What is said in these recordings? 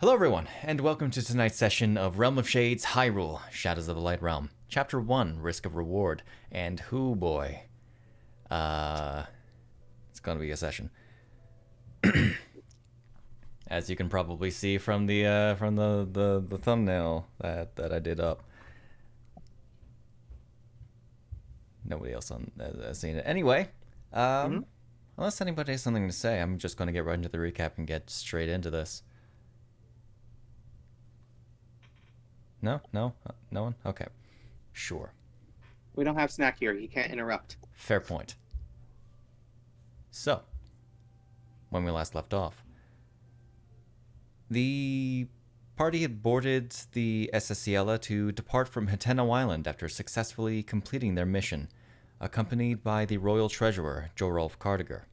Hello everyone, and welcome to tonight's session of Realm of Shades Hyrule, Shadows of the Light Realm, Chapter 1, Risk of Reward, and hoo boy. It's gonna be a session. As you can probably see from the thumbnail that I did up. Nobody else has seen it. Anyway, unless anybody has something to say, I'm just gonna get right into the recap and get straight into this. No? No one? Okay. Sure. We don't have Snak here. He can't interrupt. Fair point. So, when we last left off, the party had boarded the SSCL to depart from Hiteno Island after successfully completing their mission, accompanied by the Royal Treasurer, Jorulf Cardiger.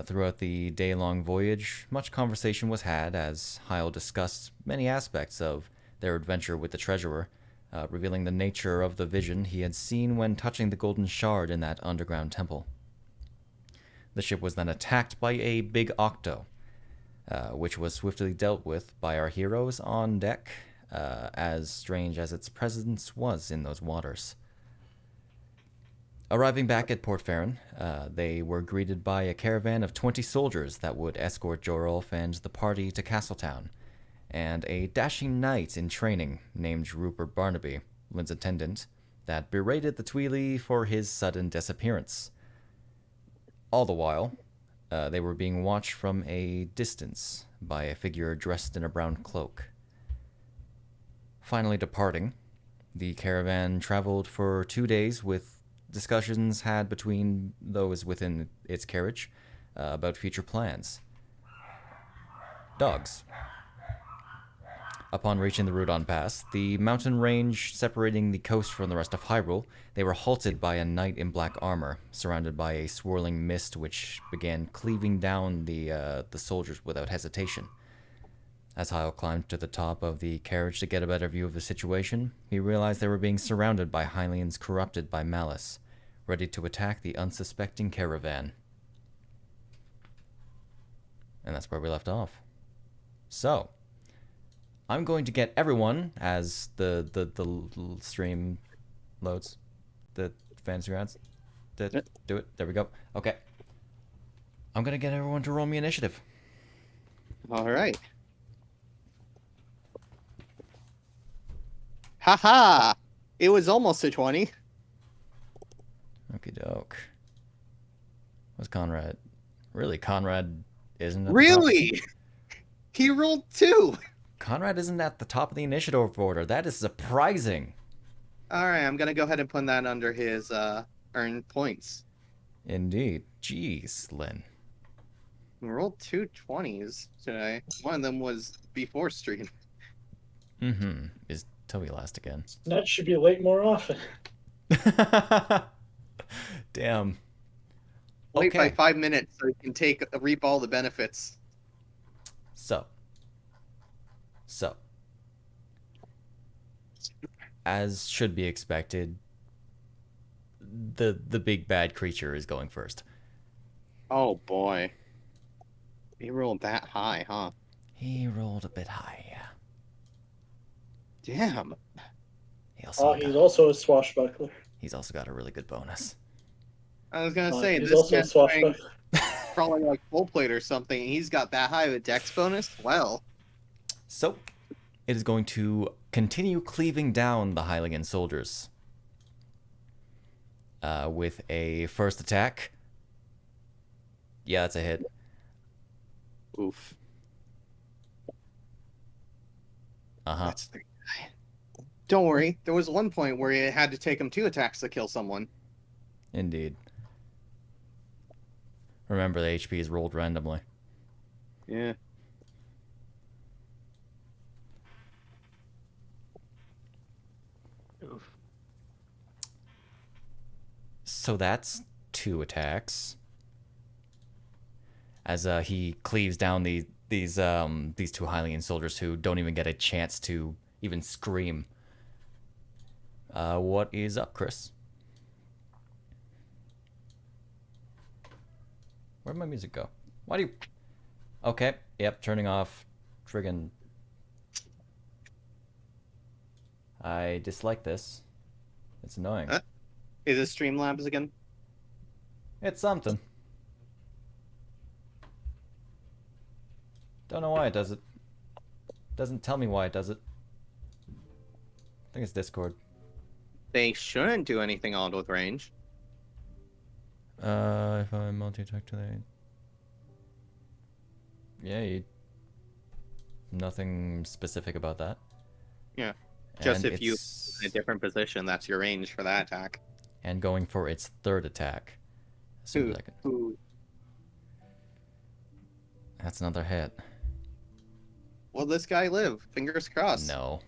Throughout the day-long voyage, much conversation was had as Hyle discussed many aspects of their adventure with the Treasurer, revealing the nature of the vision he had seen when touching the golden shard in that underground temple. The ship was then attacked by a big octo, which was swiftly dealt with by our heroes on deck, as strange as its presence was in those waters. Arriving back at Port Farron, they were greeted by a caravan of 20 soldiers that would escort Jorulf and the party to Castletown, and a dashing knight in training named Rupert Barnaby, Lynn's attendant, that berated the Tweely for his sudden disappearance. All the while, they were being watched from a distance by a figure dressed in a brown cloak. Finally departing, the caravan traveled for 2 days with discussions had between those within its carriage about future plans. Dogs. Upon reaching the Rudon Pass, the mountain range separating the coast from the rest of Hyrule, they were halted by a knight in black armor, surrounded by a swirling mist which began cleaving down the soldiers without hesitation. As Hyle climbed to the top of the carriage to get a better view of the situation, he realized they were being surrounded by Hylians corrupted by malice, ready to attack the unsuspecting caravan. And that's where we left off. So, I'm going to get everyone, as the stream loads, the fantasy rounds. Do it. There we go. Okay. I'm going to get everyone to roll me initiative. All right. Haha! It was almost a 20. Okie doke. What's Conrad? Really, Conrad isn't at the top? Really? He rolled 2. Conrad isn't at the top of the initiative order. That is surprising. All right, I'm going to go ahead and put that under his earned points. Indeed. Jeez, Lynn. We rolled 2 20s today. One of them was before stream. Is Toby last again? That should be late more often. Damn. Wait by 5 minutes so you can reap all the benefits. So, as should be expected, the big bad creature is going first. Oh boy. He rolled that high, huh? He rolled a bit high, yeah. Damn. He's also a swashbuckler. He's also got a really good bonus. I was gonna say, he's this also a guy's swashbuckler. probably like full plate or something. He's got that high of a dex bonus? Well. So, it is going to continue cleaving down the Hylian soldiers. With a first attack. Yeah, that's a hit. Oof. That's the guy. Don't worry, there was one point where it had to take him 2 attacks to kill someone. Indeed. Remember, the HP is rolled randomly. Yeah. Oof. So that's 2 attacks. As he cleaves down these 2 Hylian soldiers who don't even get a chance to even scream. What is up, Chris? Where'd my music go? Why do you... Okay, yep, turning off friggin'... I dislike this. It's annoying. Is it Streamlabs again? It's something. Don't know why it does it. Doesn't tell me why it does it. I think it's Discord. They shouldn't do anything odd with range. If I multi-attack to the... Yeah, nothing specific about that. Yeah. Just And if you in a different position, that's your range for that attack. And going for its third attack. As soon as I can... That's another hit. Will this guy live? Fingers crossed. No.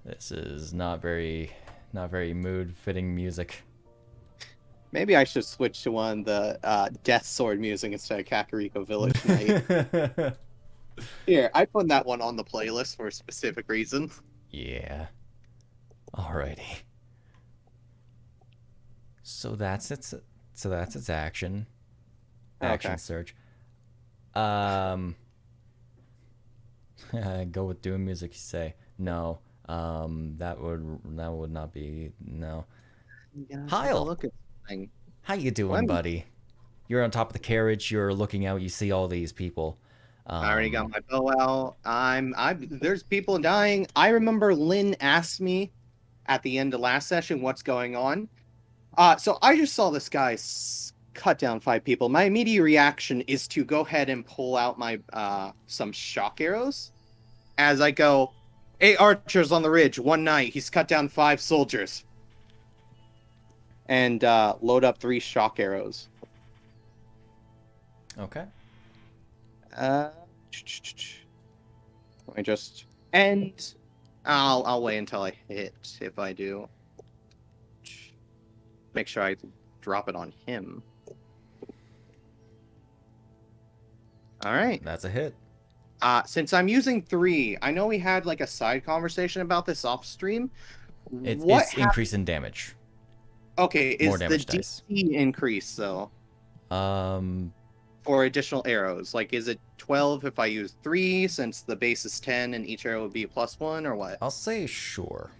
This is not very mood-fitting music. Maybe I should switch to one of the Death Sword music instead of Kakariko Village Night. Here, I put that one on the playlist for a specific reason. Yeah. Alrighty. So that's its action. Action surge. Go with Doom music, you say. No. That would not be no. Hyle, Look at thing. How you doing, buddy? You're on top of the carriage, you're looking out, you see all these people. I already got my bow out. There's people dying. I remember Lynn asked me at the end of last session what's going on. So I just saw this guy cut down 5 people. My immediate reaction is to go ahead and pull out my some shock arrows. As I go, 8 archers on the ridge, 1 knight. He's cut down 5 soldiers. And load up 3 shock arrows. Okay. Let me just end. I'll wait until I hit if I do. Make sure I drop it on him. All right. That's a hit. Since I'm using 3, I know we had like a side conversation about this off stream. It's increase in damage. Okay, is More the damage dice. DC increase though? For additional arrows, like is it 12 if I use 3 since the base is 10 and each arrow would be +1 or what? I'll say sure.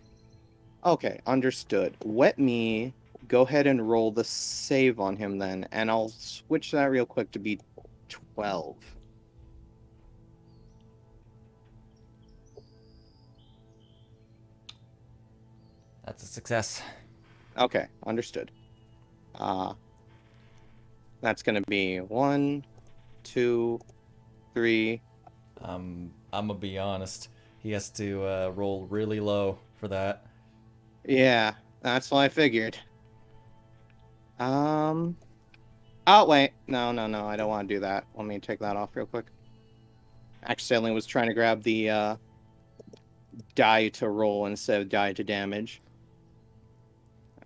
Okay, understood. Let me go ahead and roll the save on him then, and I'll switch that real quick to be 12. That's a success. Okay, understood. That's gonna be 1, 2, 3. I'm gonna be honest. He has to roll really low for that. Yeah, that's what I figured. Oh wait, no, I don't want to do that. Let me take that off real quick. Accidentally was trying to grab the die to roll instead of die to damage.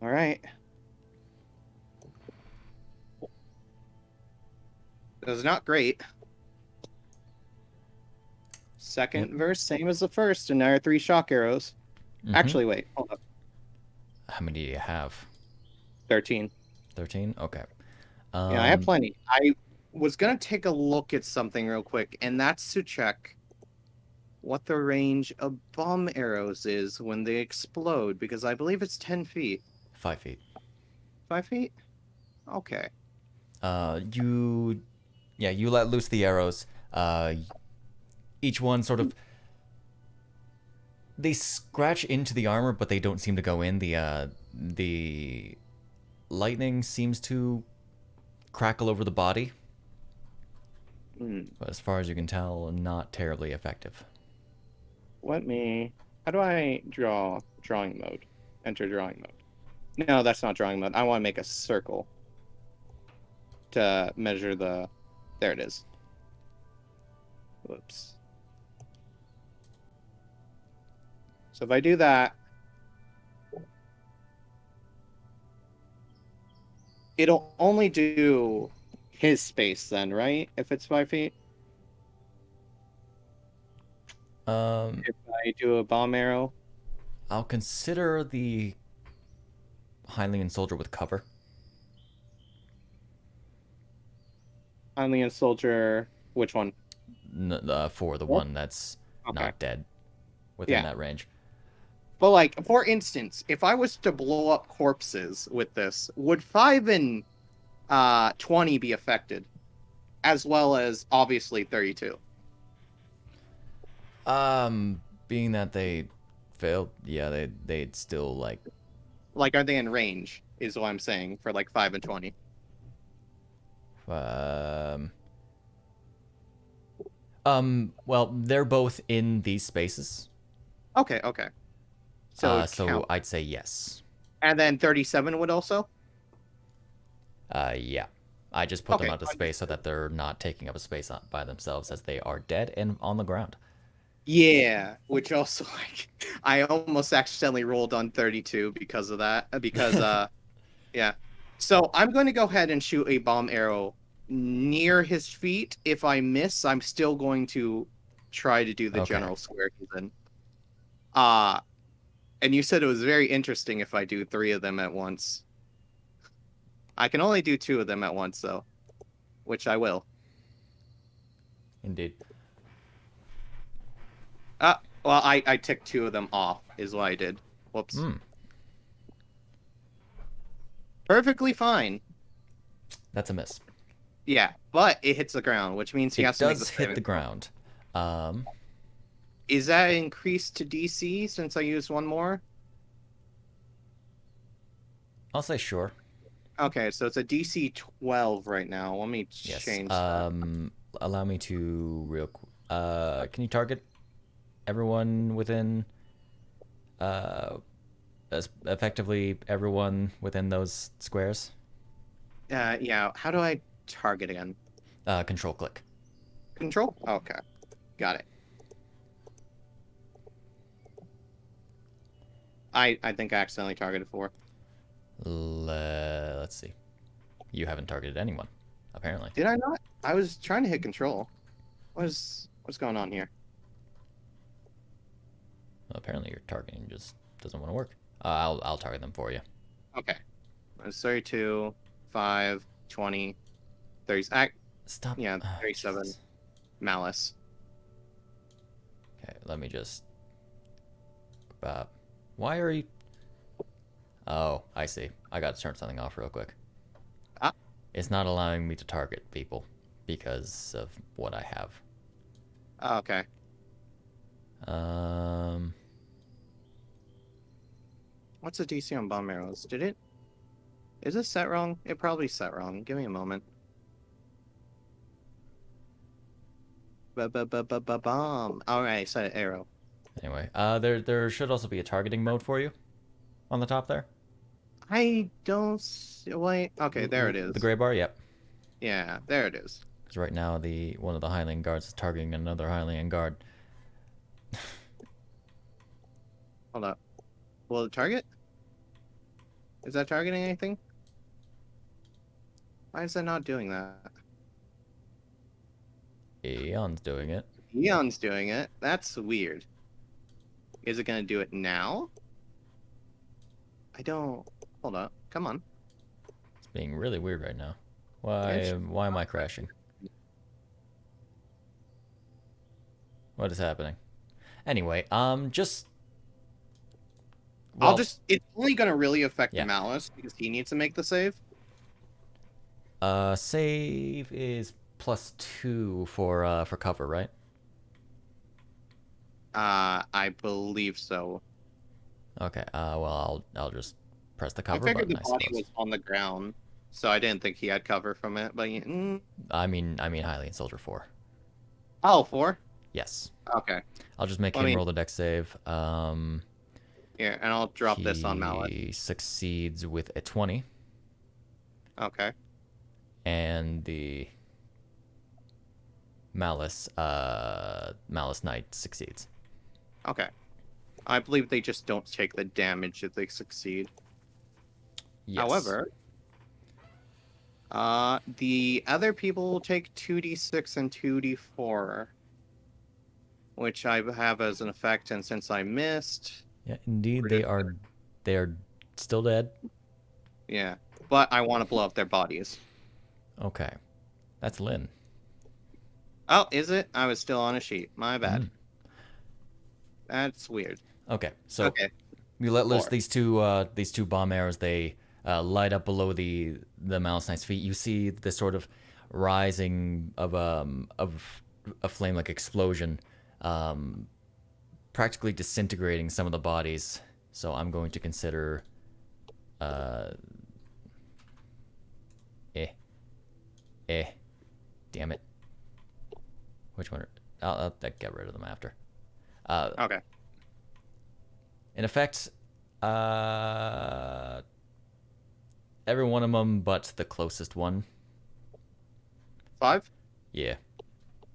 All right. That was not great. Second verse, same as the first, and there are 3 shock arrows. Actually, wait, hold up. How many do you have? 13. 13? Okay. Yeah, I have plenty. I was going to take a look at something real quick, and that's to check what the range of bomb arrows is when they explode, because I believe it's 10 feet. 5 feet. 5 feet? Okay. You let loose the arrows. Each one sort of... They scratch into the armor, but they don't seem to go in. The lightning seems to crackle over the body. But as far as you can tell, not terribly effective. How do I draw drawing mode? Enter drawing mode. No, that's not drawing mode. I want to make a circle to measure the... There it is. Whoops. So if I do that, it'll only do his space then, right? If it's 5 feet? If I do a bomb arrow? I'll consider the Hylian soldier with cover. Hylian soldier. Which one? For the What? one that's Okay. not dead within Yeah. that range. But like, for instance, if I was to blow up corpses with this, would 5 and 20 be affected, as well as obviously 32? Being that they failed, yeah, they'd still like. Like, are they in range? Is what I'm saying for like 5 and 20. Well, they're both in these spaces. Okay, okay. So it So count. I'd say yes. And then 37 would also? Yeah. I just put them Okay, out of space so that they're not taking up a space by themselves, as they are dead and on the ground. Yeah, which also, like, I almost accidentally rolled on 32 because of that. Yeah. So I'm going to go ahead and shoot a bomb arrow near his feet. If I miss, I'm still going to try to do the Okay. general square he's in. And you said it was very interesting if I do 3 of them at once. I can only do 2 of them at once, though, which I will. Indeed. Well, I ticked 2 of them off, is what I did. Whoops. Perfectly fine. That's a miss. Yeah, but it hits the ground, which means he has to make the does hit the saving throw. ground. Is that increased to DC since I used one more? I'll say sure. Okay, so it's a DC 12 right now. Let me Yes. change that. Allow me to real. Can you target everyone within? Effectively everyone within those squares. Yeah. How do I target again? Control click. Control? Okay, got it. I think I accidentally targeted 4. Let's see. You haven't targeted anyone, apparently. Did I not? I was trying to hit control. What's going on here? Well, apparently your targeting just doesn't want to work. I'll target them for you. Okay. It's 32, 5, 20, 30. Stop. Yeah, 37. Jesus. Malice. Okay, let me just. Why are you? Oh, I see. I got to turn something off real quick. It's not allowing me to target people because of what I have. Oh, okay. What's the DC on bomb arrows? Is it set wrong? It probably set wrong. Give me a moment. Bomb. Alright, set arrow. Anyway, there should also be a targeting mode for you on the top there. I don't wait. Okay, there it is. The gray bar, yep. Yeah, there it is. Because right now one of the Hylian guards is targeting another Hylian guard. Hold up. Will it target? Is that targeting anything? Why is that not doing that? Eon's doing it. Eon's doing it. That's weird. Is it gonna do it now? I don't. Hold up. Come on. It's being really weird right now. Why am I crashing? What is happening? Anyway, just. Well, It's only gonna really affect yeah. Malice because he needs to make the save. Save is +2 for cover, right? I believe so. Okay. Well, I'll just press the cover I figured button. the body was on the ground, so I didn't think he had cover from it. But I mean, Hylian Soldier 4. Oh, 4? Yes. Okay. I'll just make him roll the dex save. Yeah, and I'll drop this on Malice. He succeeds with a 20. Okay. And the Malice Knight succeeds. Okay. I believe they just don't take the damage if they succeed. Yes. However, the other people will take 2d6 and 2d4, which I have as an effect, and since I missed... Yeah, indeed, they are still dead. Yeah, but I want to blow up their bodies. Okay. That's Lynn. Oh, is it? I was still on a sheet. My bad. Mm. That's weird. Okay, so Okay. you let loose 4. these two bomb arrows. They light up below the Mouse Knight's feet. You see this sort of rising of a flame-like explosion, practically disintegrating some of the bodies. So I'm going to consider, damn it. Which one? I'll get rid of them after. Okay. In effect, every one of them but the closest one. 5? Yeah.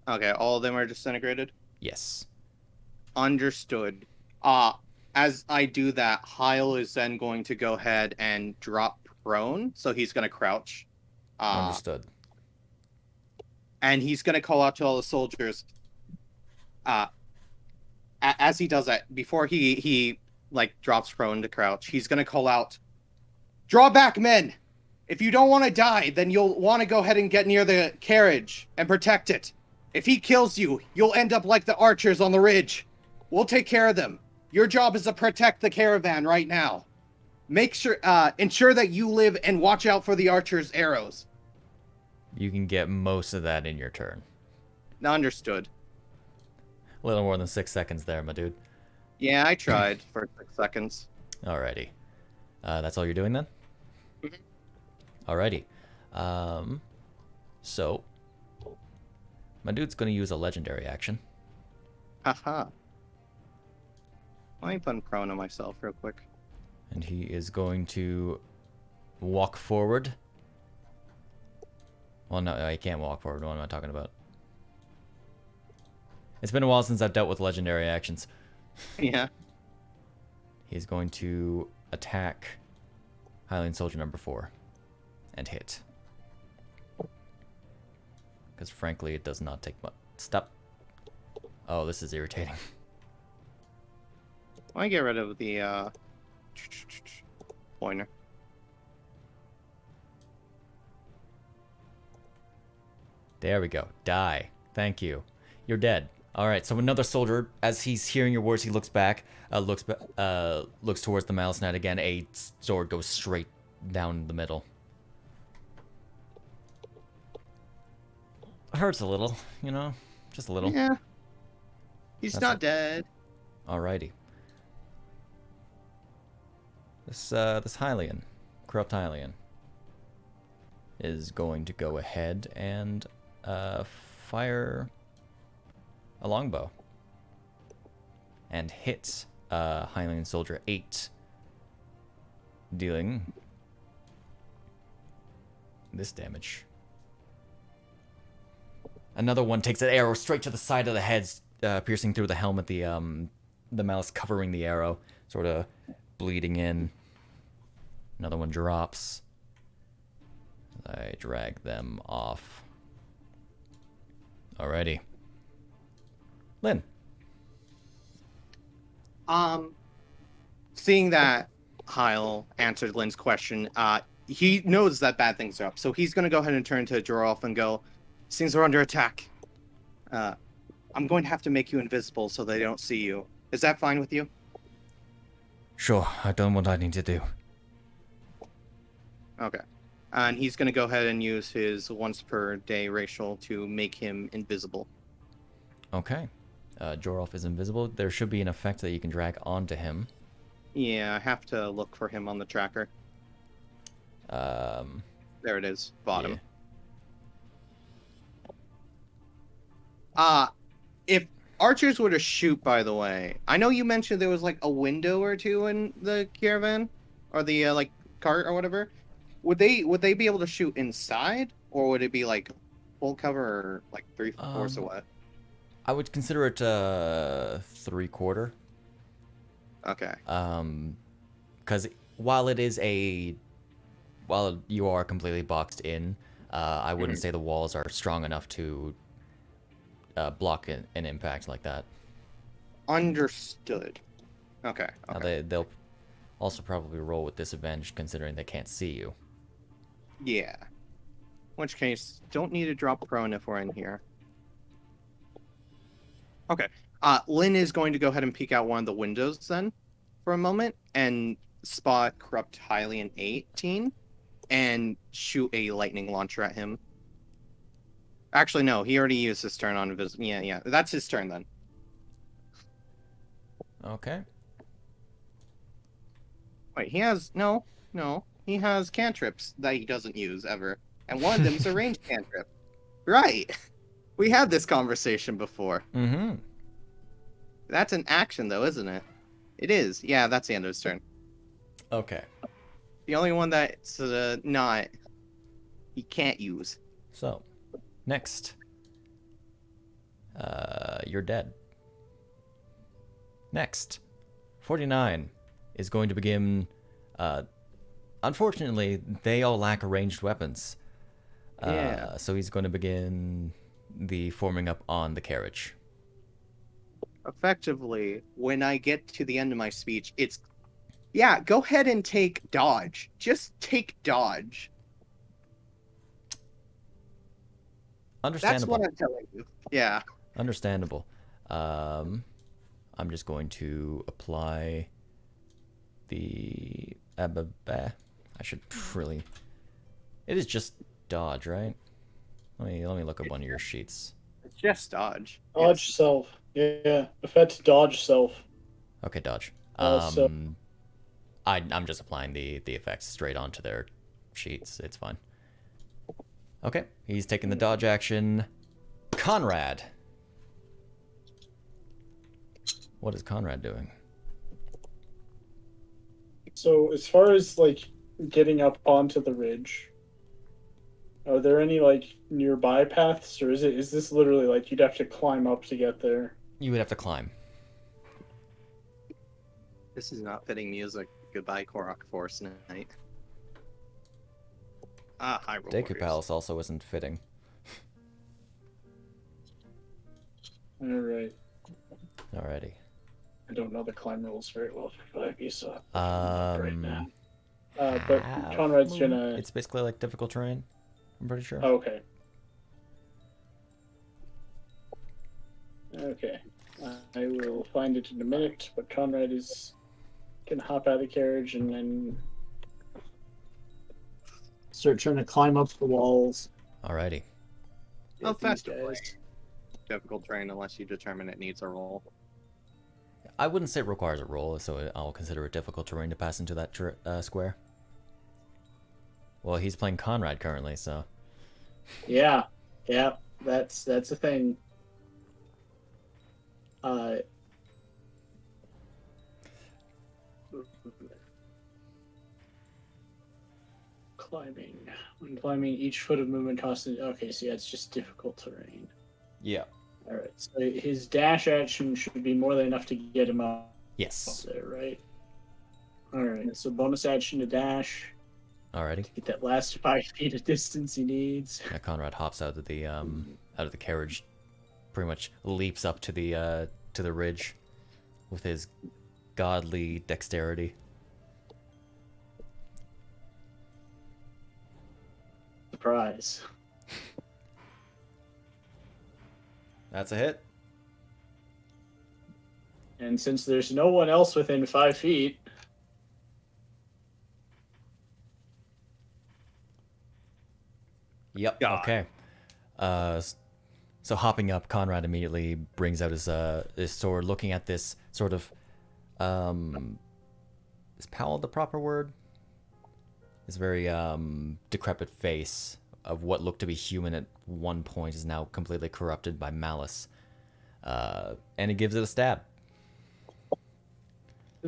Okay, all of them are disintegrated? Yes. Understood. As I do that, Hyle is then going to go ahead and drop prone, so he's going to crouch. Understood. And he's going to call out to all the soldiers. As he does that, before he like drops prone to crouch, he's going to call out, "Draw back, men! If you don't want to die, then you'll want to go ahead and get near the carriage and protect it. If he kills you, you'll end up like the archers on the ridge. We'll take care of them. Your job is to protect the caravan right now. Ensure that you live and watch out for the archers' arrows." You can get most of that in your turn. Understood. A little more than 6 seconds there, my dude. Yeah, I tried for 6 seconds. Alrighty. That's all you're doing then? Alrighty. So, my dude's going to use a legendary action. Haha. Let me put prone on myself real quick. And he is going to walk forward. Well, no, he can't walk forward. What am I talking about? It's been a while since I've dealt with legendary actions. Yeah. He's going to attack Hylian Soldier number 4 and hit. Because frankly, it does not take much. Stop. Oh, this is irritating. Let me get rid of the pointer. There we go. Die. Thank you. You're dead. All right. So another soldier, as he's hearing your words, he looks back, looks towards the Mouse Knight again. A sword goes straight down the middle. Hurts a little, you know, just a little. Yeah. He's not dead. Alrighty. This Hylian, corrupt Hylian, is going to go ahead and fire a longbow and hit Hylian Soldier 8, dealing this damage. Another one takes an arrow straight to the side of the head, piercing through the helmet, the mouse covering the arrow, sort of bleeding in. Another one drops. I drag them off. Alrighty. Lynn. Seeing that Hyle answered Lynn's question, he knows that bad things are up, so he's going to go ahead and turn to Jorolf and go, "Seems we're under attack. I'm going to have to make you invisible so they don't see you. Is that fine with you?" Sure, I've done what I need to do. Okay. And he's going to go ahead and use his once per day racial to make him invisible. Okay. Jorolf is invisible. There should be an effect that you can drag onto him. Yeah, I have to look for him on the tracker. There it is. Bottom. Yeah. If archers were to shoot, by the way, I know you mentioned there was like a window or two in the caravan or the like cart or whatever. Would they be able to shoot inside, or would it be like full cover or like 3/4 or what? I would consider it 3/4. Okay. Because while you are completely boxed in, I wouldn't say the walls are strong enough to block an impact like that. Understood. Okay. Now they'll also probably roll with disadvantage considering they can't see you. Yeah. which case, don't need to drop prone if we're in here. Okay. Lynn is going to go ahead and peek out one of the windows then for a moment and spot Corrupt Hylian 18 and shoot a lightning launcher at him. Actually, no, he already used his turn on invisible. Yeah, that's his turn then. Okay. Wait, he has no. He has cantrips that he doesn't use ever, and one of them is a ranged cantrip. Right. We had this conversation before. Mm-hmm. That's an action, though, isn't it? It is. Yeah, that's the end of his turn. Okay. The only one that's not he can't use. So, next. You're dead. Next. 49 is going to begin... unfortunately, they all lack ranged weapons. Yeah. So he's going to begin the forming up on the carriage. Effectively, when I get to the end of my speech, it's... Yeah, go ahead and take dodge. Just take dodge. Understandable. That's what I'm telling you. Yeah. Understandable. I'm just going to apply the... I should really... It is just dodge, right? Let me look at one of your sheets. It's just dodge. Dodge Yes. self. Yeah. Effect dodge self. Okay, dodge. So- I'm just applying the effects straight onto their sheets. It's fine. Okay, he's taking the dodge action. Conrad. What is Conrad doing? So as far as like getting up onto the ridge, are there any like nearby paths, or is this literally like you'd have to climb up to get there? You would have to climb. This is not fitting music. Goodbye, Korok Force Night. Hyrule Deku Warriors. Palace also isn't fitting. All right. Alrighty. I don't know the climb rules very well for 5e, so Right now. But Conrad's gonna. It's basically like difficult terrain. I'm pretty sure. Oh, okay. Okay. I will find it in a minute, but Conrad is gonna hop out of the carriage and then start trying to climb up the walls. Alrighty. Oh, Get these effectively. guys. Difficult terrain unless you determine it needs a roll. I wouldn't say it requires a roll, so I'll consider it difficult terrain to pass into that square. Well, he's playing Conrad currently, so... Yeah, that's a thing. Climbing. When climbing, each foot of movement costs... Okay, so yeah, it's just difficult terrain. Yeah. Alright, so his dash action should be more than enough to get him up Yes. there, right? Alright, so bonus action to dash. Alrighty. Get that last 5 feet of distance he needs. Yeah, Conrad hops out of the carriage, pretty much leaps up to the ridge with his godly dexterity. Surprise. That's a hit. And since there's no one else within 5 feet, Yep. God. Okay. So hopping up, Conrad immediately brings out his sword, looking at this sort of is Powell the proper word? This very decrepit face of what looked to be human at one point is now completely corrupted by malice, and he gives it a stab.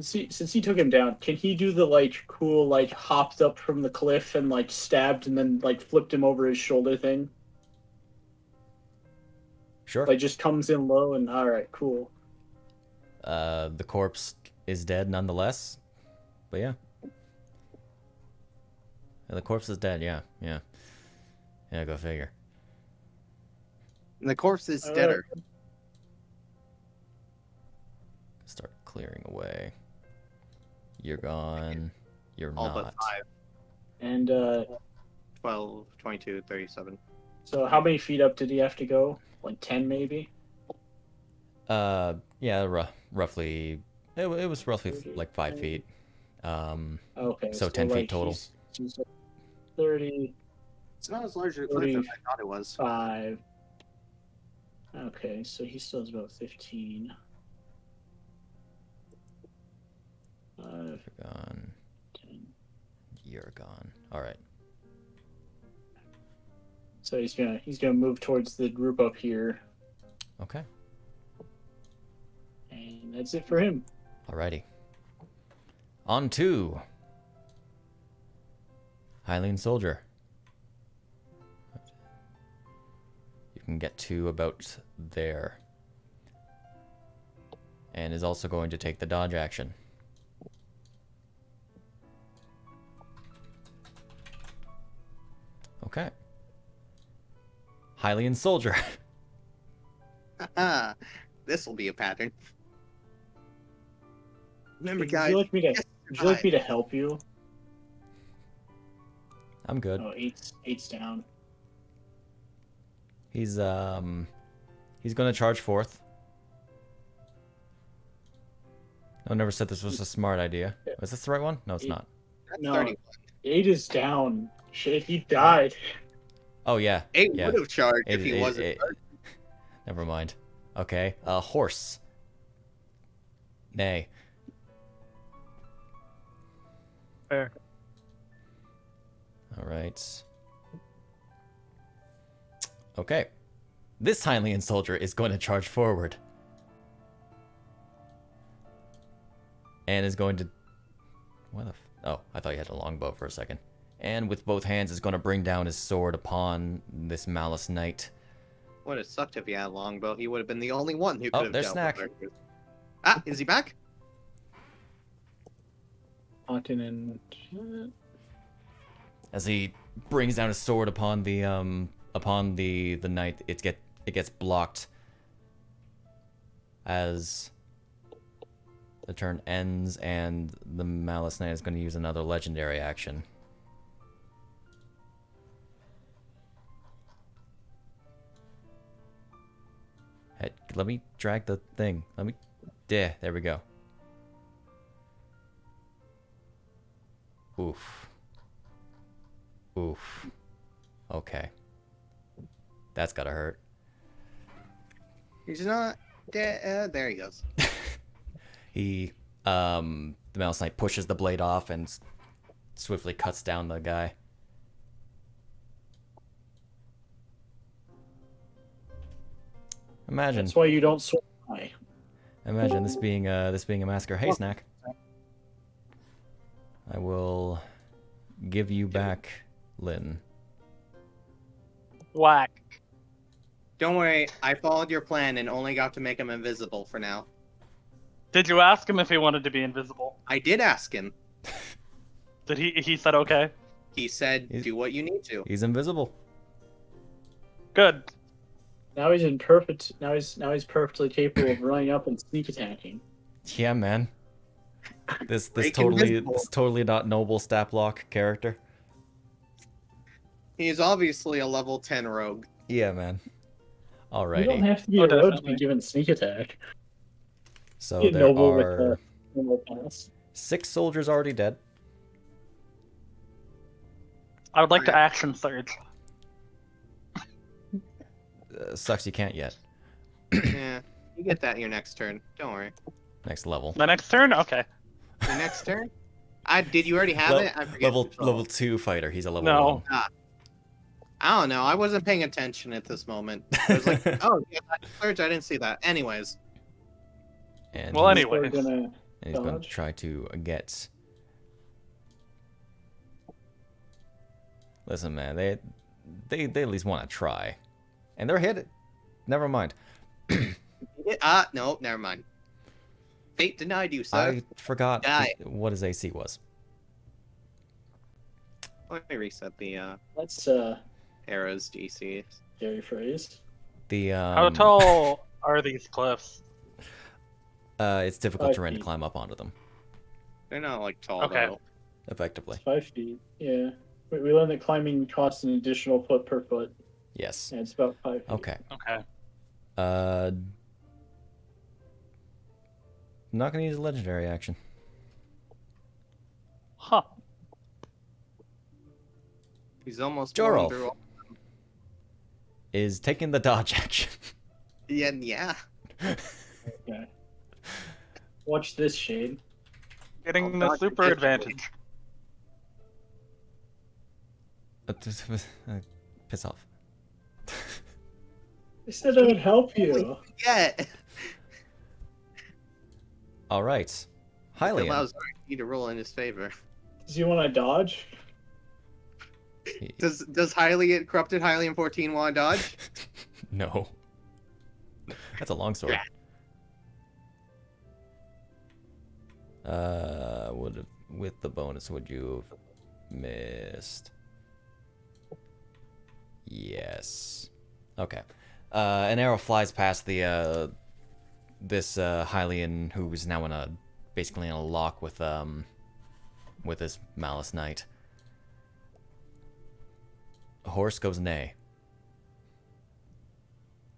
since he took him down, can he do the like cool like hopped up from the cliff and like stabbed and then like flipped him over his shoulder thing? Sure. Like just comes in low and all right, cool. The corpse is dead nonetheless, but yeah. The corpse is dead. Yeah. Go figure. And the corpse is All deader. Start clearing away. You're gone. You're All not. but 5. And 12, 22, 37. So how many feet up did he have to go? Like 10 maybe? Yeah, roughly. It was roughly like 5 feet. Okay, so 10 feet total. He's 30, It's not as large a cliff as I thought it was. 5. Okay, so he still has about 15. You're gone. 10. You're gone. All right. So he's gonna move towards the group up here, Okay. and that's it for him. Alrighty. On to Hylian Soldier. You can get to about there. And is also going to take the dodge action. Okay. Hylian Soldier. This will be a pattern. Remember, Would guys. you like me to help you? I'm good. Oh, eight's down. He's going to charge forth. I never said this was a smart idea. Was this the right one? No, it's not. That's No. 31. 8 is down. Shit, he died. Oh yeah. 8 yeah. would have charged if he wasn't. Never mind. Okay. Horse. Nay. Fair. All right. Okay. This Hylian soldier is going to charge forward. And is going to... What the... Oh, I thought you had a longbow for a second. And with both hands is going to bring down his sword upon this Malice Knight. Would have sucked if he had a longbow. He would have been the only one who could Oh, have there's dealt Snak. with Vickers. Ah, is he back? Haunting and... As he brings down his sword upon the knight, it gets blocked as the turn ends, and the Malice Knight is going to use another legendary action. Hey, let me drag the thing. There we go. Oof. Oof. Okay. That's gotta hurt. He's not dead. There he goes. The Mouse Knight pushes the blade off and swiftly cuts down the guy. Imagine. That's why you don't swim high. Imagine this being a massacre. Hey, Snak. I will give you back Lynn. Whack. Don't worry, I followed your plan and only got to make him invisible for now. Did you ask him if he wanted to be invisible? I did ask him. Did he said okay? He said, do what you need to. He's invisible. Good. Now he's in perfect. Now he's perfectly capable of running up and sneak attacking. Yeah, man. This Break invisible. this totally not noble stat block character. He's obviously a level 10 rogue. Yeah, man. You don't Alrighty. have to be Oh, a rogue to definitely. be given sneak attack. So Be a there noble with are a normal pass. 6 soldiers already dead. I would like to Okay. action surge. Sucks you can't yet. Yeah, you get that your next turn. Don't worry. Next level. The next turn? Okay. Your next turn? Did you already have Le- it? I forget. level 2 fighter. He's a level No. 1. I don't know. I wasn't paying attention at this moment. I was like, oh, yeah, surge. I didn't see that. Anyways, And Well, he's, anyway. We're gonna and he's going to dodge. try to get. Listen, man, they at least want to try, and they're hit. Never mind. no, never mind. Fate denied you, sir. I forgot Die. what his AC was. Let me reset the Let's arrows DC. Gary phrase. The How tall are these cliffs? it's difficult 5 terrain to feet. climb up onto them They're not like tall Okay. though. effectively. It's 5 feet. Yeah. We learned that climbing costs an additional foot per foot, Yes. and it's about 5 feet. Okay. Okay. Not gonna use a legendary action. Huh. He's almost Jorolf blown through. is taking the dodge action. Yeah. Okay. Watch this, Shade. Getting Oh, the God, super you're advantage. Piss off. I said I would help you. Yeah. All right. It Hylian. allows RP to roll in his favor. Do you want to dodge? Does corrupted Hylian 14 want to dodge? No. That's a long sword. With the bonus, would you have missed? Yes. Okay. An arrow flies past the this Hylian, who is now basically in a lock with this Malice Knight. A horse goes neigh.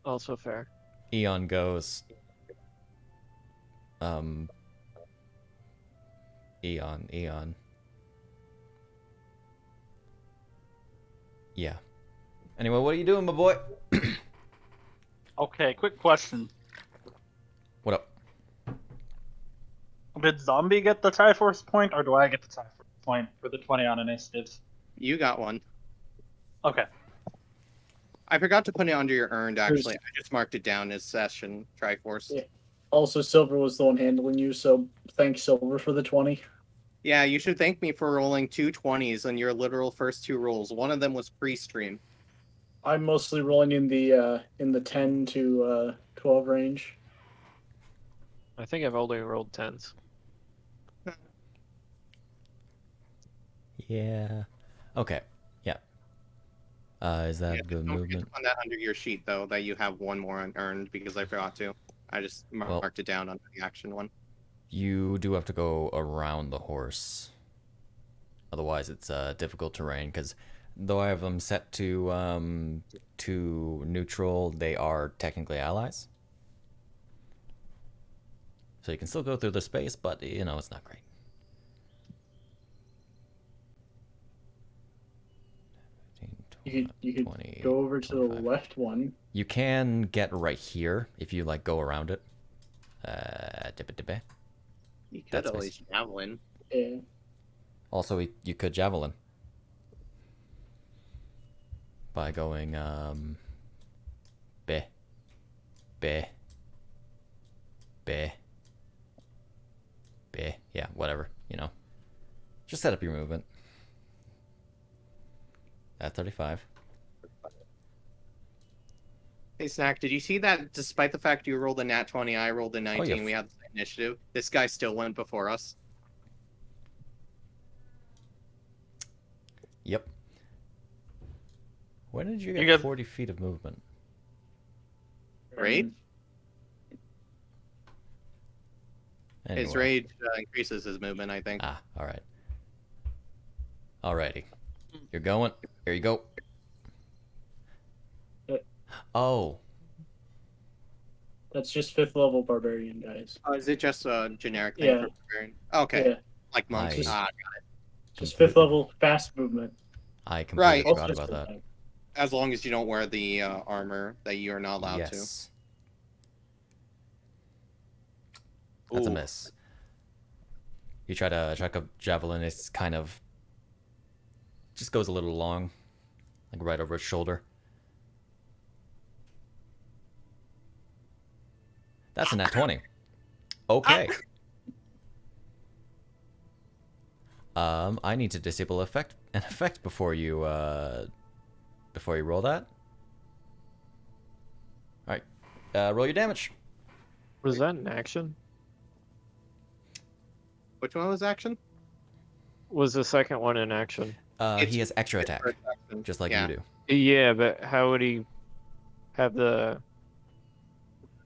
Also fair. Eon goes. Eon. Yeah. Anyway, what are you doing, my boy? Okay, quick question. What up? Did Zombie get the Triforce point, or do I get the Triforce point for the 20 on initiatives? You got one. Okay. I forgot to put it under your earned, actually. I just marked it down as session Triforce. Yeah. Also, Silver was the one handling you, so thanks, Silver, for the 20. Yeah, you should thank me for rolling 2 20s on your literal first 2 rolls. One of them was pre-stream. I'm mostly rolling in the 10 to 12 range. I think I've only rolled 10s. Yeah. Okay. Yeah. Is that the Don't forget movement? to put that under your sheet, though, that you have one more unearned, because I forgot to. I just marked it down under the action one. You do have to go around the horse. Otherwise, it's difficult terrain. Because though I have them set to neutral, they are technically allies. So you can still go through the space, but you know it's not great. You could 20, go over to 25. the left one. You can get right here if you like go around it. You could That's always javelin. Yeah. Also, you could javelin by going be, yeah, whatever, you know. Just set up your movement. At 35. Hey, Snak, did you see that despite the fact you rolled a nat 20, I rolled a 19, yeah. we had the same initiative? This guy still went before us. Yep. When did you You get guys- 40 feet of movement? Rage? Anyway. His rage increases his movement, I think. Ah, alright. Alrighty. You're going. Here you go. Oh. That's just 5th level barbarian, guys. Oh, is it just a generic thing Yeah. for barbarian? Okay. Yeah, Like monks. I- just 5th level fast movement. I completely Right. forgot Also about just that. As long as you don't wear the armor that you are not allowed Yes. to. That's a Ooh. miss. You try to javelin, it's kind of just goes a little long, like right over its shoulder. That's a nat 20. Okay. I need to disable an effect before you roll that. All right. Roll your damage. Was that an action? Which one was action? Was the second one an action? He has extra attack, Action. just like Yeah. you do. Yeah, but how would he have the...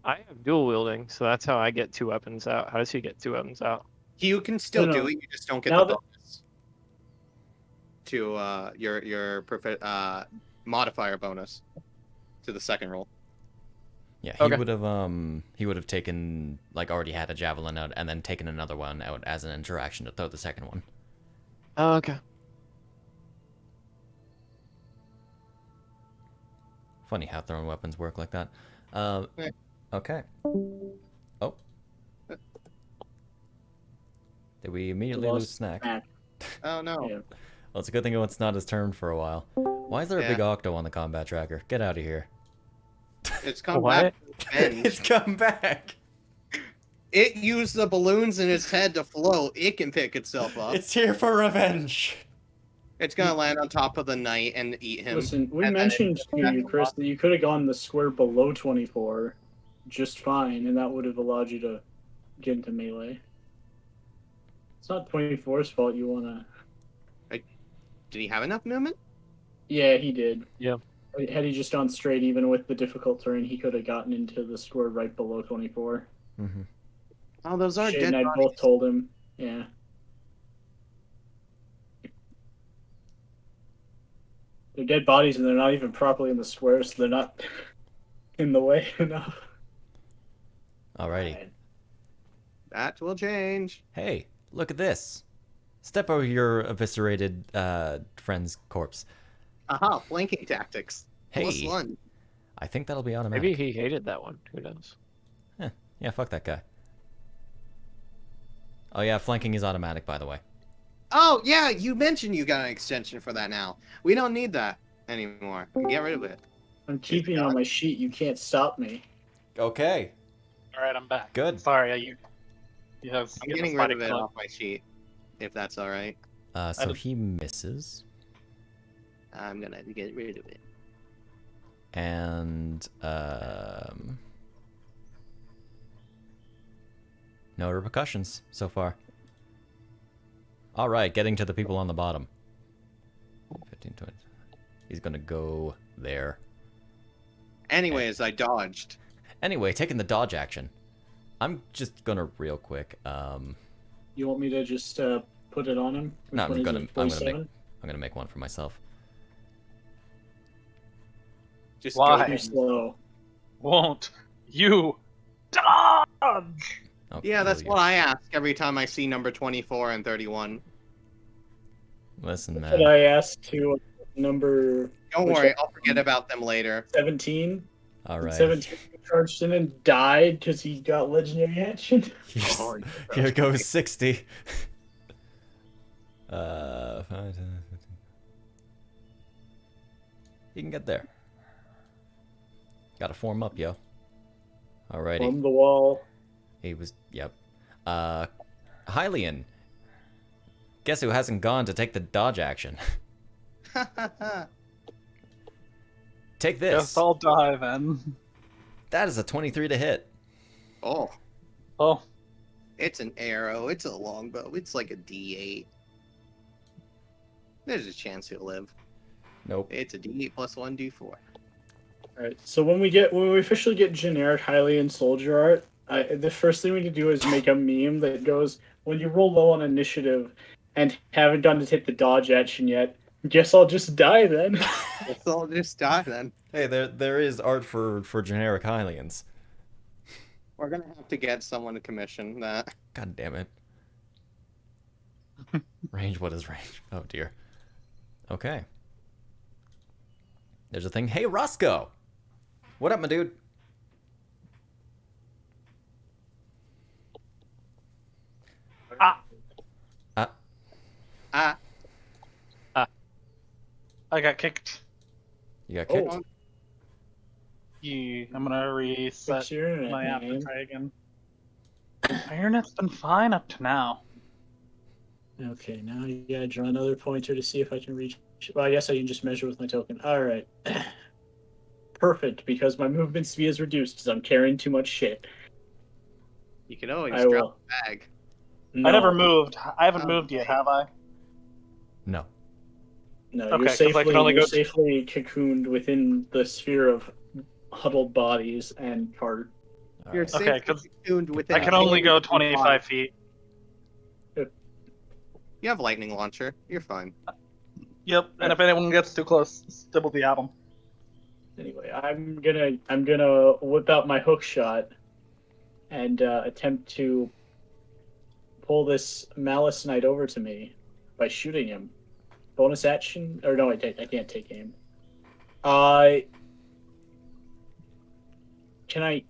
I have dual wielding, so that's how I get 2 weapons out. How does he get 2 weapons out? You can still No, do no. it, you just don't get Now the that- bonus. to your modifier bonus to the second roll. Yeah, Okay. he would have taken, like, already had a javelin out and then taken another one out as an interaction to throw the second one. Oh, okay. Funny how thrown weapons work like that. Okay. Okay. Oh. Did we immediately lose Snak? Snak. Oh no. Yeah. Well, it's a good thing it's not his turn for a while. Why is there a big Yeah. octo on the combat tracker? Get out of here. It's come What? back. And It's come back. it used the balloons in its head to float. It can pick itself up. It's here for revenge. It's gonna land on top of the knight and eat him. Listen, we And then mentioned it- to you, Chris, that you could have gone the square below 24 just fine, and that would have allowed you to get into melee. It's not 24's fault you want to... Did he have enough movement? Yeah, he did. Yeah. Had he just gone straight, even with the difficult terrain, he could have gotten into the square right below 24. Mm-hmm. Oh, those are Shane dead and I bodies. both told him, yeah. They're dead bodies, and they're not even properly in the square, so they're not in the way enough. Alrighty. That will change. Hey, look at this. Step over your eviscerated friend's corpse. Aha, flanking tactics. Plus Hey, one. I think that'll be automatic. Maybe he hated that one. Who knows? Yeah, fuck that guy. Oh yeah, flanking is automatic, by the way. Oh, yeah, you mentioned you got an extension for that now. We don't need that anymore. Get rid of it. I'm keeping it on my sheet. You can't stop me. Okay. All right, I'm back. Good. Sorry, you have. I'm getting rid of it off my sheet, if that's all right. So don't- he misses. I'm gonna get rid of it. And no repercussions so far. All right, getting to the people on the bottom. 15, 20. He's gonna go there. Anyways, I dodged. Anyway, taking the dodge action. I'm just gonna real quick. You want me to just put it on him? No, Which one is it, 47? I'm gonna make one for myself. Just Why? Too slow. Won't you dodge? I'll Yeah, that's kill what you. I ask every time I see number 24 and 31. Listen, But man. I asked to number Don't Which worry, one? I'll forget about them later. 17. All right. 17 charged in and died because he got legendary action. Here goes 60. 5, 10, 15. You can get there. Gotta form up, yo. Alrighty. On the wall. He was, yep. Hylian. Guess who hasn't gone to take the dodge action? Take this. Guess I'll die then. That is a 23 to hit. Oh, Oh, it's an arrow. It's a longbow. It's like a D8. There's a chance he'll live. Nope. It's a D8 plus 1 D4. Alright, so when we officially get generic Hylian soldier art, the first thing we need to do is make a meme that goes, when you roll low on initiative and haven't gotten to hit the dodge action yet, guess I'll just die then. Guess I'll just die then. Hey, there is art for generic Hylians. We're gonna have to get someone to commission that. God damn it. Range, what is range? Oh dear. Okay. There's a thing. Hey, Roscoe! What up, my dude? Ah, I got kicked. You got kicked? Oh. I'm gonna reset What's your internet my app name? and try again. My internet's been fine up to now. Okay, now you gotta draw another pointer to see if I can reach. Well, I guess I can just measure with my token. Alright. Perfect, because my movement speed is reduced because I'm carrying too much shit. you can always I drop will. a bag. I never No. moved. I haven't Oh, moved yet, have I? No. No, Okay, you're 'cause I can only you're go- safely cocooned within the sphere of huddled bodies and cart. You're Alright. Okay, safely 'cause tuned within I can only go 25. 25 feet. You have lightning launcher. You're fine. Yep, and if anyone gets too close, stibble the album. Anyway, I'm gonna whip out my hook shot and attempt to pull this Malice Knight over to me by shooting him. Bonus action, or no, I can't take aim. Can I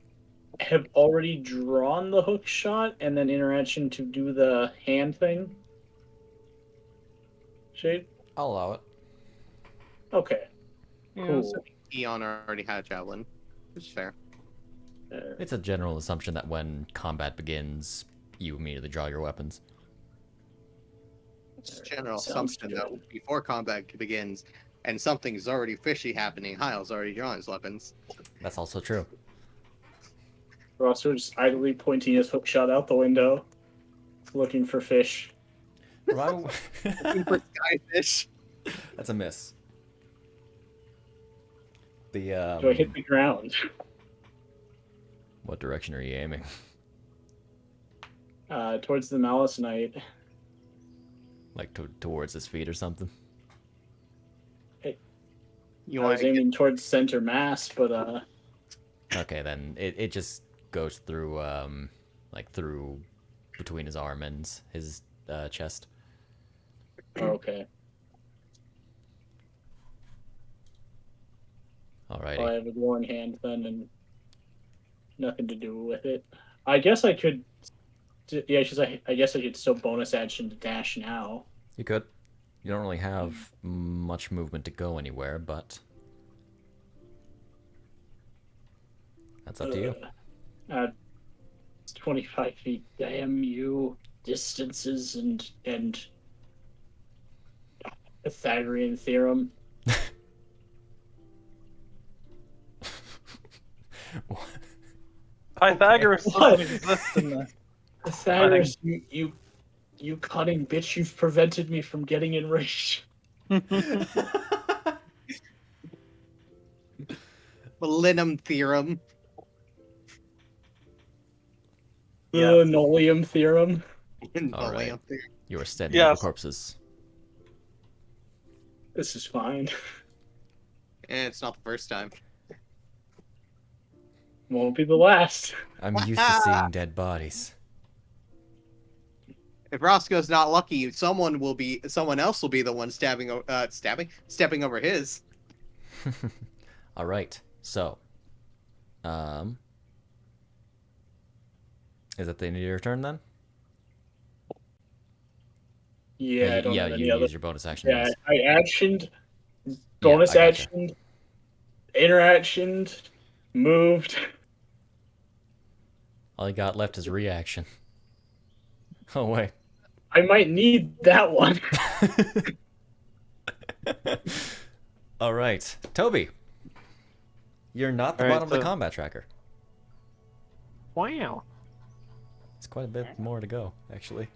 have already drawn the hook shot and then interaction to do the hand thing? Shade? I'll allow it. Okay. Yeah, Cool. Eon already had a javelin. It's fair. It's a general assumption that when combat begins, you immediately draw your weapons. It's a general Sounds assumption good. that before combat begins and something's already fishy happening, Hyle's already drawn his weapons. That's also true. Roscoe just idly pointing his hook shot out the window, looking for fish. Looking for skyfish. That's a miss. The Do I hit the ground? what direction are you aiming? Towards the Malice Knight. Like towards his feet or something? You I want was to aiming towards center mass, but Okay, then it just goes through like through between his arm and his chest. okay. Alrighty. Well, I have a glowing hand then, and nothing to do with it. I guess I could. Yeah, I guess I could still bonus action to dash now. You could. You don't really have much movement to go anywhere, but that's up to you. It's 25 feet. Damn you, distances and Pythagorean theorem. Pythagoras What? doesn't exist in the... Pythagoras, you cunning bitch! You've prevented me from getting enraged. Millennium theorem. The Nolium theorem. All right. Millennium theorem. You are standing Yes. over corpses. This is fine. And it's not the first time. Won't be the last. I'm used to seeing dead bodies. If Roscoe's not lucky, someone else will be the one stepping over his. All right. So, is that the end of your turn then? Yeah, I don't yeah, have any you other. use your bonus action. Yeah, yes. I actioned, bonus I gotcha. actioned, interactioned, moved. All you got left is reaction. Oh wait. I might need that one. All right, Toby. You're not the All right, bottom of the so- combat tracker. Wow. It's quite a bit more to go, actually.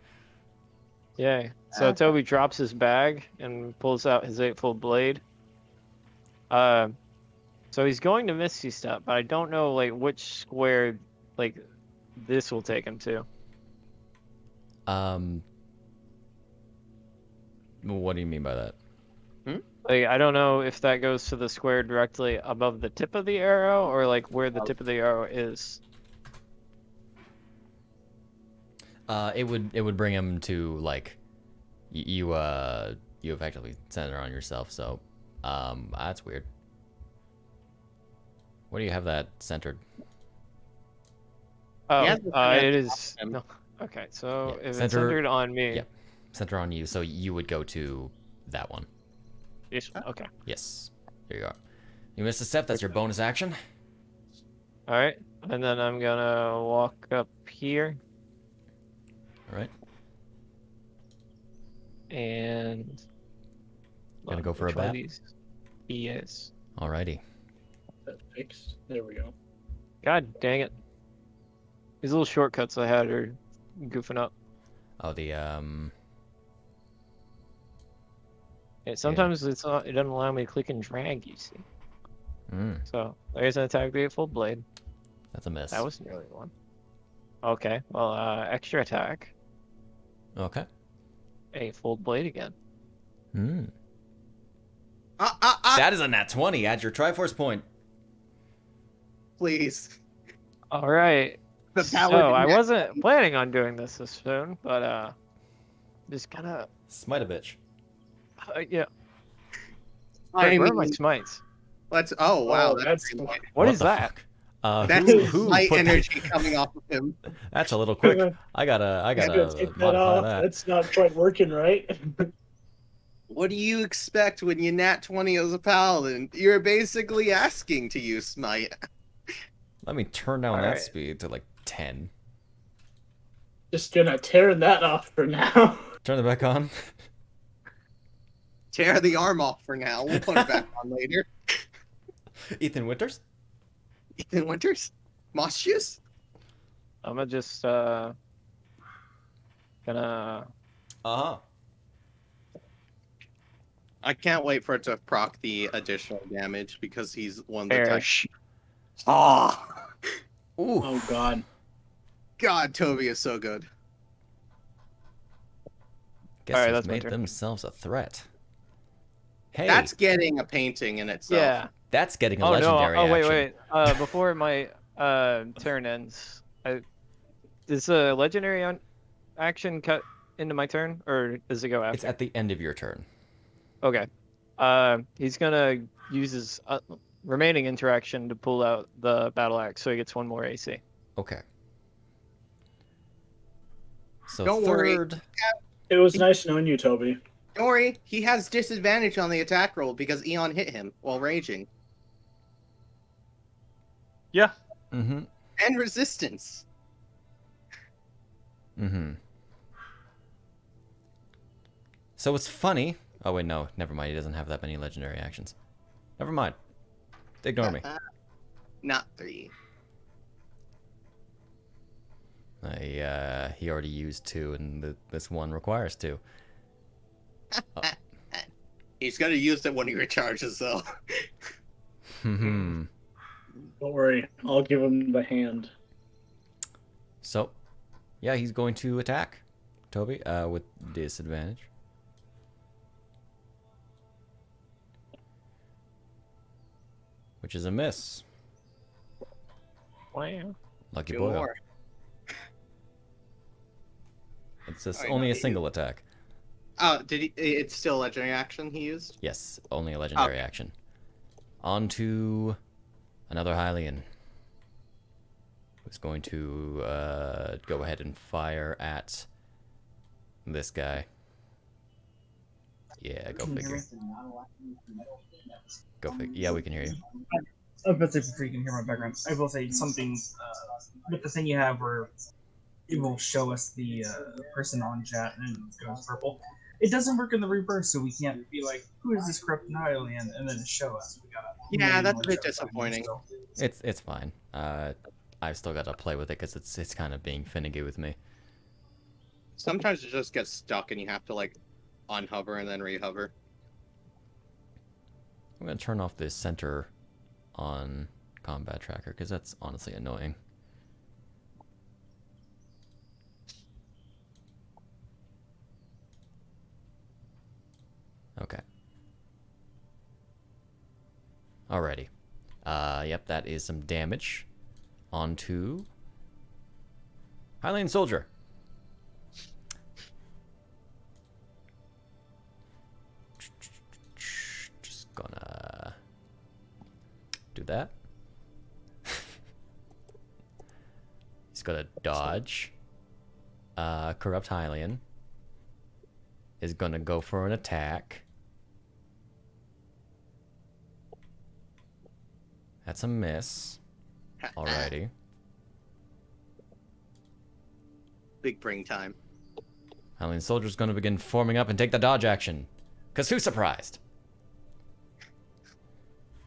Yeah. So Toby drops his bag and pulls out his 8-foot blade. So he's going to Misty Step, but I don't know like which square like this will take him to. What do you mean by that? Like I don't know if that goes to the square directly above the tip of the arrow or like where the tip of the arrow is. It would bring him to like you effectively center on yourself. So, that's weird. Where do you have that centered? Oh, Yeah, it is. him. No. Okay, so Yeah, if it's center- centered on me, yeah. Center on you, so you would go to that one. yes, okay. Yes. There you are. You missed a step. That's your bonus action. All right, and then I'm gonna walk up here All right. and. Gonna go for a which one of bat? these? Yes. Alrighty. That fixed. There we go. God dang it! These little shortcuts I had are goofing up. Oh, the Yeah, sometimes it's not. It doesn't allow me to click and drag. You see. So there's an attack with the 8-foot blade. That's a miss. That was nearly one. Okay, well, extra attack. Okay. 8-fold blade again. That is a nat 20. Add your Triforce point. Please. All right. The So paladin I nat wasn't 20. planning on doing this soon, but just gonna Smite a bitch. yeah. I Wait, where are my mean, smites? oh wow, Oh, that's that's What is the that? fuck? that's Who light put energy coming off of him. That's a little quick. I gotta Take that modify off. that. That's not quite working right. What do you expect when you nat 20 as a paladin? You're basically asking to use smite. Let me turn down that Alright. speed to like 10. Just gonna tear that off for now. Turn it back on. Tear the arm off for now. We'll put it back on later. Ethan Winters? Ethan Winters? Moss juice? I'm gonna just gonna Uh-huh. I can't wait for it to proc the additional damage because he's one of the types. perish. Oh, Ooh. Oh god. God, Toby is so good. Guess Alright, they've that's my made turn. themselves a threat. Hey, That's getting a painting in itself. Yeah. that's getting a Oh no. legendary Oh wait, action. wait. Before my turn ends, is a legendary action cut into my turn, or does it go after? It's at the end of your turn. Okay. He's gonna use his remaining interaction to pull out the battle axe, so he gets 1 more AC. Okay. So Don't worry. third. It was nice knowing you, Toby. Don't worry, he has disadvantage on the attack roll because Eon hit him while raging. Yeah. Mm-hmm. And resistance. Mm-hmm. So it's funny. Oh wait, no, never mind. He doesn't have that many legendary actions. Never mind. Ignore me. Not 3. He already used 2, and this one requires 2. He's gonna use it when he recharges, though. Hmm. Don't worry, I'll give him the hand. So, yeah, he's going to attack Toby with disadvantage. Which is a miss. Wow. Lucky 2 boy. more. It's just Alright, only now a he single attack. Oh, did he? It's still legendary action he used? Yes, only a legendary Okay. action. On to another Hylian. Who's going to go ahead and fire at this guy. Yeah, go figure. Go figure. Yeah, we can hear you. I was about to say before you can hear my background, I will say something with the thing you have where it will show us the person on chat and it goes purple. It doesn't work in the reverse, so we can't be like, who is this corrupt Hylian, and then show us. We gotta Yeah, that's a manually bit find disappointing. them, so. It's fine. I've still got to play with it because it's kind of being finicky with me. Sometimes it just gets stuck and you have to like unhover and then rehover. I'm gonna turn off this center on combat tracker because that's honestly annoying. Okay. Alrighty. Yep, that is some damage. On to Hylian Soldier. Just gonna do that. He's gonna dodge. Corrupt Hylian is gonna go for an attack. That's a miss. Alrighty. Big brain time. Hylian Soldier's gonna begin forming up and take the dodge action. Cause who's surprised?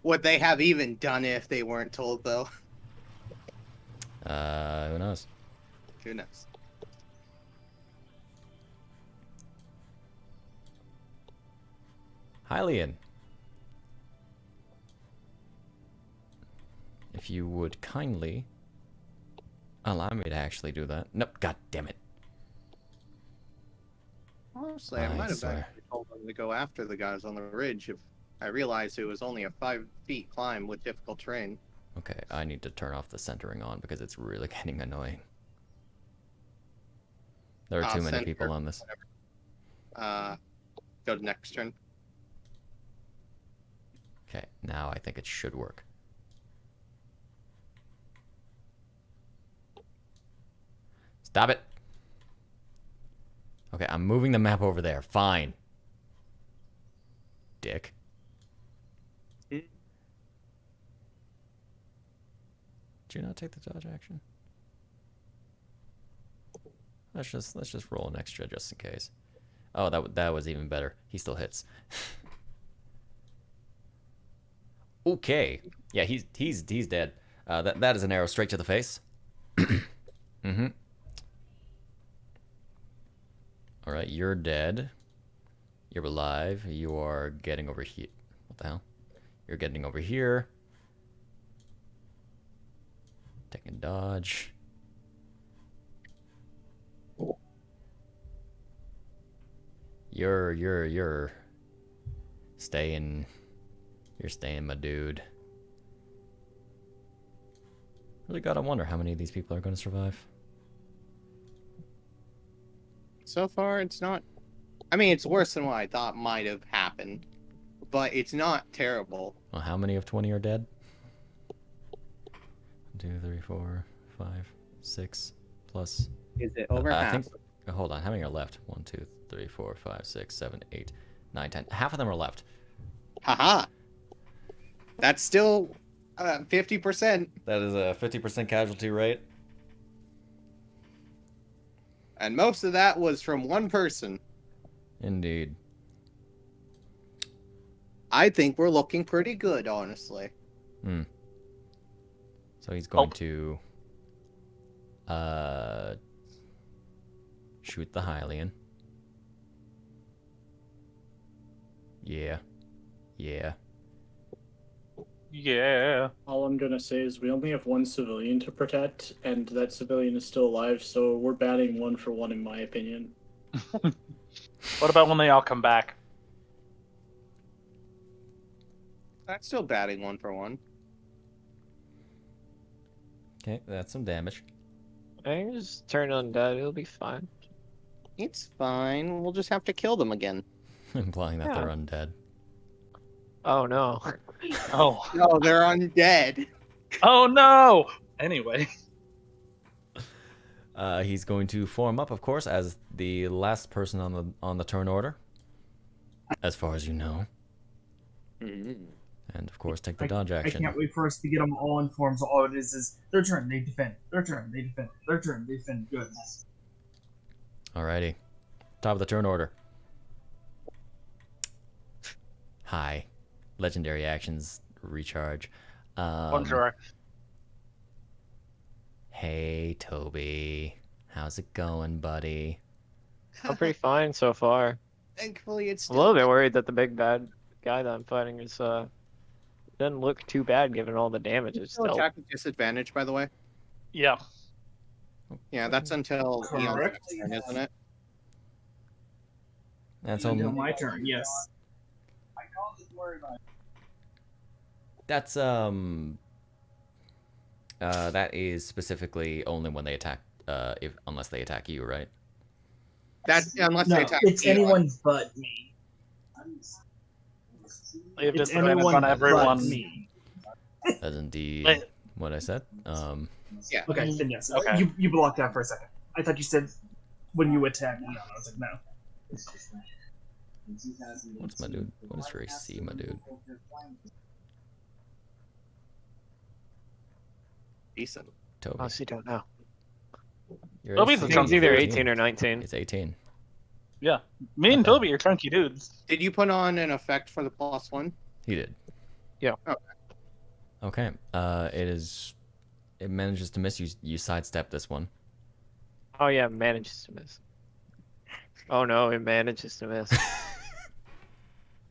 Would they have even done it if they weren't told, though? Who knows? Who knows? Hylian. If you would kindly allow me to actually do that. Nope, god damn it. Honestly, I I might have swear. actually told them to go after the guys on the ridge if I realized it was only a 5 feet climb with difficult terrain. Okay, I need to turn off the centering on because it's really getting annoying. There are too many people on this. Go to next turn. Okay, now I think it should work. Stop it. Okay, I'm moving the map over there. Fine. Dick. Did you not take the dodge action? Let's just roll an extra just in case. Oh, that was even better. He still hits. Okay. Yeah, he's dead. That is an arrow straight to the face. Mm-hmm. All right, you're dead. You're alive. You are getting over here. What the hell? You're getting over here. Taking dodge. You're staying. You're staying, my dude. Really gotta wonder how many of these people are gonna survive. So far, it's not. I mean, it's worse than what I thought might have happened, but it's not terrible. Well, how many of 20 are dead? 1, 2, 3, 4, 5, 6 plus. Is it over I half? think. Hold on, how many are left? 1, 2, 3, 4, 5, 6, 7, 8, 9, 10. Half of them are left. Haha. That's still 50%. That is a 50% casualty rate. And most of that was from one person. Indeed. I think we're looking pretty good, honestly. Hmm. So he's going Oh. to shoot the Hylian. Yeah. Yeah. Yeah. All I'm gonna say is we only have one civilian to protect, and that civilian is still alive, so we're batting 1 for 1 in my opinion. What about when they all come back? That's still batting 1 for 1. Okay, that's some damage. I can just turn undead, it'll be fine. It's fine. We'll just have to kill them again. Implying that Yeah. they're undead. Oh no. Oh. No, they're undead. Oh no! Anyway. He's going to form up, of course, as the last person on the turn order, as far as you know, and of course take the dodge I action. can't wait for us to get them all in forms. All it is their turn, they defend. Their turn, they defend. Their turn, they defend. Good. Alrighty, top of the turn order. Hi, legendary actions recharge. Bonjour. Hey, Toby, how's it going, buddy? I'm pretty fine so far. Thankfully, it's I'm still a little bit worried that the big bad guy that I'm fighting is doesn't look too bad given all the damage it's still dealt. attack with disadvantage, by the way. Yeah. Yeah, that's until Eon's Correct. turn, isn't it? That's Until only my turn, yes. that's that is specifically only when they attack, unless they attack you, right? That's unless No, they attack it's Eon. anyone but me. They have It's disadvantage anyone on but everyone. me. That's indeed Wait. what I said. Yeah. Okay, then yes. Okay. You blocked out for a second. I thought you said when you attack Eon. I was like, no. What's my dude? What is your AC, my dude? Decent. Toby. Honestly, don't know. Your Toby's AC a It's chunky is either dude. 18 or 19. It's 18. Yeah. Me and Okay. Toby are chunky dudes. Did you put on an effect for the +1? He did. Yeah. Okay. It manages to miss you. You sidestep this one. Oh yeah, manages to miss. Oh no, it manages to miss.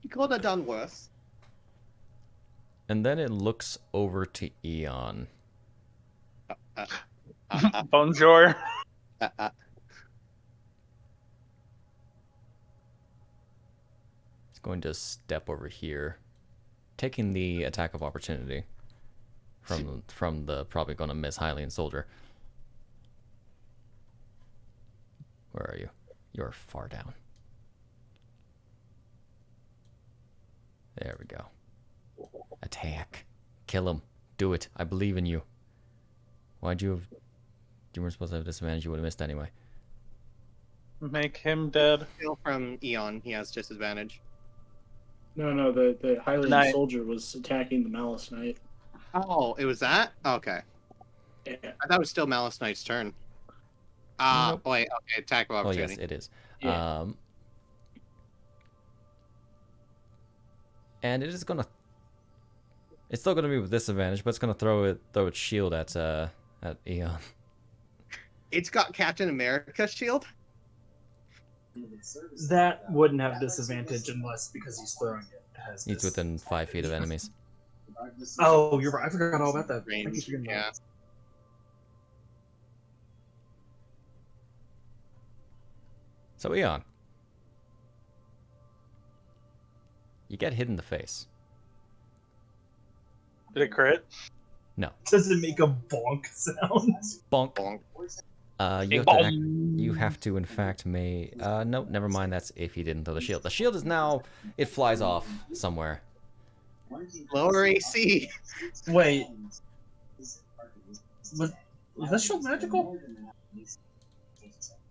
You could have done worse. And then it looks over to Eon. Bonjour. It's going to step over here taking the attack of opportunity from the probably going to miss Hylian soldier. Where are you? You're far down. There we go. Attack. Kill him. Do it. I believe in you. Why'd you have... You weren't supposed to have disadvantage. You would have missed anyway. Make him dead. Steal from Eon. He has disadvantage. No, the Hylian Knight. soldier was attacking the Malice Knight. Oh, it was that? Okay. Yeah. I thought it was still Malice Knight's turn. Nope. Wait, okay, attack of Oh, opportunity. yes, it is. Yeah. And it is going to... It's still going to be with disadvantage, but it's going to throw its shield at Eon. It's got Captain America shield? That wouldn't have disadvantage unless because he's throwing it. It has He's within 5 feet of enemies. Oh, you're right. I forgot all about that. Thank you Range, for getting yeah. that. So Eon, you get hit in the face. Did it crit? No. Does it make a bonk sound? Bonk. Bonk. You have to, in fact, no, never mind. That's if he didn't throw the shield. The shield is now, it flies off somewhere. Lower AC. Wait. Was that shield magical?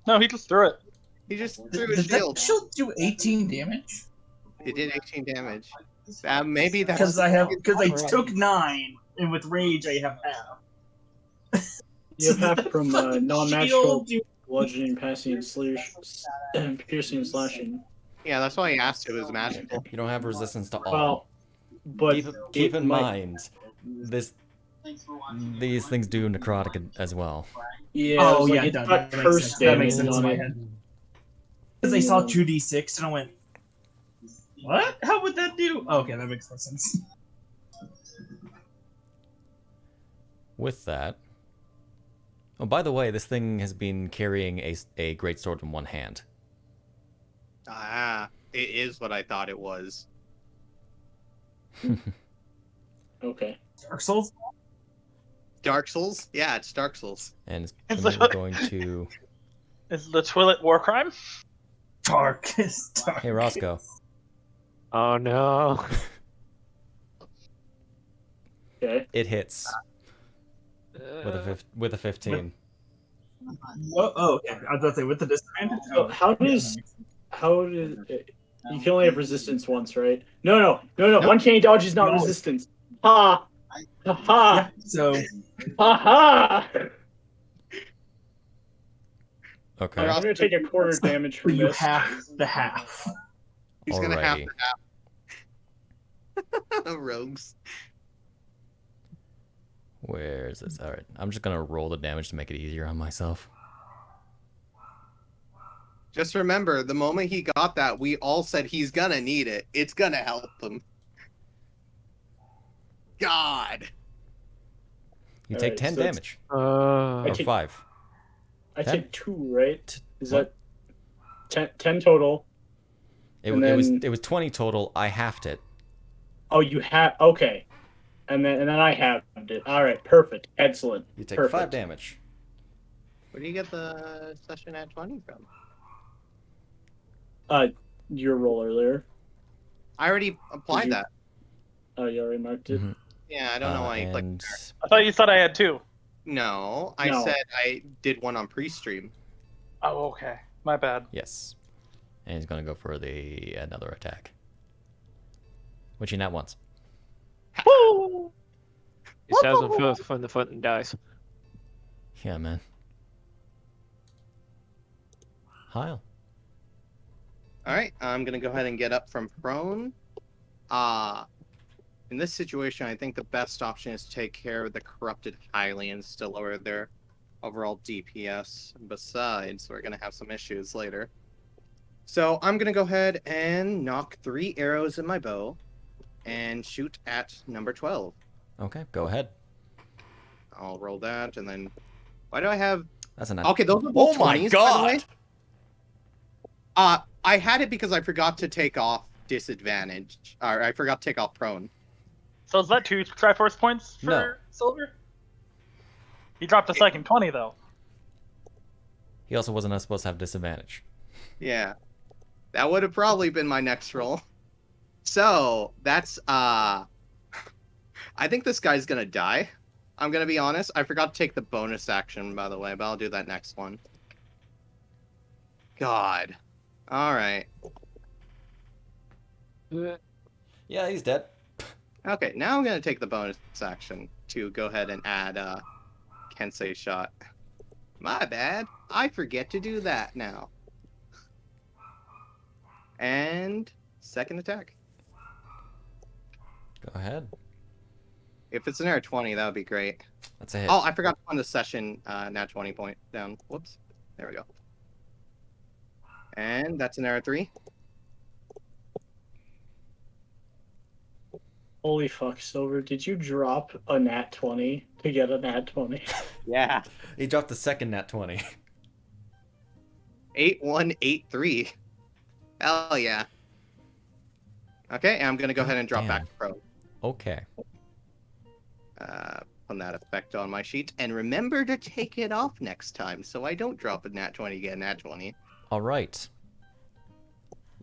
No, he just threw it. He just threw his Did shield. that shield do 18 damage? It did 18 damage. Maybe that Because was... I took 9, and with rage I have half. You have half from non-magical Shield, you- bludgeoning, piercing, slashing. Yeah, that's why I asked if it was magical. You don't have resistance to all. Well, but keep it in might- mind, these things do necrotic as well. Yeah, Oh, it was yeah, like, it's that got makes curse sense. That makes damage sense in on my it. head. Because I saw 2d6 and I went, what? How would that do? Oh, okay, that makes more sense. With that, oh, by the way, this thing has been carrying a greatsword in one hand. Ah, it is what I thought it was. Okay. Dark Souls? Dark Souls? Yeah, it's Dark Souls. And it's It's immediately going to... Is the toilet war crime? Darkest. Hey, Roscoe. Oh no. Okay. It hits with a 15. Oh, okay. I was about to say, with the disadvantage? So how does you can only have resistance once, right? No. Uncanny dodge is not No. resistance. Ha! Ha ha! Yeah, so, Ha ha! Okay. I'm gonna take a quarter damage from you this. have the half. He's gonna have Alrighty. to have rogues. Where is this? Alright. I'm just gonna roll the damage to make it easier on myself. Just remember, the moment he got that, we all said he's gonna need it. It's gonna help him. God. You Alright, take 10 so it's- damage. I Or take- 5. I 10? take 2, right? Is What? that 10 total? It And was then- it was 20 total. I halved it. Oh, you have okay, and then I halved it. All right, perfect, excellent. You take Perfect. 5 damage. Where do you get the session at 20 from? Your roll earlier. I already applied you- that. Oh, you already marked it. Mhm. Yeah, I don't know why you clicked. And I thought you said I had 2. No, I No. said I did one on pre-stream. Oh, okay. My bad. yes. And he's gonna go for another attack. Which he not once. Woo! He stabs him from the foot and dies. Yeah, man. Hyle. All right, I'm gonna go ahead and get up from prone. In this situation, I think the best option is to take care of the corrupted Hylians to lower their overall DPS. Besides, we're gonna have some issues later. So I'm gonna go ahead and knock 3 arrows in my bow and shoot at number 12. Okay, go ahead. I'll roll that, and then why do I have? That's a Okay, those are both Oh my 20s, god! by the way. I had it because I forgot to take off disadvantage, or I forgot to take off prone. So is that 2 Triforce points for No. Silver? He dropped a second 20 though. He also wasn't supposed to have disadvantage. Yeah. That would have probably been my next roll. So, that's, I think this guy's gonna die. I'm gonna be honest. I forgot to take the bonus action, by the way, but I'll do that next one. God. Alright. Yeah, he's dead. Okay, now I'm gonna take the bonus action to go ahead and add, Kensei shot. My bad. I forget to do that now. And second attack. Go ahead. If it's an air 20, that would be great. That's a hit. Oh, I forgot to put the session nat 20 point down. Whoops. There we go. And that's an air 3. Holy fuck, Silver! Did you drop a nat 20 to get a nat 20? Yeah. He dropped the second nat 20. 8183. Hell yeah. Okay, I'm gonna go ahead and drop Damn. back to pro. Okay. Put that effect on my sheet, and remember to take it off next time, so I don't drop a nat 20 get a nat 20. All right.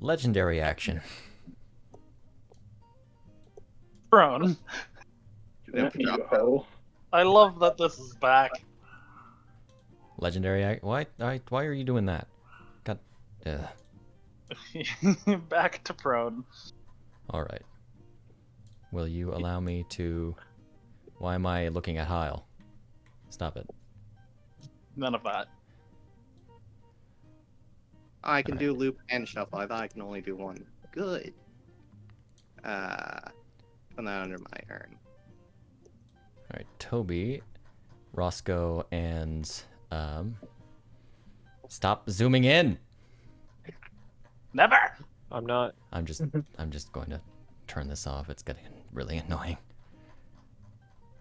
Legendary action. Prone. Yep, You drop hoe. I love that this is back. Legendary act. Why are you doing that? God. Back to prone. All right. Will you allow me to? Why am I looking at Hyle? Stop it. None of that. I can do loop and shuffle. I thought I can only do one. Good. Put that under my urn. All right, Toby, Roscoe, and stop zooming in. Never. I'm not. I'm just going to turn this off. It's getting really annoying.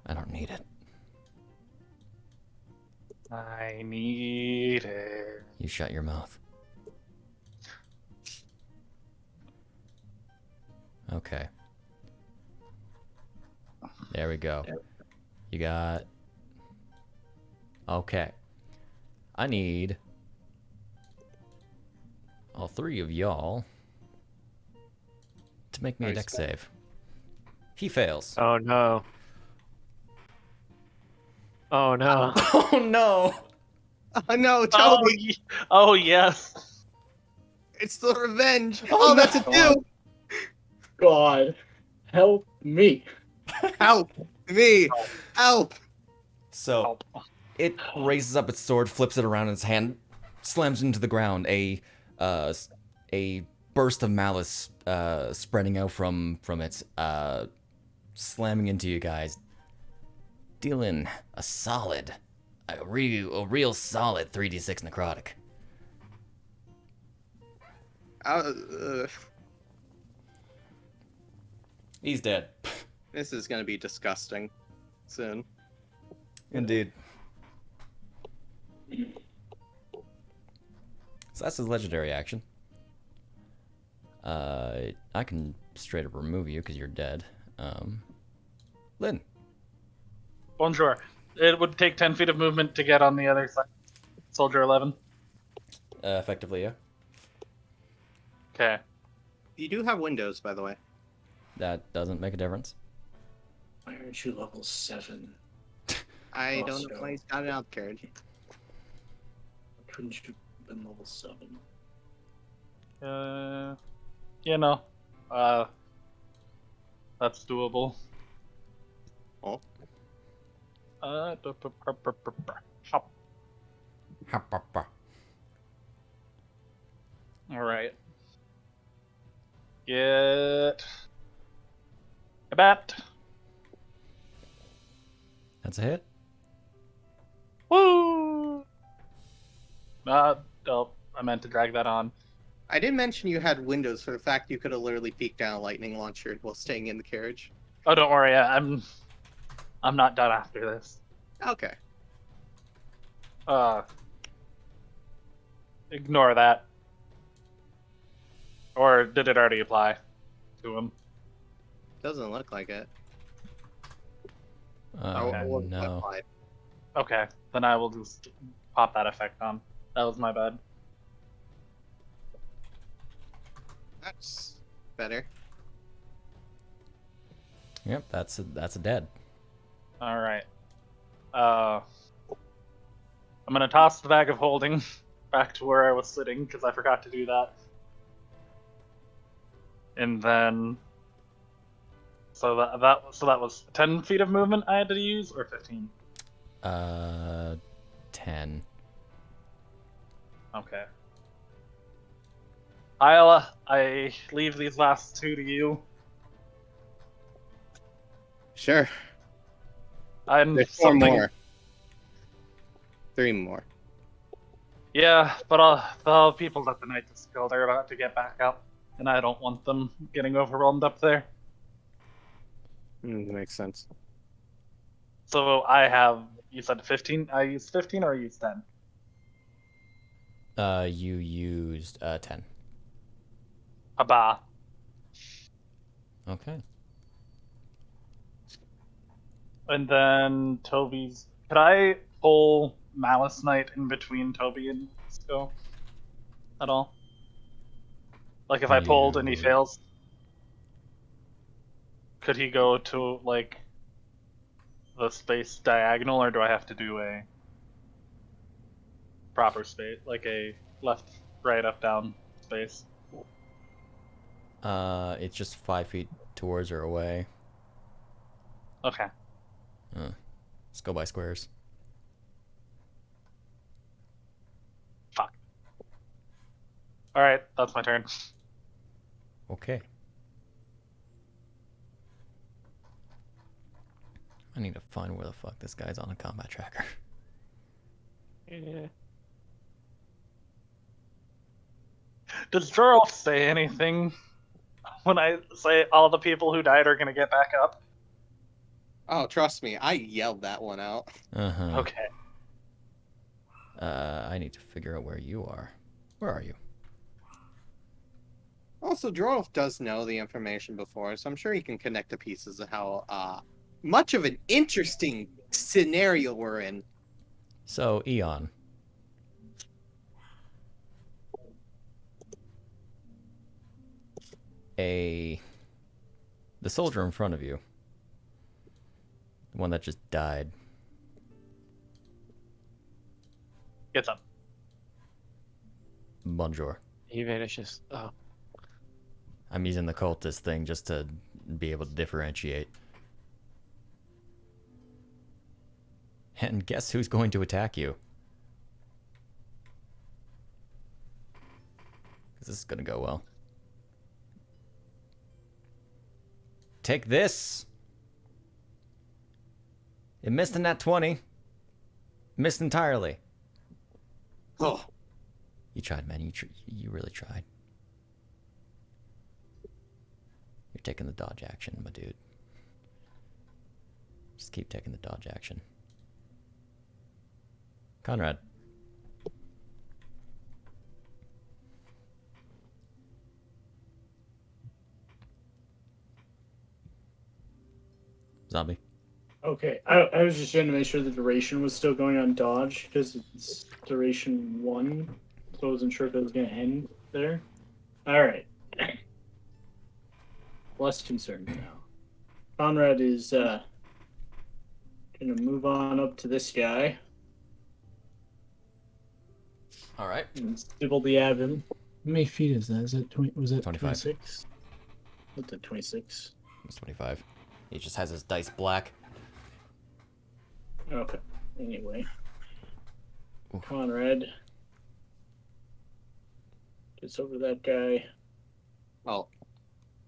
I don't need it. I need it. You shut your mouth. Okay. There we go. You got... Okay. I need all 3 of y'all to make me a dex save. He fails. Oh no. Oh no. Oh no! Oh no, Oh, Toby! oh yes. It's the revenge! Oh, Oh, that's a no. 2! God, help me! Help! Me! Help! So, it raises up its sword, flips it around in its hand, slams it into the ground. A burst of malice spreading out from it, slamming into you guys, dealing a real solid 3d6 necrotic. He's dead. This is gonna be disgusting soon. Indeed. So that's his legendary action. I can straight up remove you because you're dead. Lynn. Bonjour. It would take 10 feet of movement to get on the other side. Soldier 11. Effectively, yeah. Okay. You do have windows, by the way. That doesn't make a difference. Why aren't you level 7? I don't know why he's got it out carriage. Couldn't you have been level 7? You know, that's doable. Oh. Hop. All right. Get a bat. That's a hit. Woo! Oh, I meant to drag that on. I didn't mention you had windows for the fact you could have literally peeked down a lightning launcher while staying in the carriage. Oh, don't worry. I'm not done after this. Okay. Ignore that. Or did it already apply to him? Doesn't look like it. No. Okay, then I will just pop that effect on. That was my bad. That's better. Yep, that's a dead. All right. I'm gonna toss the bag of holding back to where I was sitting because I forgot to do that. And then, so that was 10 feet of movement I had to use, or 15. 10. Okay. I leave these last two to you. Sure. I'm There's 4 something. more. 3 more. Yeah, but the people that the knight just killed are about to get back up, and I don't want them getting overwhelmed up there. That makes sense. So you said 15? I used 15 or I used 10? You used 10. Haba. Okay. And then Toby's. Could I pull Malice Knight in between Toby and Roscoe at all? Like if I pulled and he fails, could he go to like the space diagonal, or do I have to do a proper space, like a left, right, up, down space? It's just 5 feet towards or away. Okay. Let's go by squares. Fuck. All right, that's my turn. Okay. I need to find where the fuck this guy's on a combat tracker. Yeah. Does Jorl say anything when I say all the people who died are gonna get back up? Oh, trust me, I yelled that one out. Uh-huh. Okay. I need to figure out where you are. Where are you? Also, Drolf does know the information before, so I'm sure he can connect the pieces of how much of an interesting scenario we're in. So, Eon. The soldier in front of you. The one that just died. Gets up. Bonjour. He vanishes. Oh. I'm using the cultist thing just to be able to differentiate. And guess who's going to attack you? Because this is going to go well. Take this! It missed in that 20. Missed entirely. Oh, You tried, man. You really tried. You're taking the dodge action, my dude. Just keep taking the dodge action. Conrad. Zombie. Okay, I was just trying to make sure the duration was still going on dodge because it's duration 1, so I wasn't sure if it was going to end there. All right. Less concerned now. Conrad is going to move on up to this guy All right. and stibble the abdomen. How many feet is that? Is it 20? Was it 25. 26? What's that, 26? It's 25. He just has his dice black. Okay. Anyway. Oof. Conrad gets over that guy oh,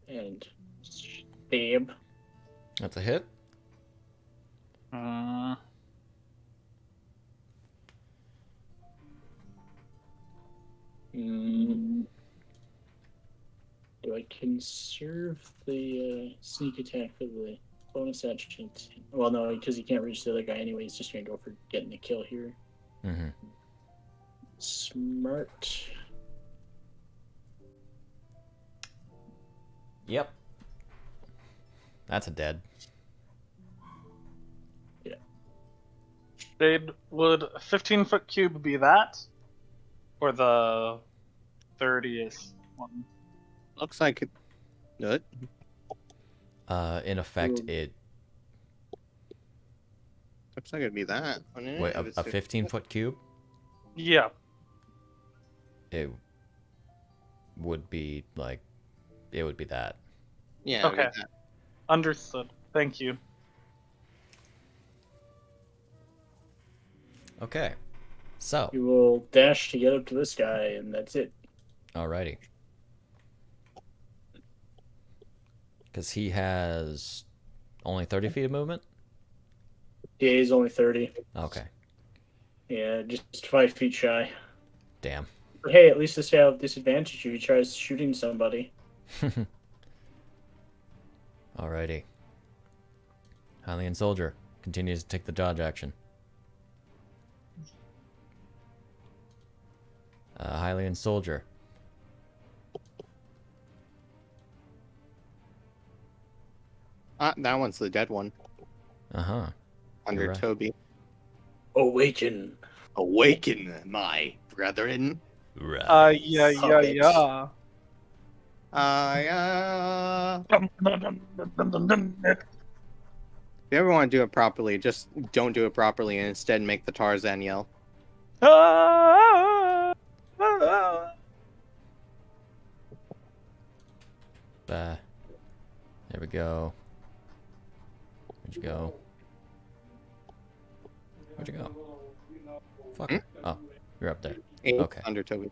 and stab. That's a hit. Do I conserve the sneak attack for the bonus action? Well, no, because he can't reach the other guy anyway. He's just going to go for getting the kill here. Mm-hmm. Smart. Yep. That's a dead. Jade, would a 15-foot cube be that? Or the 30th one? Looks like it. Good. In effect, it Looks like it'd be that. wouldn't it? wait, If it's a 15-foot cube. Yeah. It would be like, it would be that. Yeah. it'd be Okay. that. Understood. Thank you. Okay. So, You will dash to get up to this guy, and that's it. alrighty. Because he has only 30 feet of movement? Yeah, he's only 30. Okay. Yeah, just 5 feet shy. Damn. But hey, at least this guy will have disadvantage if he tries shooting somebody. Alrighty. Hylian Soldier continues to take the dodge action. Hylian Soldier. That one's the dead one. Uh-huh. Under right. Toby. Awaken. Awaken, my brethren. Right. Yeah. If you ever want to do it properly, just don't do it properly and instead make the Tarzan yell. There we go. Where'd you go? Where'd you go? Fuck. Oh, you're up there. Okay. Under Toby.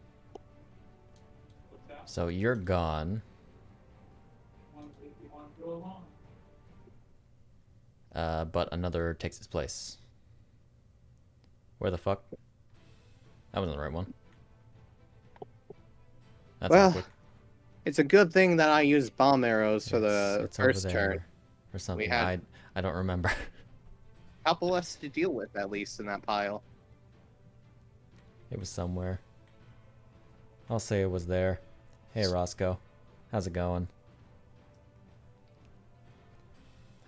So you're gone. But another takes its place. Where the fuck? That wasn't the right one. That's Well, awkward. it's a good thing that I used bomb arrows for the It's over first there turn. or something. had- I don't remember. Couple less to deal with, at least, in that pile. It was somewhere. I'll say it was there. Hey Roscoe, how's it going?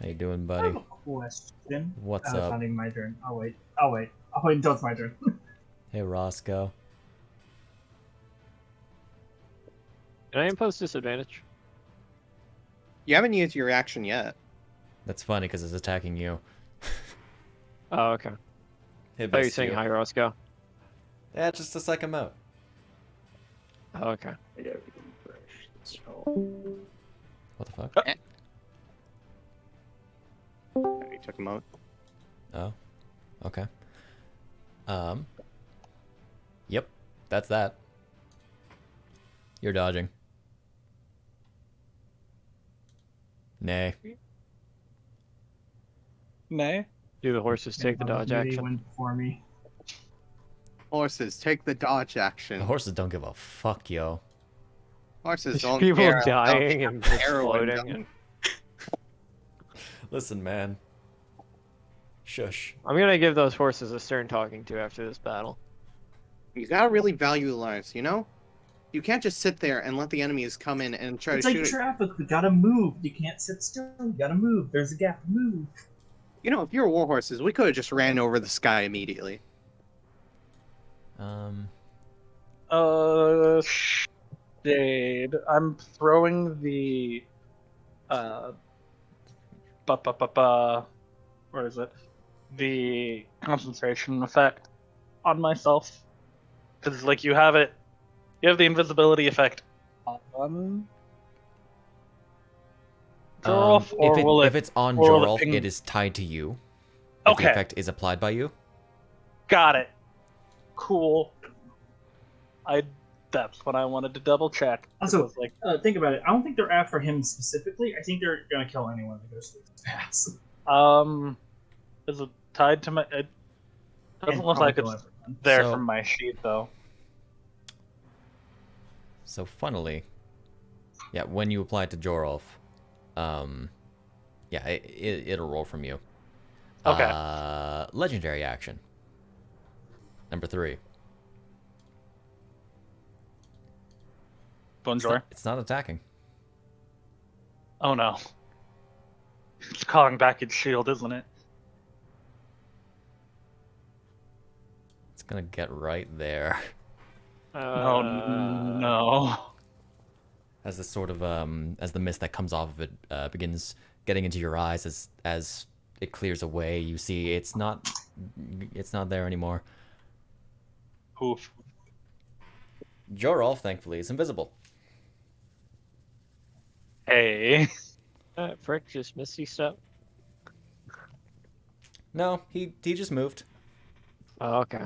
How you doing, I buddy? have a question. What's It's up? not even my turn. I'll wait until it's my turn. Hey Roscoe. Can I impose disadvantage? You haven't used your action yet. That's funny because it's attacking you. Oh, okay. It I thought you were missed saying you. hi, Roscoe. Yeah, just a second mode. Oh, okay. What the fuck? You took him out. Oh, okay. Yep, that's that. You're dodging. Nay. Nay? Do the horses take the dodge They action? went before me. Horses, take the dodge action. The horses don't give a fuck, yo. Horses There's don't people care about dying and heroin, exploding. don't- And... Listen, man. Shush. I'm gonna give those horses a stern talking to after this battle. You gotta really value the lives, you know? You can't just sit there and let the enemies come in and try It's to like shoot it. traffic. We gotta move. You can't sit still. You gotta move. There's a gap. Move. You know, if you were war horses, we could have just ran over the sky immediately. Jade. I'm throwing the where is it? The concentration effect on myself. Because like you have the invisibility effect on Jorolf, or if it's on or will it Jorolf, ping- it is tied to you. If the Okay. effect is applied by you. Got it. Cool. That's what I wanted to double check. Also, Because, like, think about it. I don't think they're after him specifically. I think they're gonna kill anyone that goes through his pass. is it tied to my? It doesn't And look like probably it's kill everyone. there So- from my sheet though. So funnily, yeah, when you apply it to Jorolf, yeah, it'll roll from you. Okay. Legendary action. Number 3. Bonjour. It's not attacking. Oh no. It's calling back its shield, isn't it? It's gonna get right there. Oh no. As the sort of as the mist that comes off of it begins getting into your eyes, as it clears away, you see it's not there anymore. Oof. Jorolf, thankfully, is invisible. Hey. Frick, just Misty Step. No, he just moved. Oh, okay.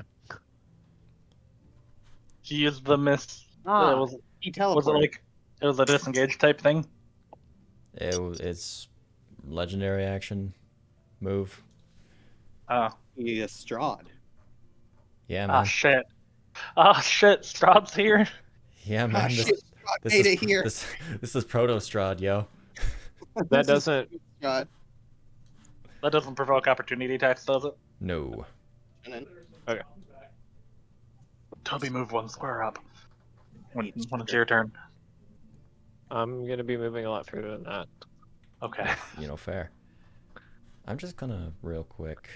He used the mist. He Was teleported. it like it was a disengage type thing? It's legendary action move. Oh. He is Strahd. Yeah, Ah man. shit. Ah shit. Strahd's here. Yeah, man. shit, Strahd made it here. This is Proto Strahd, yo. That doesn't. Strahd. That doesn't provoke opportunity attacks, does it? No. Okay. Toby, move 1 square up. When it's your turn. I'm gonna be moving a lot further than that. Okay. Fair. I'm just gonna real quick,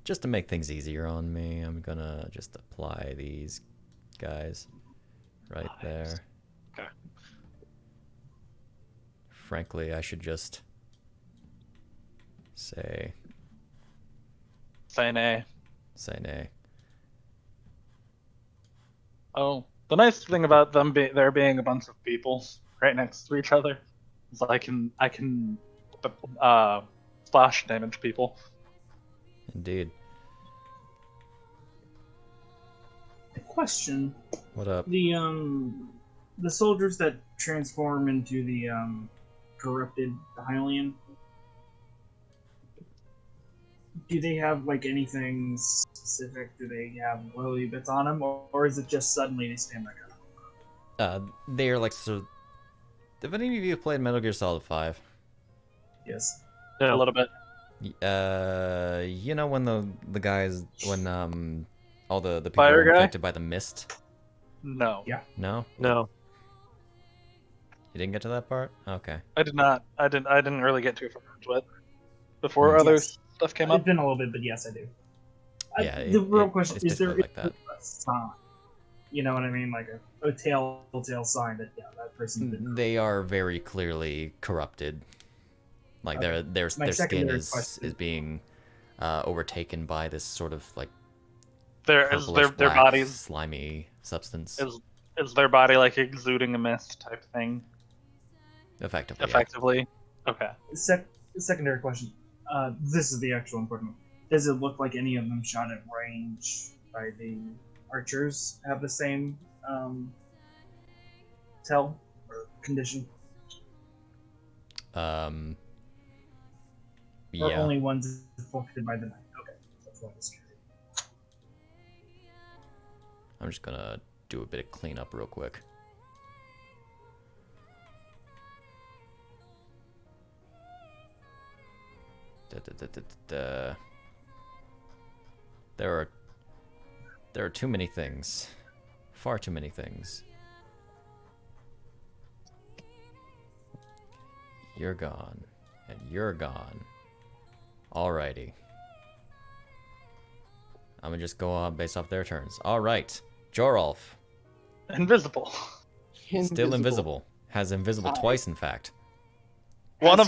just to make things easier on me, I'm gonna just apply these guys right there. Okay. Frankly, I should just say nay. nay. Oh, the nice thing about there being a bunch of people right next to each other is I can splash damage people. Indeed. Question: What up? The soldiers that transform into the corrupted Hylian, do they have like anything specific? Do they have loyalty bits on them, or is it just suddenly they stand back up? They're like so. Have any of you played Metal Gear Solid 5? Yes. A little bit. When the guys all the people Fire were guy? infected by the mist? No. Yeah. No? No. You didn't get to that part? Okay. I did not. I didn't really get too far into it before other Yes. stuff came It's up. been a little bit, but yes, I do. Yeah, The real question it's is there basically like that. a sign? You know what I mean, like a telltale sign that that person's been. They are very clearly corrupted. Like Okay. their My skin secondary is question- being overtaken by this sort of like Their purplish black, bodies slimy substance. is their body like exuding a mist type thing Effectively. Yeah. effectively. Okay. Secondary question. This is the actual important one. Does it look like any of them shot at range by the archers have the same tell or condition? Or Yeah. only ones afflicted by the knife? Okay. That's what I was curious. I'm just gonna do a bit of cleanup real quick. There are too many things. Far too many things. You're gone. And you're gone. Alrighty. I'm gonna just go on based off their turns. Alright. Jorolf. Invisible. Still invisible. Has invisible twice, in fact. One of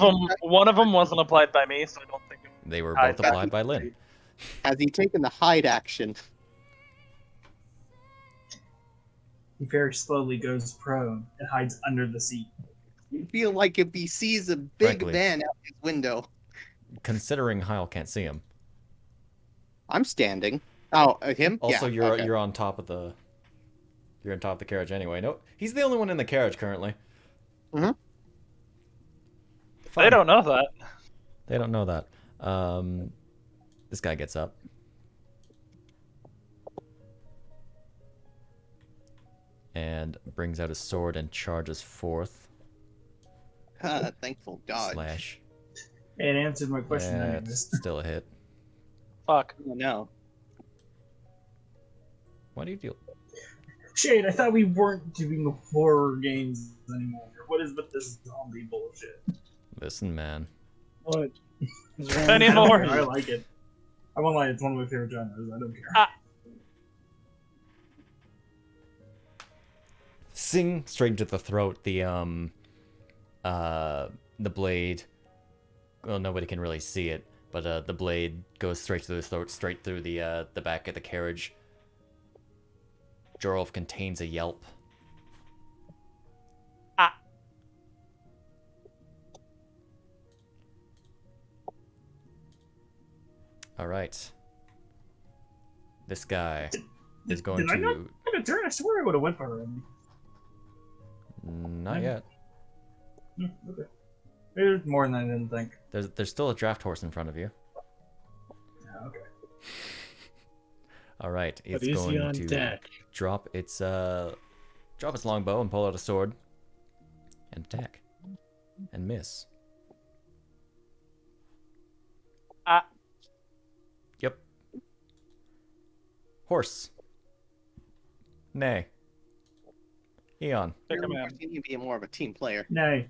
them wasn't applied by me, so I don't think. They were I- both applied by Lynn. Has he taken the hide action? He very slowly goes prone and hides under the seat. You feel like if he sees a big Frankly. man out his window. Considering Hyle can't see him. I'm standing. Oh, him? Also, yeah, okay. you're on top of the carriage anyway. No, he's the only one in the carriage currently. Mm-hmm. They don't know that. They don't know that. This guy gets up. And brings out his sword and charges forth. Thankful dodge. Slash. It answered my question Yeah, anyways. it's still a hit. Fuck. Oh, no. Why do you deal? Shade, I thought we weren't doing horror games anymore. What is with this zombie bullshit? Listen, man. What? Anymore. I like it. I won't lie, it's one of my favorite genres. I don't care. Sing straight into the throat. The blade. Well, nobody can really see it, but the blade goes straight through the throat, straight through the back of the carriage. Jorolf contains a yelp. All right. This guy is going Did I not to. get a turn? I swear I would have went for already. Not yet. Okay. There's more than I didn't think. There's still a draft horse in front of you. Yeah, okay. All right. But It's is he going on to deck? drop its longbow and pull out a sword and attack and miss. Yep. Horse. Nay. Eon. Pick a I man. think you'd be more of a team player. Nay.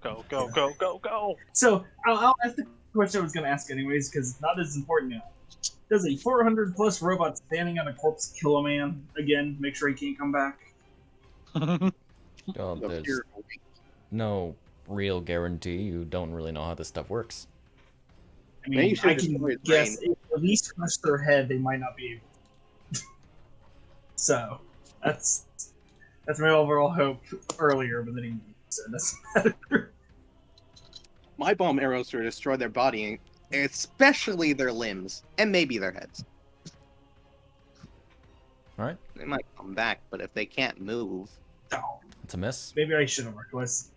Go, go, go, go, go. So, I'll ask the question I was going to ask anyways, because it's not as important now. Does a 400 plus robot standing on a corpse kill a man? Again, make sure he can't come back. Oh, there's no real guarantee. You don't really know how this stuff works. I Maybe mean, you should I just can destroy his guess brain. if at least crush their head, they might not be able. So, that's my overall hope earlier, but then he said that's matter. My bomb arrows will destroy their body, especially their limbs, and maybe their heads. All right. They might come back, but if they can't move, Oh, It's a miss. maybe I should have worked less.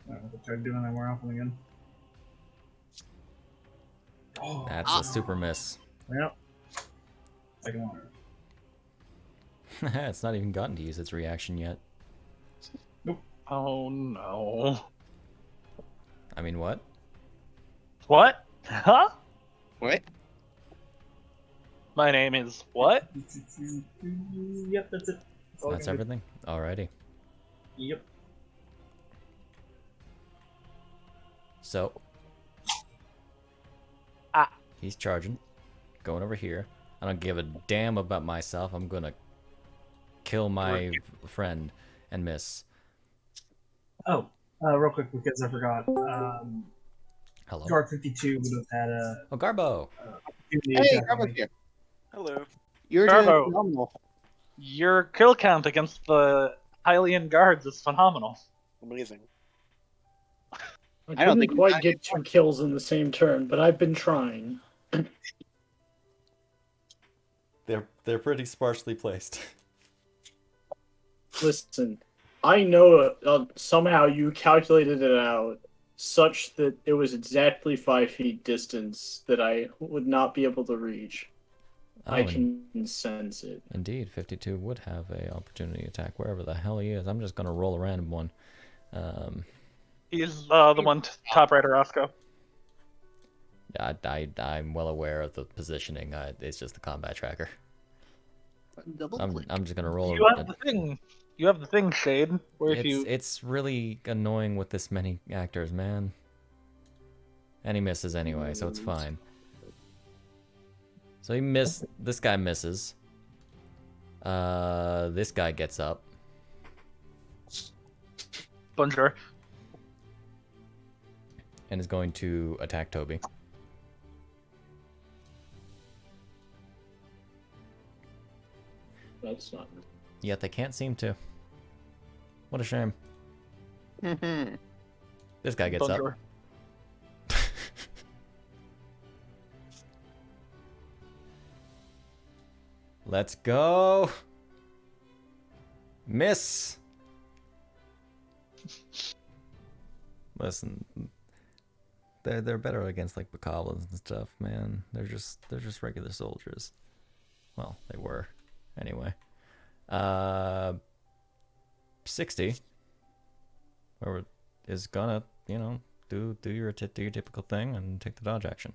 I don't know if I tried doing that more often again. Oh, That's a super miss. Yep. Second one. It's not even gotten to use its reaction yet. Oh no. I mean, what? What? Huh? what? My name is what? Yep, that's it. all I That's can do. everything? Alrighty. Yep. So. He's charging. Going over here. I don't give a damn about myself. I'm gonna kill my friend and miss. Oh, real quick because I forgot. Hello. Guard 52 would have had a. Oh, Garbo. Hey, Garbo's here. Hello. You're Garbo. doing phenomenal. Your kill count against the Hylian guards is phenomenal. Amazing. I I don't couldn't think we quite got get 2 kills in the same turn, but I've been trying. They're pretty sparsely placed. Listen, I know somehow you calculated it out such that it was exactly 5 feet distance that I would not be able to reach. I can sense it. Indeed, 52 would have a opportunity attack wherever the hell he is. I'm just gonna roll a random one. He's the one top right of Roscoe. I'm well aware of the positioning. It's just the combat tracker. Double I'm click. just gonna roll. You have the thing. You have the thing, Shade. Where if you It's really annoying with this many actors, man. And he misses anyway, so it's fine. So he missed. This guy misses. This guy gets up. Bonjour. And is going to attack Toby. That's not. Yet they can't seem to. What a shame. This guy gets Bonjour. up. Let's go. Miss. Listen, they're better against like bokoblins and stuff, man. They're just regular soldiers. Well, they were, anyway. 60. Or is gonna, do your typical thing and take the dodge action.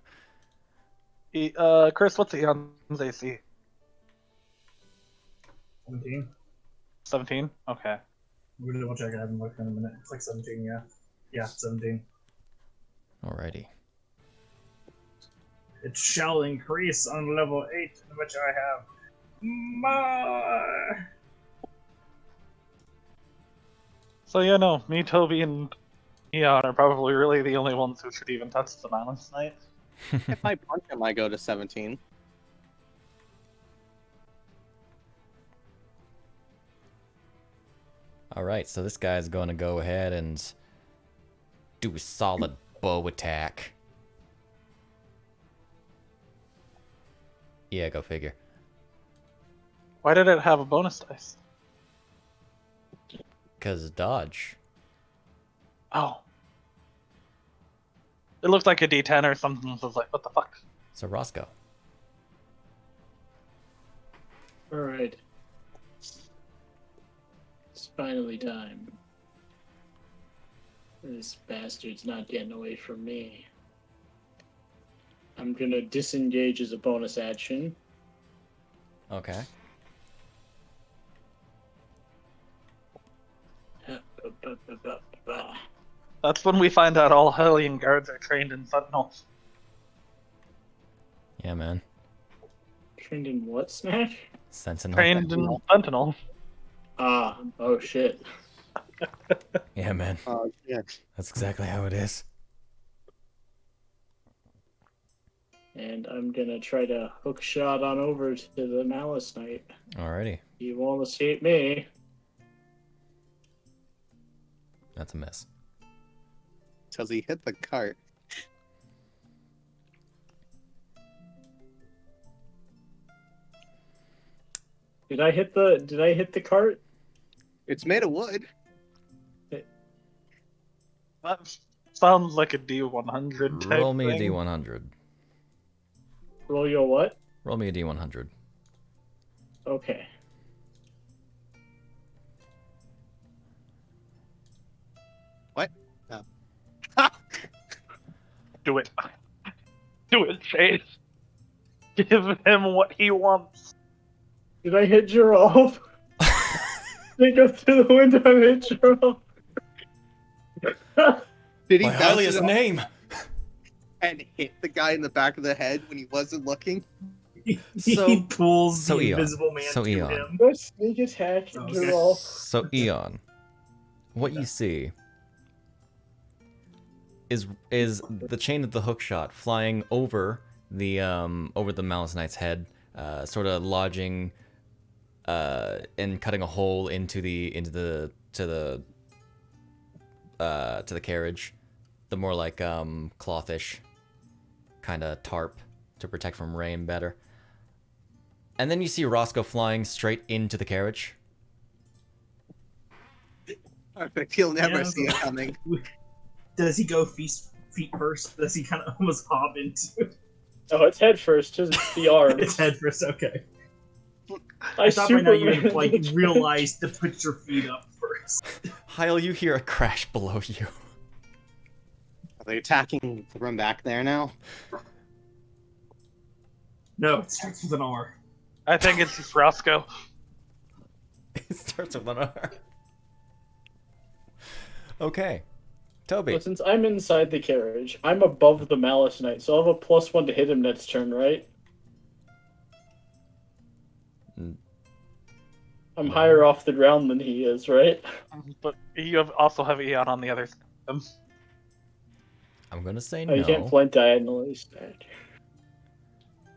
Chris, what's Eon's AC? 17. 17? Okay. I'm gonna double check. I haven't looked in a minute. It's like 17, yeah. Yeah, 17. Alrighty. It shall increase on level 8, in which I have more. So yeah, no, me, Toby, and Eon are probably really the only ones who should even touch the Malice Knight. If I punch him, I go to 17. Alright, so this guy's going to go ahead and do a solid bow attack. Yeah, go figure. Why did it have a bonus dice? Because dodge. Oh. It looked like a D10 or something. I was like, what the fuck? So Roscoe. Alright. It's finally time. This bastard's not getting away from me. I'm gonna disengage as a bonus action. Okay. That's when we find out all Hylian guards are trained in Sentinels. Yeah, man. Trained in what, Snak? Sentinel. Trained in Sentinel. Ah, oh shit. Yeah, man. Oh, yeah. That's exactly how it is. And I'm gonna try to hook shot on over to the Malice Knight. Alrighty. You won't escape me. That's a miss. Because he hit the cart. Did I hit the cart? It's made of wood. That sounds like a D100 type Roll me a thing. D100. Roll your what? Roll me a D100. Okay. What? No. Do it. Do it, Chase. Give him what he wants. Did I hit Gerald? They go through the window and hit Gerald. Did he My bounce highest it off name! and hit the guy in the back of the head when he wasn't looking? So- He pulls so the Eon. invisible man So to Eon. him. Go sneak attack Okay. Gerald. So Eon, what you see is the chain of the hook shot flying over the Malice Knight's head, sort of lodging and cutting a hole into the carriage, the more like clothish kind of tarp to protect from rain better. And then you see Roscoe flying straight into the carriage. Perfect. He'll never Yeah, see it coming. Does he go feet first? Does he kind of almost hop into Oh, it's head first, because it's the arm. his head first? Okay. I thought by now you would have Superman- like realized to put your feet up first. Hyle, you hear a crash below you. Are they attacking from back there now? No, it starts with an R. I think it's just Roscoe. It starts with an R. Okay. Toby. Well, since I'm inside the carriage, I'm above the Malice Knight, so I'll have a +1 to hit him next turn, right? Mm. I'm higher off the ground than he is, right? But you also have Eon on the other side of him. I'm gonna say Oh, you can't no. fly diagonally, Snak.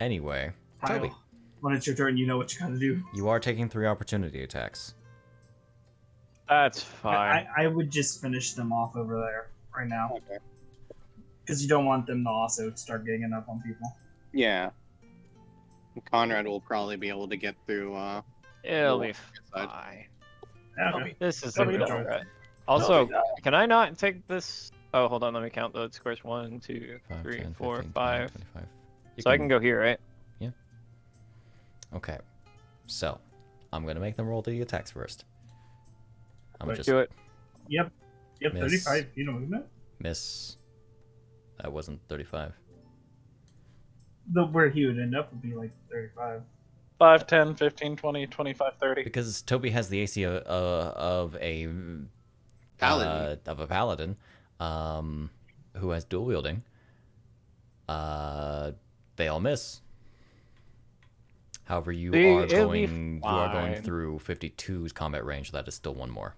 Anyway, Kyle, Toby, when it's your turn, you know what you gotta do. you are taking 3 opportunity attacks. That's fine. I would just finish them off over there right now. Okay. Because you don't want them to also start ganging up on people. Yeah. Conrad will probably be able to get through. It'll be side. fine. Okay. This is Toby, a don't. threat. Also, can I not take this? Oh, hold on. Let me count the scores. 1, 2, 5, 3, 10, 4, 15, 5. 20, 25. So I can go here, right? Okay. So, I'm gonna make them roll the attacks first. I'm Right. just Do it. Yep, Miss. 35. You know movement? miss. That wasn't 35. Where he would end up would be like 35. 5, 10, 15, 20, 25, 30. Because Toby has the AC of a Paladin. paladin. who has dual wielding. They all miss. However, you See, are it'll be going fine. through 52's combat range. That is still one more.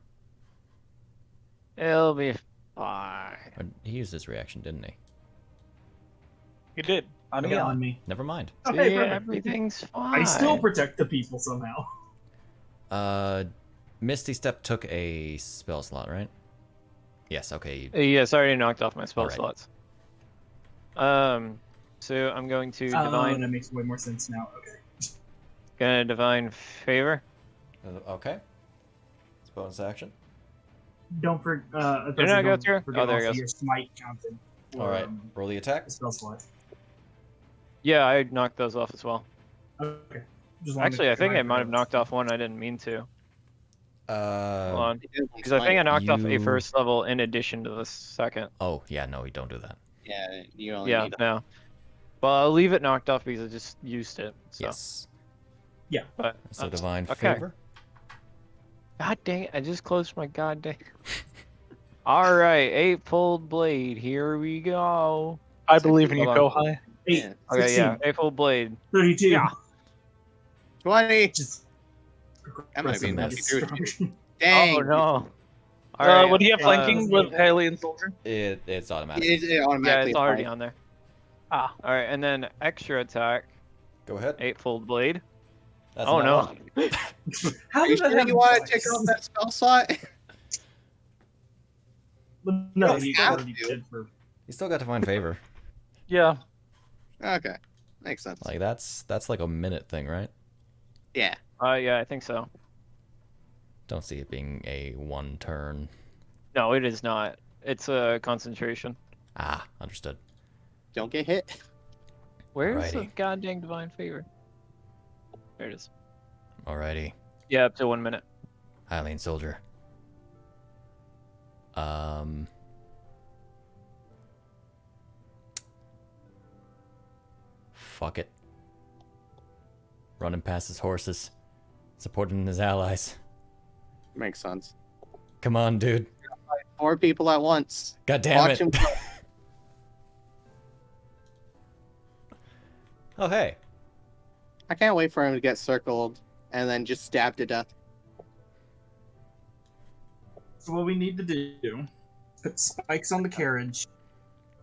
It'll be fine. He used his reaction, didn't he? You did. On Yeah, Eon. on me. Never mind. Oh, See, hey, perfect. everything's fine. I still protect the people somehow. Misty Step took a spell slot, right? Yes. Okay. Yes, I already knocked off my spell Alright. slots. So I'm going to Oh, divine. that makes way more sense now. Okay. Gonna divine favor. Okay. It's bonus action. Don't forget. Did I go through? Oh, there it goes. Your smite counted. All right. Roll the attack. The spell slot. Yeah, I knocked those off as well. Okay. Just wanted to Actually, I think I clarify might have that. knocked off one I didn't mean to. Hold on. He did Because I think I knocked off a You- first level in addition to the second. Oh yeah, no, we don't do that. Yeah, you only Yeah, need no. Well, I'll leave it knocked off because I just used it. So. Yes. But, So divine okay. favor. God dang it, I just closed my goddamn. Alright, eightfold blade, here we go. I believe in you, Hold Kouhai. 8, Yeah. Okay, 16, yeah, eightfold blade. 32. Yeah. 20. Just That might be enough. destruction. Dang. Oh no. Alright, Would he have flanking with Haley and Soldier? It's automatic. It yeah, automatically it's already applies. on there. Ah. Alright, and then extra attack, Go ahead. eightfold blade. That's Oh not no. one. How Are you did that sure happen you want twice? to take off that spell slot? No, don't he have already to. did for. You still got divine favor. Yeah. Okay, makes sense. Like that's like a minute thing, right? Yeah. Yeah, I think so. Don't see it being a one turn. No, it is not. It's a concentration. Ah, understood. Don't get hit. Where's the Alrighty. goddamn divine favor? There it is. Alrighty. Yeah, up to 1 minute. Hylian soldier. Fuck it. Running past his horses. Supporting his allies. Makes sense. Come on, dude. 4 people at once. God damn Watch it. him. Oh, hey. I can't wait for him to get circled and then just stabbed to death. So what we need to do, put spikes on the carriage,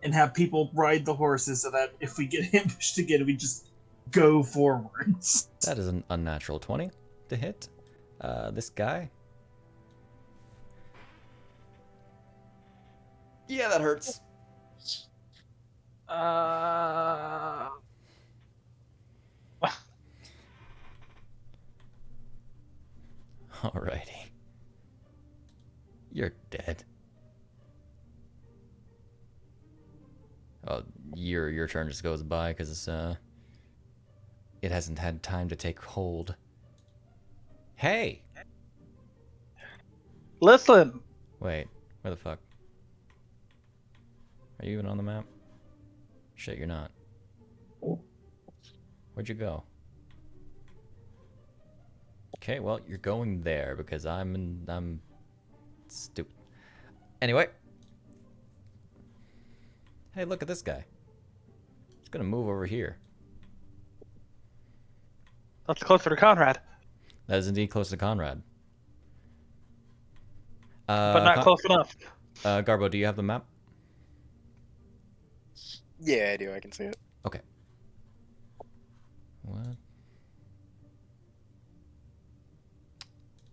and have people ride the horses so that if we get ambushed again, we just go forwards. That is an unnatural 20 to hit. This guy. Yeah, that hurts. Alrighty. You're dead. Oh, your turn just goes by because it hasn't had time to take hold. Hey! Listen. Wait, where the fuck? Are you even on the map? Shit, you're not. Where'd you go? Okay, well, you're going there because I'm stupid. Anyway. Hey, look at this guy. He's gonna move over here. That's closer to Conrad, That is indeed close to Conrad. but not close enough. Garbo, do you have the map? Yeah, I do. I can see it. Okay. What?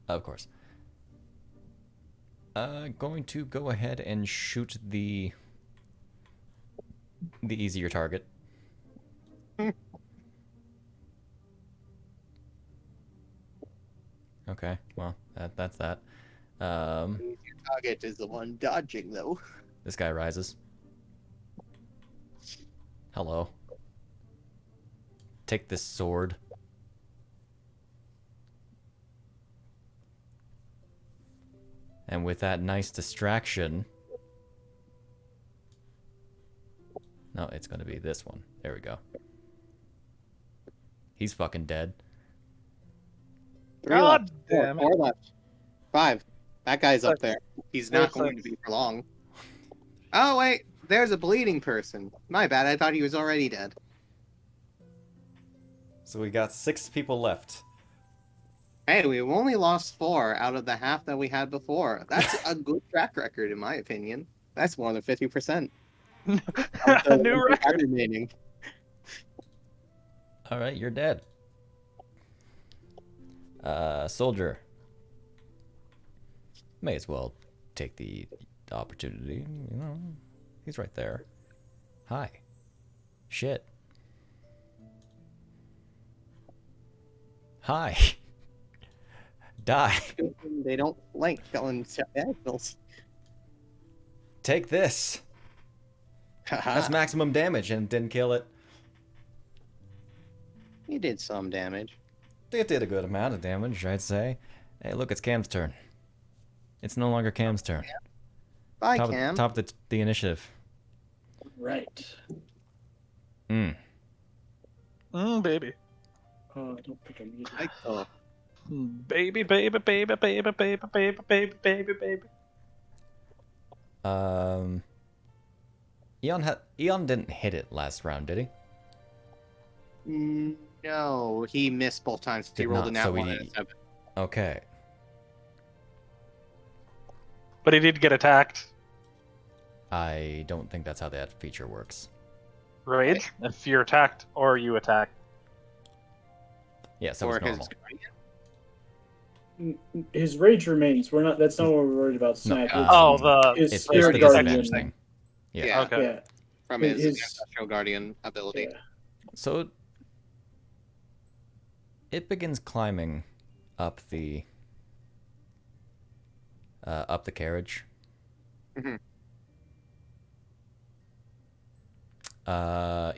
Of course. Going to go ahead and shoot the easier target. Okay, well, that's that. Your target is the one dodging, though. This guy rises. Hello. Take this sword. And with that nice distraction... No, it's going to be this one. There we go. He's fucking dead. 3 God left. damn it. 4 left. 5. That guy's up Look, there. He's not listen. going to be for long. Oh, wait. There's a bleeding person. My bad. I thought he was already dead. So we got 6 people left. Hey, we've only lost 4 out of the half that we had before. That's a good track record, in my opinion. That's more than 50%. New record. Remaining. All right, you're dead. Soldier. May as well take the opportunity. You know, he's right there. Hi. Shit. Hi. Die. They don't like going to angles. Take this. That's maximum damage and didn't kill it. You did some damage. It did a good amount of damage, I'd say. Hey, look, it's Cam's turn. It's no longer Cam's turn. Bye, top, Cam. Top the initiative. Right. Baby. Oh, don't pick a music. I thought. Baby, baby, baby, baby, baby, baby, baby, baby, baby. Eon didn't hit it last round, did he? No, he missed both times. He rolled a nat 1 and a 7. Okay. But he did get attacked. I don't think that's how that feature works. Right? If you're attacked or you attack. Yeah, so Or it's his normal. guardian. His rage remains. We're not. That's not what we're worried about. Snak. It's his the spirit disadvantage guardian thing. Yeah. Yeah. Okay. Yeah. From his His- ancestral guardian ability. Yeah. So it begins climbing up the carriage. Mhm.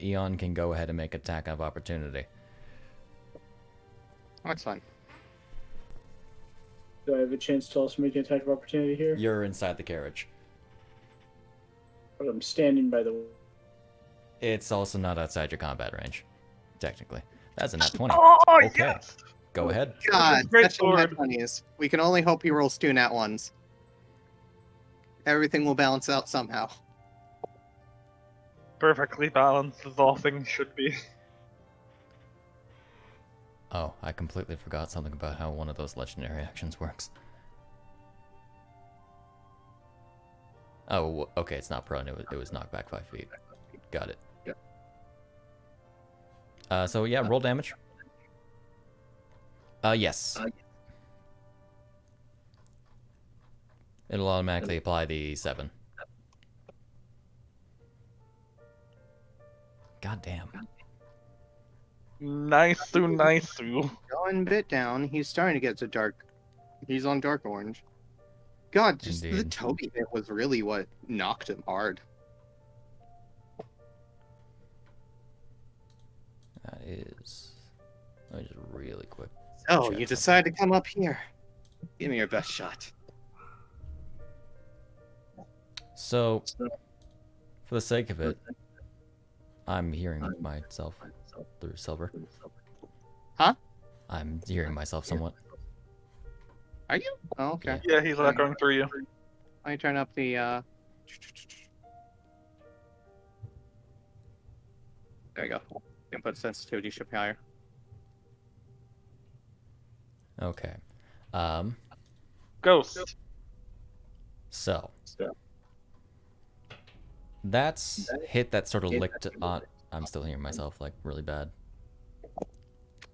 Eon can go ahead and make attack of opportunity. Oh, that's fine. Do I have a chance to also make an attack of opportunity here? You're inside the carriage. But I'm standing by the. It's also not outside your combat range, technically. That's a nat 20. Oh, Okay. yes! Go ahead. God, Great that's some nat sword. 20s. We can only hope he rolls 2 nat 1s. Everything will balance out somehow. Perfectly balanced as all things should be. Oh, I completely forgot something about how one of those legendary actions works. Oh, okay, it's not prone. It was knocked back 5 feet. Got it. So yeah, roll damage. Yes. It'll automatically apply the 7. God damn. Nice. Going bit down. He's starting to get to dark. He's on dark orange. God, just the Indeed. Toby hit was really what knocked him hard. That is. Let me just really quick. Oh, check you something. decide to come up here. Give me your best shot. So, for the sake of it, I'm hearing myself through Silver. Huh? I'm hearing myself somewhat. Are you? Oh, okay. Yeah, he's not going through you. Let me turn up the, There you go. You can put sensitivity should be higher. Okay. Ghost. So. That's hit that sort of licked on. I'm still hearing myself like really bad.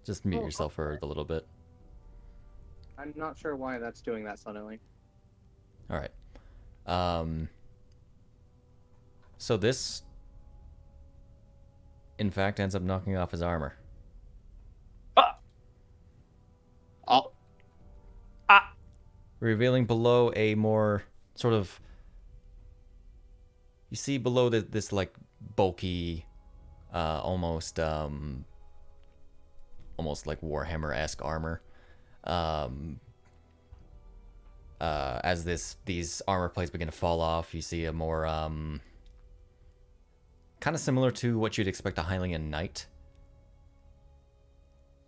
Just mute yourself for a little bit. I'm not sure why that's doing that suddenly. All right. So this, in fact, ends up knocking off his armor. Oh, Revealing below a more sort of. You see below this like bulky, almost like Warhammer-esque armor. As these armor plates begin to fall off, you see a more kind of similar to what you'd expect a Hylian knight.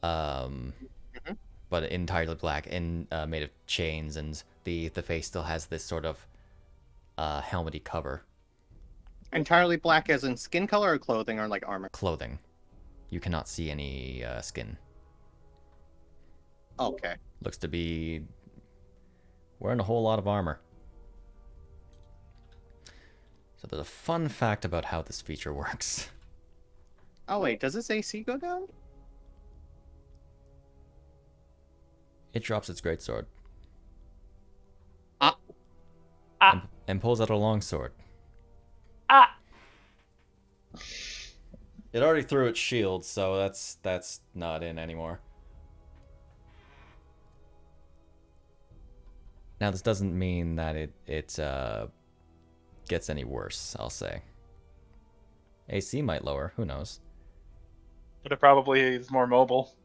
But entirely black and made of chains, and the face still has this sort of helmety cover. Entirely black as in skin color or clothing or like armor? Clothing. You cannot see any skin. Okay. Looks to be wearing a whole lot of armor. So there's a fun fact about how this feature works. Oh wait, does this AC go down? It drops its greatsword. Ah. And pulls out a longsword. Ah! It already threw its shield, so that's not in anymore. Now this doesn't mean that it gets any worse, I'll say. AC might lower, who knows. But it probably is more mobile.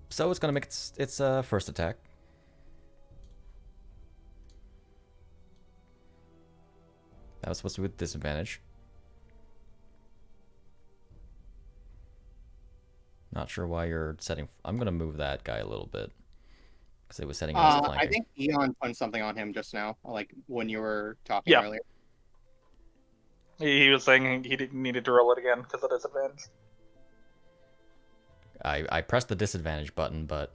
So it's gonna make its first attack. That was supposed to be with disadvantage. Not sure why you're setting... I'm gonna move that guy a little bit. Because it was setting him as flanking. I think Eon put something on him just now, like when you were talking earlier. He was saying he needed to roll it again because of disadvantage. I pressed the disadvantage button, but...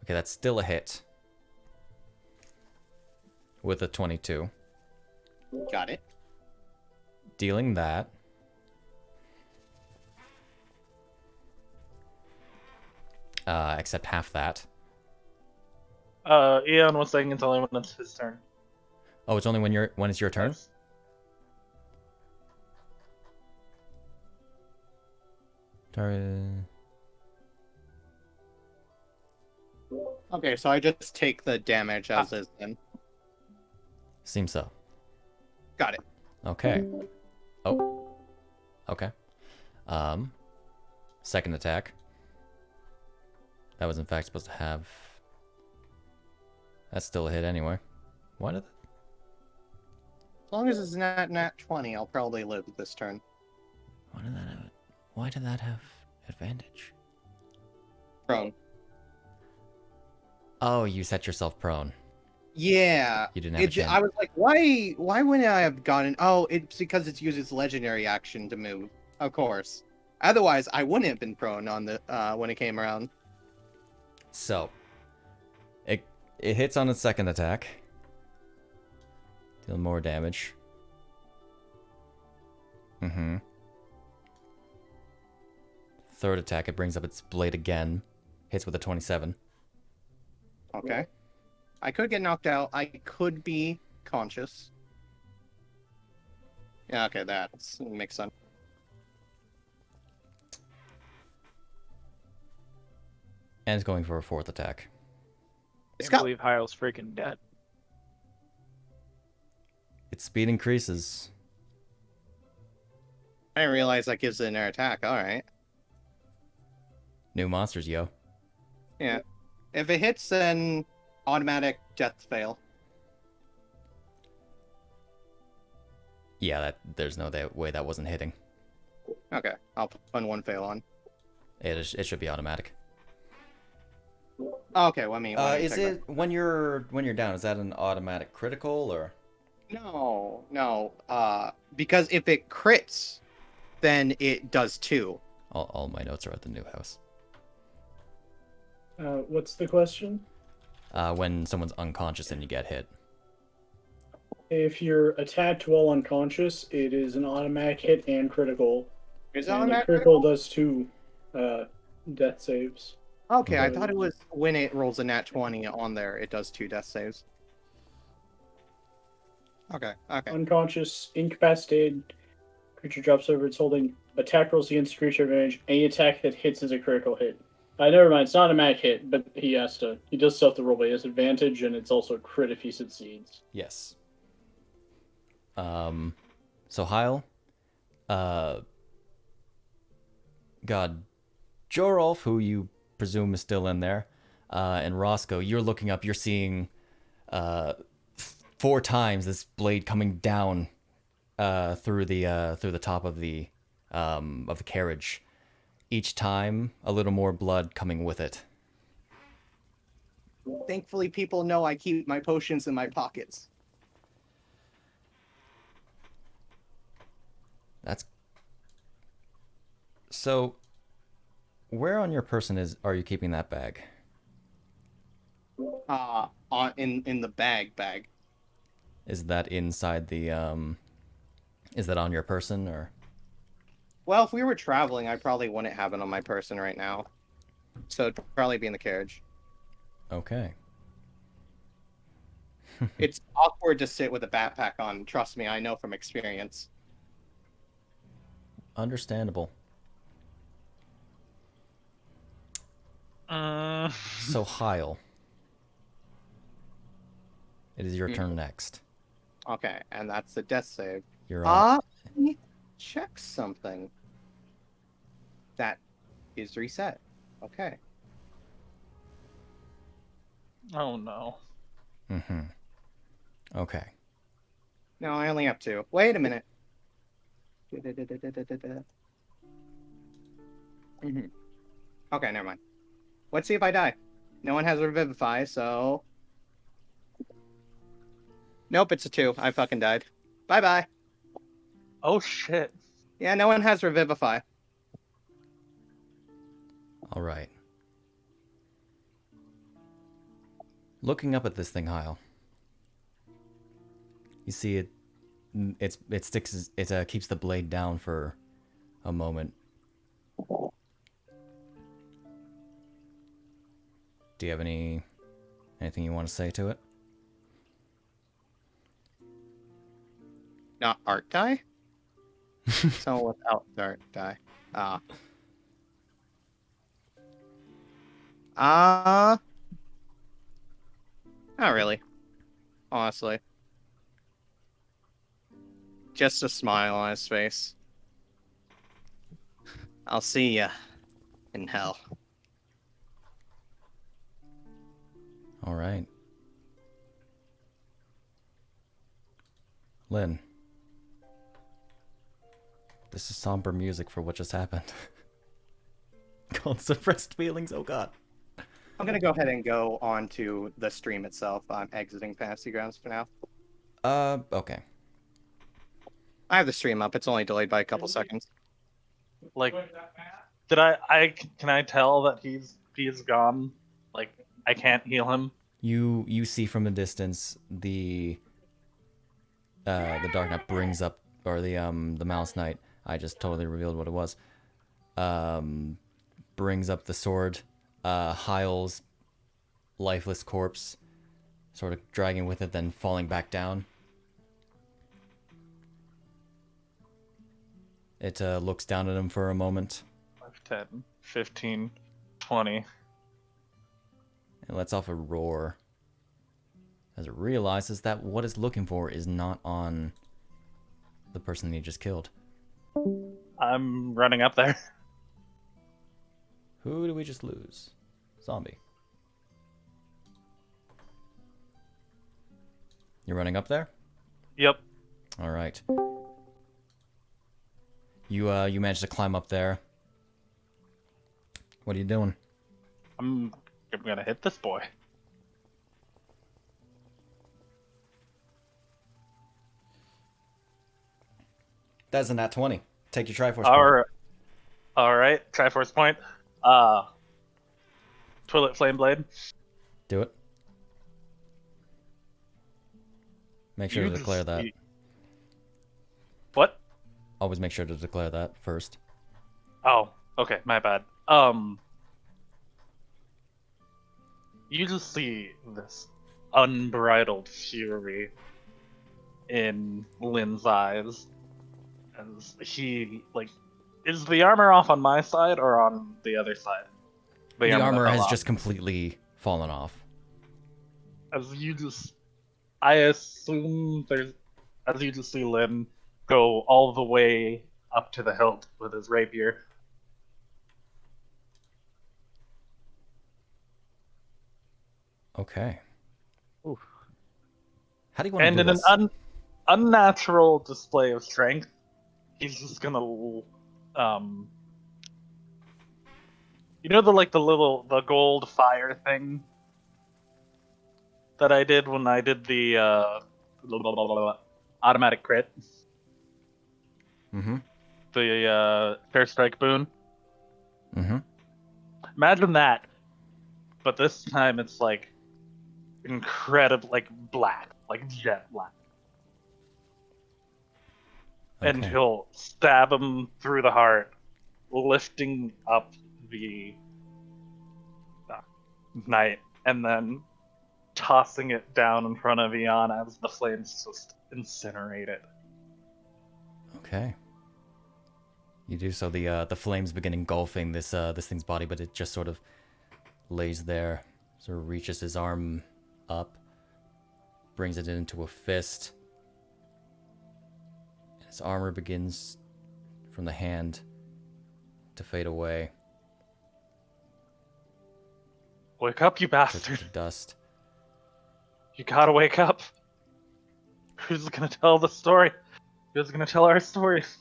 Okay, that's still a hit. With a 22. Got it. Dealing that. Except half that. Eon was saying it's only when it's his turn. Oh, it's only when it's your turn? Yes. Okay, so I just take the damage as is then. Seems so. Got it. Okay. Oh. Okay. Second attack. That was in fact supposed to have... That's still a hit anyway. Why did... As long as it's not nat 20, I'll probably live this turn. Why did that have advantage? Prone. Oh, you set yourself prone. Yeah. You didn't have a chance. I was like, why wouldn't I have gotten... Oh, it's because it's used its legendary action to move. Of course. Otherwise, I wouldn't have been prone on the when it came around. So, it hits on its second attack. Deal more damage. Third attack, it brings up its blade again. Hits with a 27. Okay. I could get knocked out. I could be conscious. Yeah, okay, that makes sense. And it's going for a fourth attack. I can't believe Hyle's freaking dead. Its speed increases. I didn't realize that gives it an air attack. Alright. New monsters, yo. Yeah. If it hits, then automatic death fail. Yeah, there's no way that wasn't hitting. Okay, I'll put one fail on. It should be automatic. Okay, let me Is check it when you're down? Is that an automatic critical or? No. Because if it crits, then it does 2. All my notes are at the new house. What's the question? When someone's unconscious and you get hit. If you're attacked while unconscious, it is an automatic hit and critical. Is it And automatic the critical does 2 death saves. Okay, I thought it was when it rolls a nat 20 on there, it does 2 death saves. Okay. Unconscious, incapacitated, creature drops over its holding, attack rolls against creature advantage, any attack that hits is a critical hit. Never mind, it's not a automatic hit, but he does still have to roll, but he has advantage, and it's also a crit if he succeeds. Yes. So Hyle, Jorolf, who you presume is still in there, and Roscoe, you're looking up, you're seeing 4 times this blade coming down through the top of the carriage. Each time, a little more blood coming with it. Thankfully, people know I keep my potions in my pockets. That's... So, where on your person are you keeping that bag? In the bag. Is that inside the, Is that on your person, or...? Well, if we were traveling, I probably wouldn't have it on my person right now. So it'd probably be in the carriage. Okay. It's awkward to sit with a backpack on. Trust me, I know from experience. Understandable. So, Hyle. It is your turn next. Okay, and that's the death save. You're on. Let me check something. That is reset. Okay. Oh no. Mm-hmm. Okay. No, I only have 2. Wait a minute. Okay, never mind. Let's see if I die. No one has Revivify, so... Nope, it's a 2. I fucking died. Bye-bye. Oh shit. Yeah, no one has Revivify. All right. Looking up at this thing, Hyle. You see it. It sticks. It keeps the blade down for a moment. Do you have anything you want to say to it? Not art die? So without art die. Not really. Honestly. Just a smile on his face. I'll see ya in hell. All right. Lynn. This is somber music for what just happened. Called Suppressed Feelings, oh god. I'm gonna go ahead and go on to the stream itself. I'm exiting Fantasy Grounds for now. Okay. I have the stream up. It's only delayed by a couple seconds. Like, can I tell that he's gone? Like, I can't heal him. You see from a distance the Darknut brings up, or the Mouse Knight. I just totally revealed what it was. Brings up the sword. Hyle's lifeless corpse, sort of dragging with it, then falling back down. It looks down at him for a moment. 5, 10, 15, 20. It lets off a roar as it realizes that what it's looking for is not on the person he just killed. I'm running up there. Who do we just lose? Zombie. You're running up there? Yep. All right. You managed to climb up there. What are you doing? I'm gonna hit this boy. That's a nat 20. Take your Triforce point. Alright, Triforce point. Twilight Flame Blade. Do it. Make sure to declare that. What? Always make sure to declare that first. Oh, okay, my bad. You just see this unbridled fury in Lynn's eyes. As he, like, is the armor off on my side or on the other side? The armor has just completely fallen off. As you just, I assume as you just see Lynn go all the way up to the hilt with his rapier. Okay. Ooh. How do you want to and do in this? an unnatural display of strength, he's just gonna, you know the gold fire thing that I did when I did the automatic crit. Mm-hmm. The Fair Strike boon. Mm-hmm. Imagine that, but this time it's like incredible, like black, like jet black. And Okay. he'll stab him through the heart, lifting up the knight, and then tossing it down in front of Eon as the flames just incinerate it. Okay. You do so. The flames begin engulfing this thing's body, but it just sort of lays there. Sort of reaches his arm up, brings it into a fist. His armor begins from the hand to fade away. Wake up, you To bastard! dust. You gotta wake up! Who's gonna tell the story? Who's gonna tell our stories?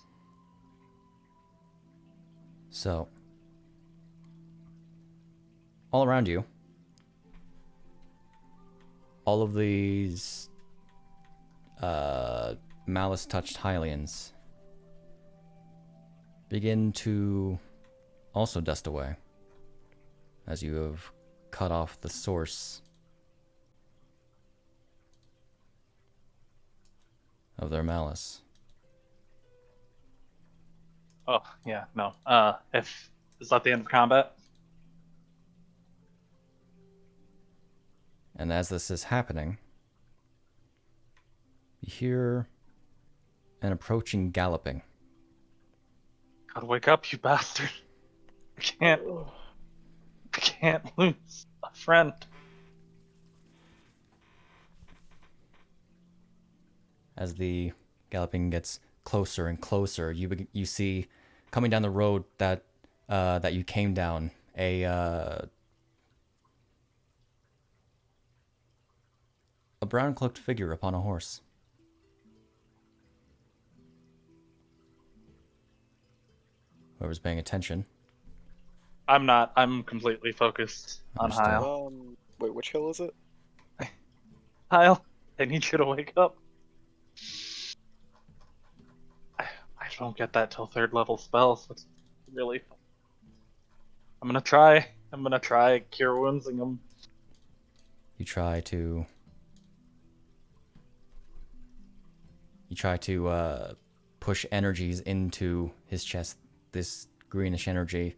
So, all around you, all of these malice-touched Hylians begin to also dust away as you have cut off the source of their malice. Oh, yeah, no. Is that the end of combat? And as this is happening, you hear an approaching galloping. Gotta wake up, you bastard. I can't lose a friend. As the galloping gets closer and closer, you see coming down the road that you came down a brown cloaked figure upon a horse. Whoever's paying attention. I'm not. I'm completely focused on Understood. Hyle. Wait, which hill is it? Hyle, I need you to wake up. I don't get that till 3rd level spells. That's really. I'm gonna try. Cure woundsing him. You try to push energies into his chest. This greenish energy.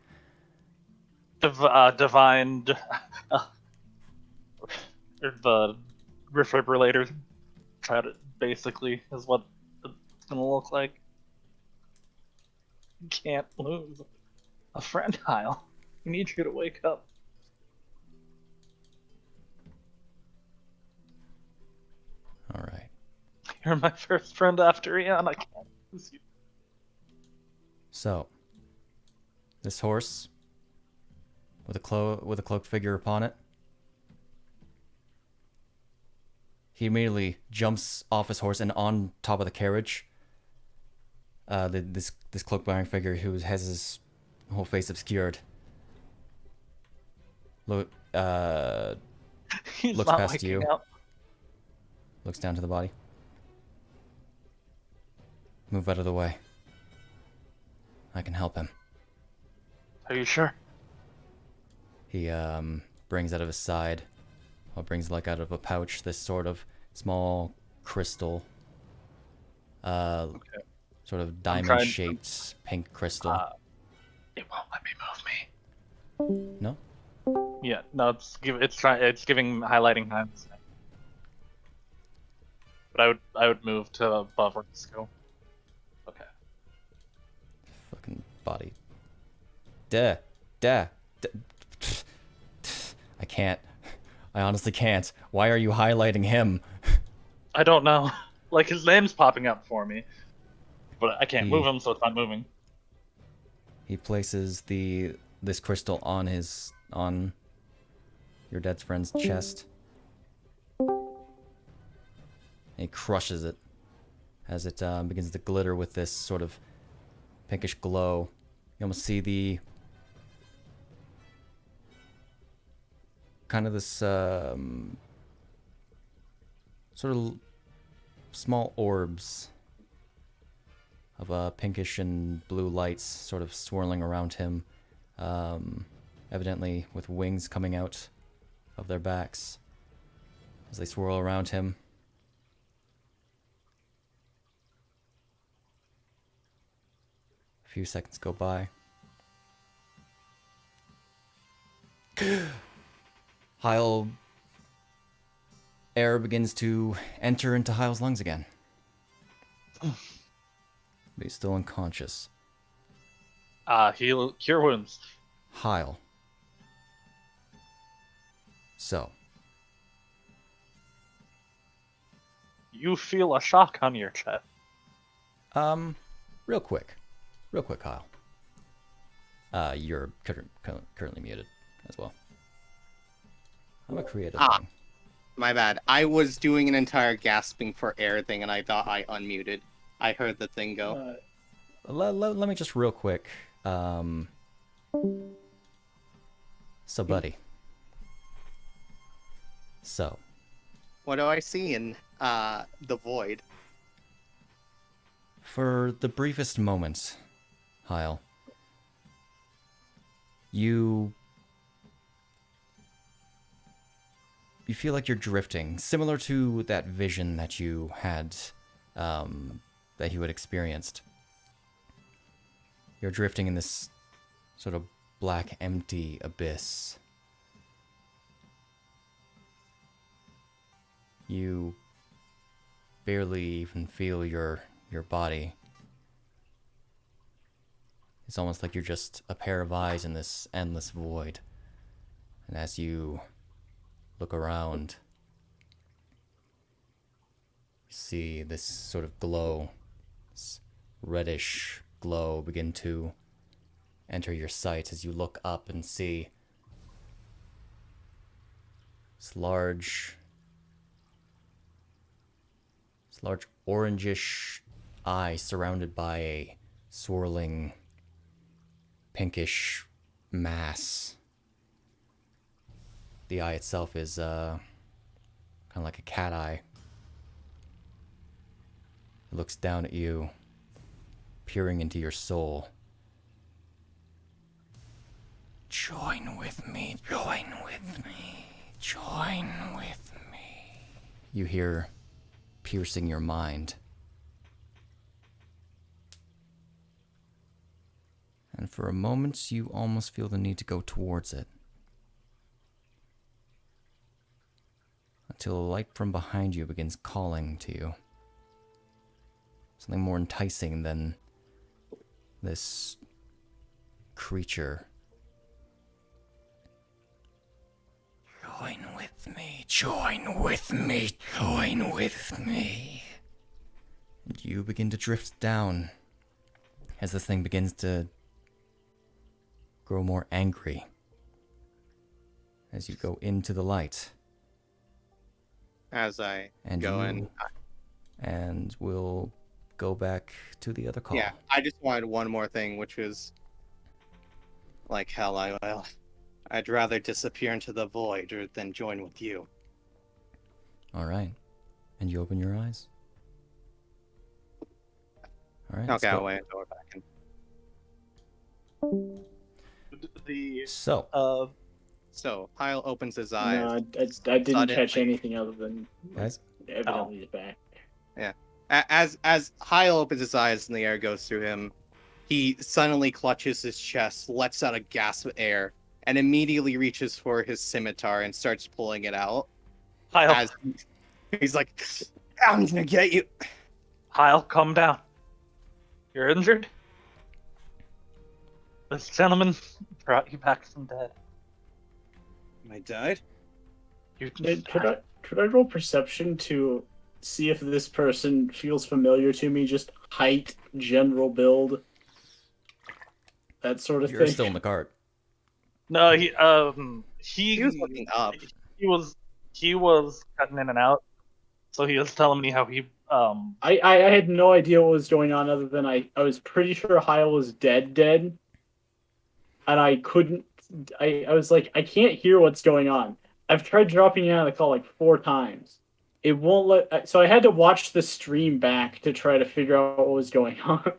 Divine. The defibrillator. Try to basically is what it's gonna look like. You can't lose a friend, Hyle. I need you to wake up. All right. You're my first friend after Eon. I can't lose you. So, this horse with a cloaked figure upon it. He immediately jumps off his horse and on top of the carriage. This cloak-wearing figure who has his whole face obscured. Looks He's not past waking you. up. Looks down to the body. Move out of the way. I can help him. Are you sure? He brings out of his side, or brings like out of a pouch, this sort of small crystal, sort of diamond-shaped pink crystal. It won't let me move me. No? Yeah, no, it's giving highlighting times. But I would move to above Roscoe. Okay. Fucking body. I can't. I honestly can't. Why are you highlighting him? I don't know. Like, his name's popping up for me. But I can't move him, so it's not moving. He places this crystal on your dead friend's chest. And he crushes it as it begins to glitter with this sort of pinkish glow. You almost see the kind of this sort of small orbs of pinkish and blue lights sort of swirling around him, evidently with wings coming out of their backs as they swirl around him. A few seconds go by. Hyle, air begins to enter into Hyle's lungs again. But he's still unconscious. Heal, cure wounds. Hyle. So. You feel a shock on your chest. Real quick, Hyle. You're currently muted as well. I'm a creative thing. My bad. I was doing an entire gasping for air thing, and I thought I unmuted. I heard the thing go. Let me just real quick. So, buddy. So. What do I see in the void? For the briefest moment, Hyle, you feel like you're drifting, similar to that vision that you had, that you had experienced. You're drifting in this sort of black, empty abyss. You barely even feel your body. It's almost like you're just a pair of eyes in this endless void. And as you look around, you see this sort of glow, this reddish glow begin to enter your sight as you look up and see this large orangish eye surrounded by a swirling pinkish mass. The eye itself is kind of like a cat eye. It looks down at you, peering into your soul. Join with me, join with me, join with me. You hear piercing your mind. And for a moment, you almost feel the need to go towards it. Until a light from behind you begins calling to you. Something more enticing than this creature. Join with me, join with me, join with me. And you begin to drift down as this thing begins to grow more angry as you go into the light. As I And go you- in. And we'll go back to the other call. Yeah, I just wanted one more thing, which was like hell. I'd rather disappear into the void than join with you. All right. And you open your eyes. All right. let's Okay, go. I'll wait until we're back in. So, So Hyle opens his No, eyes. I didn't catch Suddenly. anything other than guys, evidently the back. As Hyle opens his eyes and the air goes through him, he suddenly clutches his chest, lets out a gasp of air, and immediately reaches for his scimitar and starts pulling it out. Hyle, As he's like, "I'm gonna get you." Hyle, calm down. You're injured? This gentleman brought you back from dead. I died. You Could I roll perception to see if this person feels familiar to me? Just height, general build, that sort of you're thing. still in the cart. No, he He was looking up. he was cutting in and out, so he was telling me how he I had no idea what was going on other than I was pretty sure Hyle was dead, and I couldn't. I was like, I can't hear what's going on. I've tried dropping you out of the call like 4 times. it won't let. So I had to watch the stream back to try to figure out what was going on.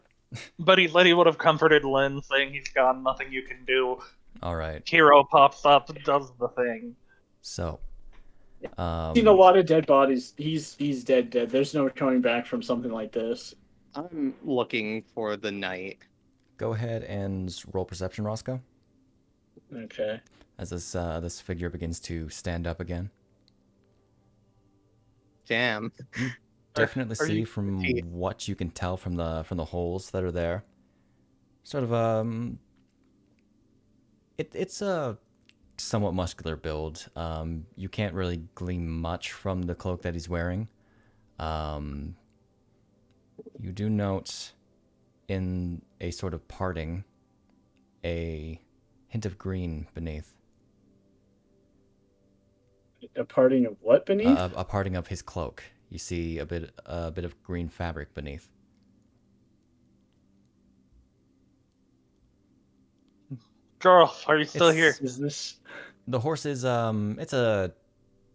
But he would have comforted Lynn, saying he's gone, nothing you can do. All right. Hero pops up, does the thing. So, I've seen a lot of dead bodies. He's dead. There's no coming back from something like this. I'm looking for the knight. go ahead and roll perception, Roscoe, Okay. as this figure begins to stand up again. Damn. Definitely Are see you- from what you can tell from the holes that are there. Sort of it's a somewhat muscular build. You can't really glean much from the cloak that he's wearing. You do note in a sort of parting a hint of green beneath. A parting of what beneath? A parting of his cloak. You see a bit of green fabric beneath. Girl, are you still here? Is this? The horse is it's a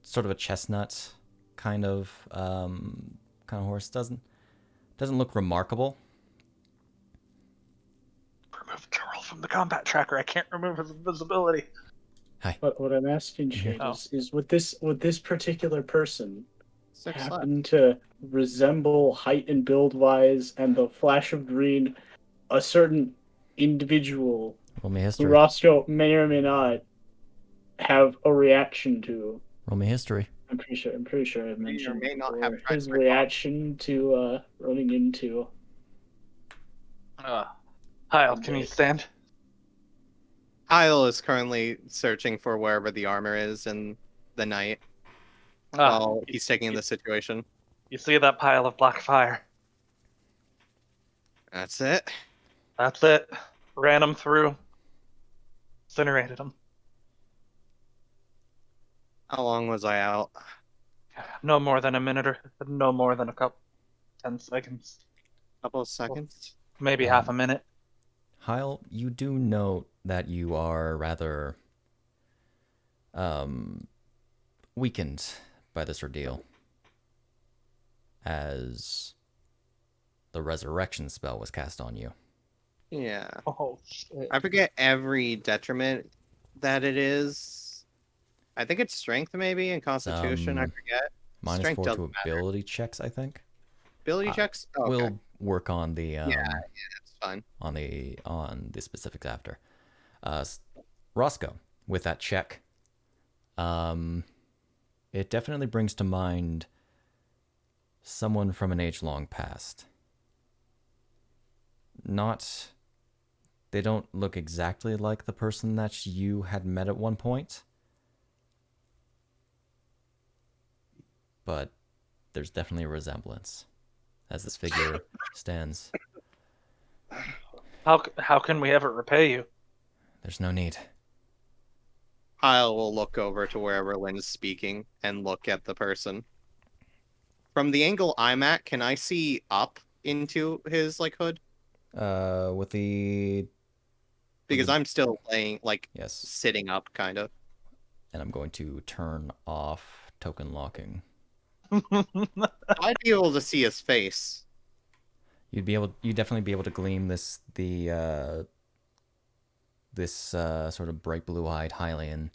sort of a chestnut kind of horse. Doesn't look remarkable. Remove Girl from the combat tracker. I can't remove his invisibility. Hi. What I'm asking, Shade, Oh. is would this particular person 6 left. happen to resemble height and build wise and the flash of green a certain individual Roll me who history. Roscoe may or may not have a reaction to? Roll me history. I'm pretty sure I've May or mentioned may not before. have track His record. reaction to running into. Hyle, can you stand? Hyle is currently searching for wherever the armor is in the night while he's taking in the situation. You see that pile of black fire? That's it. That's it. Ran him through. Incinerated him. How long was I out? No more than a minute or no more than 10 seconds. Couple of seconds. Maybe half a minute. Hyle, you do note that you are rather weakened by this ordeal, as the resurrection spell was cast on you. Yeah. Oh, shit. I forget every detriment that it is. I think it's strength maybe and constitution. I forget. -4 Strength to doesn't matter. ability checks, I think. Ability checks? Oh, okay. We'll work on the That's fine. on the specifics after. Roscoe, with that check, it definitely brings to mind someone from an age-long past. They don't look exactly like the person that you had met at one point, but there's definitely a resemblance as this figure stands. How can we ever repay you? There's no need. Hyle will look over to wherever Lynn's speaking and look at the person. From the angle I'm at, can I see up into his hood? With the Because I'm still laying yes, sitting up kind of. and I'm going to turn off token locking. I'd be able to see his face. You'd definitely be able to glean this sort of bright blue-eyed Hylian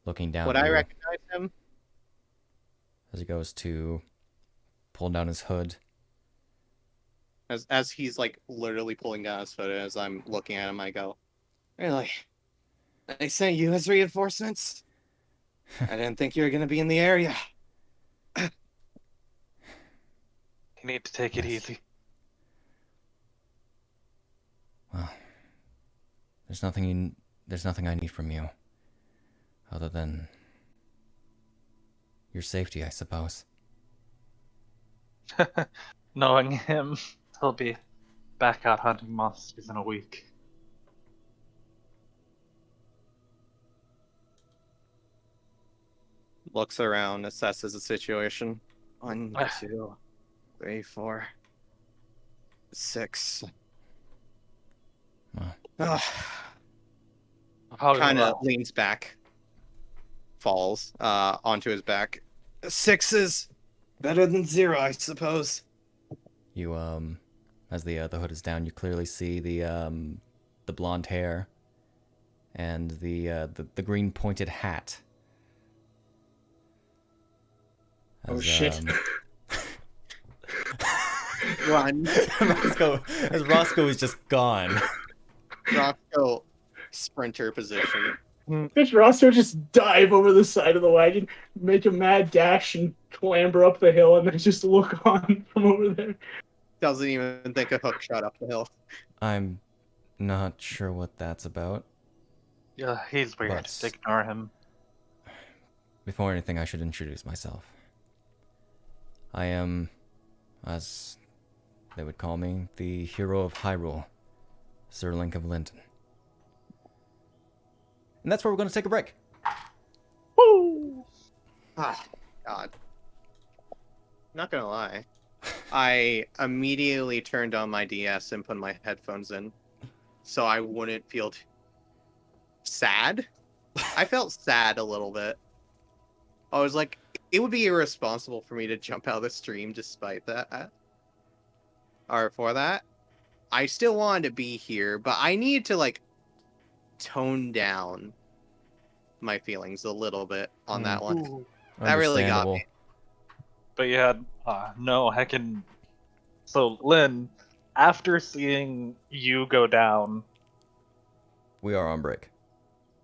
looking down. Would at I you recognize him? as he goes to pull down his hood. As he's literally pulling down his hood, as I'm looking at him, I go, "Really? They sent you as reinforcements? I didn't think you were gonna be in the area." You need to take it Yes. easy. Well, there's nothing I need from you, other than your safety, I suppose. Knowing him, he'll be back out hunting monsters in a week. Looks around, assesses the situation. 1, 2, 3, 4, 6. Well, How Kind of leans back, falls onto his back. 6s. Better than 0, I suppose. You as the hood is down, you clearly see the blonde hair and the green pointed hat. Oh shit. Run. Roscoe is just gone. Roscoe, sprinter position. Bitch, Roscoe just dive over the side of the wagon, make a mad dash, and clamber up the hill, and then just look on from over there. Doesn't even think a hook shot up the hill. I'm not sure what that's about. Yeah, he's weird. But- Ignore him. Before anything, I should introduce myself. I am, as they would call me, the hero of Hyrule, Sir Link of Linton. And that's where we're going to take a break. Woo! Ah, God. Not gonna lie. I immediately turned on my DS and put my headphones in so I wouldn't feel sad. I felt sad a little bit. I was like, it would be irresponsible for me to jump out of the stream despite that. Or for that. I still wanted to be here, but I need to, like, tone down my feelings a little bit on that one. Ooh. That really got Understandable. me. But you had no heckin'. So Lynn, after seeing you go down, We are on break.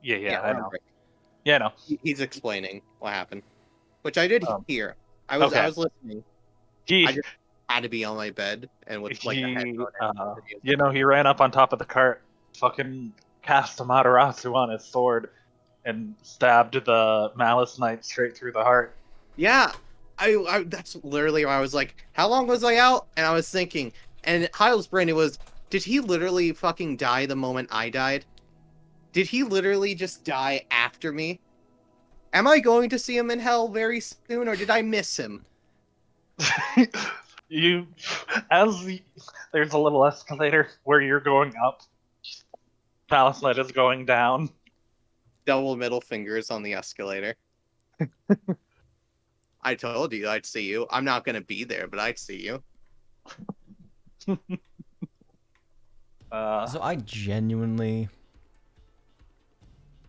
yeah, I we're on know. break. Yeah, no. He's explaining what happened, which I did hear. I was listening. He, I just had to be on my bed and with like a he, headphone. he ran up on top of the cart, fucking cast a Matarasu on his sword, and stabbed the Malice Knight straight through the heart. Yeah, I that's literally why I was like, how long was I out? And I was thinking, and Hyle's brain, it was, did he literally fucking die the moment I died? Did he literally just die after me? Am I going to see him in hell very soon, or did I miss him? There's a little escalator where you're going up, Malice Knight is going down. Double middle fingers on the escalator. I told you I'd see you. I'm not gonna be there, but I'd see you. So I genuinely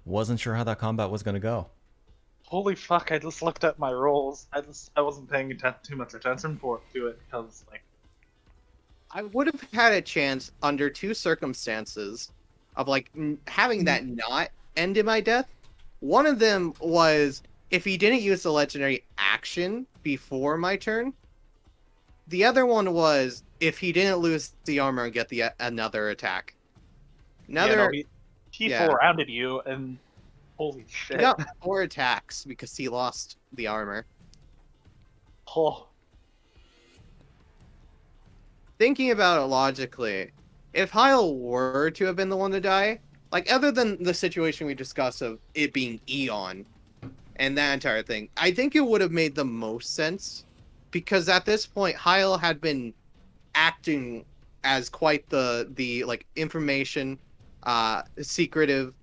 wasn't sure how that combat was going to go. Holy fuck! I just looked at my rolls. I wasn't paying too much attention to it because like I would have had a chance under two circumstances of like having that not end in my death. One of them was if he didn't use the legendary action before my turn. The other one was if he didn't lose the armor and get the another attack. he full rounded you and holy shit. He got 4 attacks because he lost the armor. Oh. Thinking about it logically, if Hyle were to have been the one to die, like other than the situation we discussed of it being Eon and that entire thing, I think it would have made the most sense because at this point Hyle had been acting as quite the like information secretive,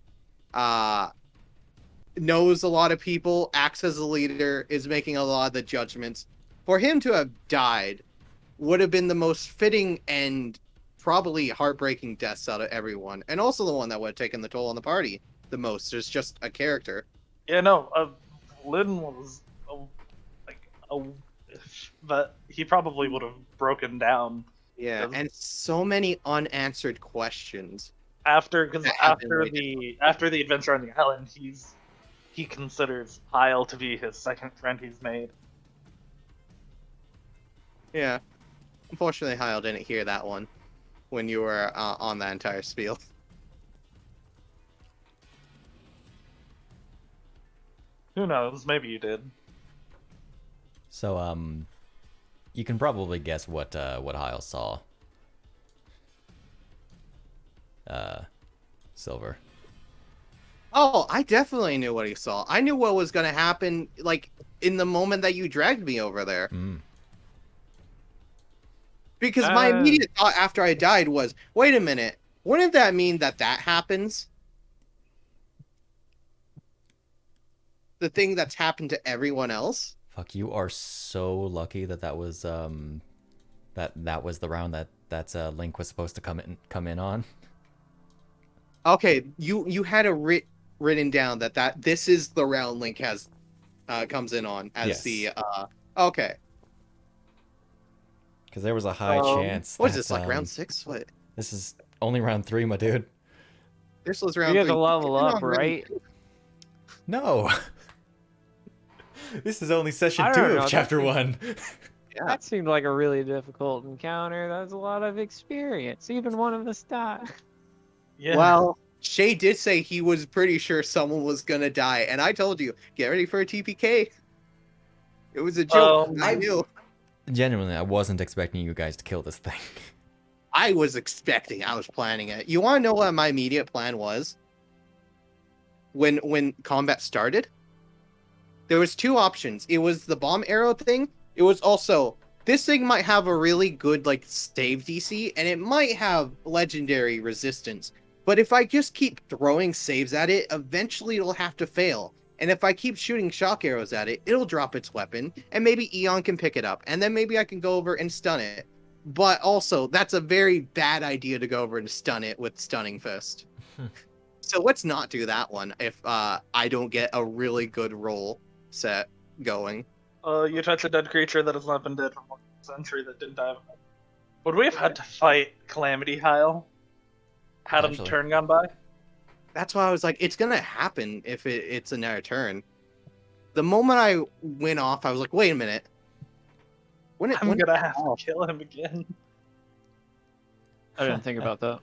knows a lot of people, acts as a leader, is making a lot of the judgments. For him to have died would have been the most fitting and probably heartbreaking deaths out of everyone, and also the one that would have taken the toll on the party the most. Is just a character. Yeah, no. Lynn was but he probably would have broken down. Yeah, and so many unanswered questions. After the adventure on the island, he considers Hyle to be his second friend he's made. Yeah, unfortunately, Hyle didn't hear that one when you were on that entire spiel. Who knows? Maybe you did. So you can probably guess what Hyle saw. Silver. Oh, I definitely knew what he saw. I knew what was going to happen, like, in the moment that you dragged me over there. Because my immediate thought after I died was, wait a minute, wouldn't that mean that happens? The thing that's happened to everyone else? Fuck, you are so lucky that that was that was the round that Link was supposed to come in on. Okay, you had it written down that this is the round Link has comes in on as Yes. the okay. Because there was a high chance. What is this, like round 6? What? This is only round 3, my dude. This was You round get 3. to level You're up, not really- right? No. This is only session I 2 don't of know, chapter that- 1. Yeah. That seemed like a really difficult encounter. That's a lot of experience. Even one of us died. Yeah. Well, Shay did say he was pretty sure someone was gonna die, and I told you, get ready for a TPK. It was a joke. I knew. Genuinely, I wasn't expecting you guys to kill this thing. I was planning it. You want to know what my immediate plan was? When combat started, there was 2 options. It was the bomb arrow thing. It was also this thing might have a really good like save DC, and it might have legendary resistance. But if I just keep throwing saves at it, eventually it'll have to fail. And if I keep shooting shock arrows at it, it'll drop its weapon, and maybe Eon can pick it up, and then maybe I can go over and stun it. But also, that's a very bad idea to go over and stun it with Stunning Fist. So let's not do that one if I don't get a really good roll set going. You touch a dead creature that has not been dead for more than a century that didn't die. Would we have had to fight Calamity Hyle? Had him Potentially. turn gone by? That's why I was like, it's gonna happen if it's another turn. The moment I went off, I was like, wait a minute. I'm gonna have to kill him again. I didn't think about that.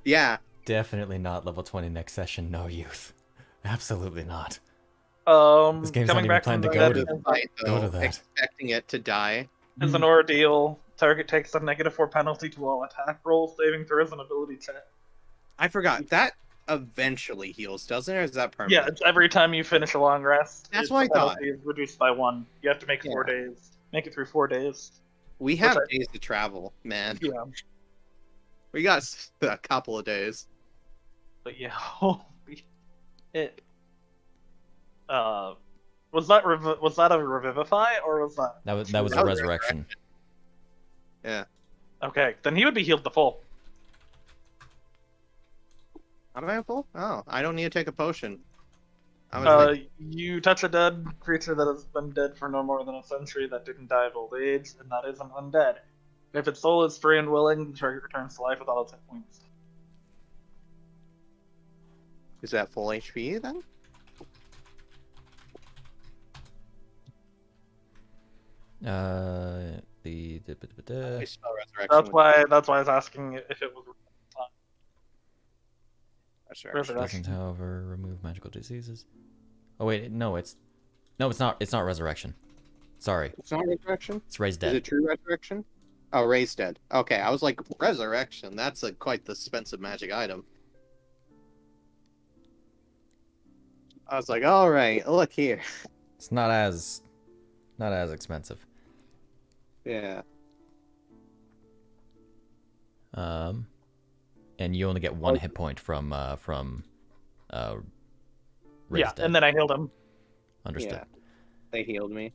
Yeah. Definitely not level 20 next session, no youth. Absolutely not. This game's Coming not even back from planned to the go dead to- Fight, Go to though, that. expecting it to die. is an ordeal. Target takes a -4 penalty to all attack rolls, saving throws, and ability check. I forgot. That eventually heals, doesn't it? Or is that Yeah, permanent? it's every time you finish a long rest. That's its what I thought. penalty is reduced by 1. You have to make 4 days. Make it through 4 days. We have Which days to travel, man. Yeah, We got a couple of days. but yeah, it. Was that a revivify or was that? That was That a was resurrection. Yeah. Okay, then he would be healed to full. Am I full? Oh, I don't need to take a potion. I was like, You touch a dead creature that has been dead for no more than a century that didn't die of old age, and that isn't undead. If its soul is free and willing, the target returns to life with all its hit points. is that full HP then? I spell resurrection. That's why I was asking if it was. Resurrection. Doesn't, however, remove magical diseases. Oh wait, no, it's not. It's not resurrection. Sorry, It's not resurrection? it's raised Is dead. it true resurrection? Oh, raised dead. Okay, I was like, resurrection. That's quite the expensive magic item. I was like, all right, look here. It's not as expensive. Yeah. And you only get 1 hit point from raised Yeah, dead. and then I healed him. Understood. Yeah. They healed me.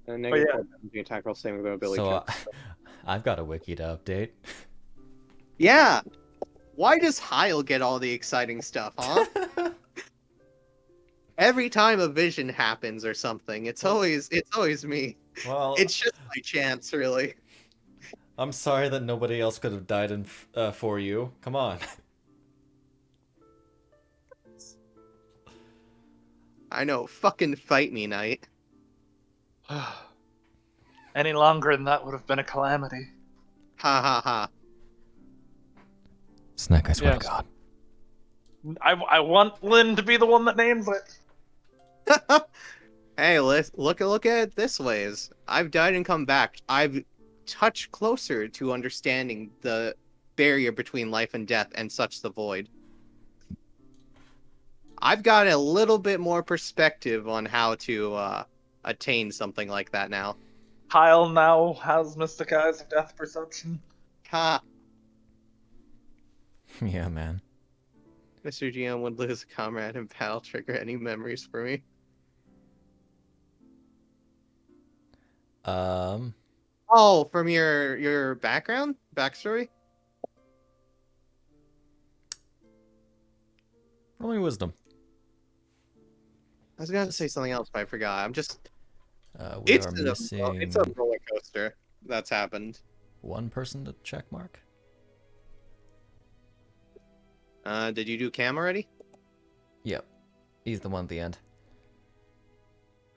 And yeah. negative the attack roll saving throw ability So check. I've got a wiki to update. Yeah. Why does Hyle get all the exciting stuff, huh? Every time a vision happens or something, it's always me. Well, It's just by chance, really. I'm sorry that nobody else could have died for you. Come on. I know, fucking fight me, Knight. Any longer than that would have been a calamity. Ha ha ha. Snak, I swear Yes. to God. I want Lynn to be the one that names it. Hey, look at it this ways. I've died and come back. I've touched closer to understanding the barrier between life and death and such the void. I've got a little bit more perspective on how to attain something like that now. Hyle now has Mystic Eyes of Death Perception. Ha! Yeah, man. Mr. GM would lose a comrade in battle, trigger any memories for me. Oh, from your backstory? Roll me wisdom. I was gonna say something else, but I forgot. I'm just. We It's are it's a missing roller coaster that's happened. one person to check mark. Did you do Cam already? Yep. He's the one at the end.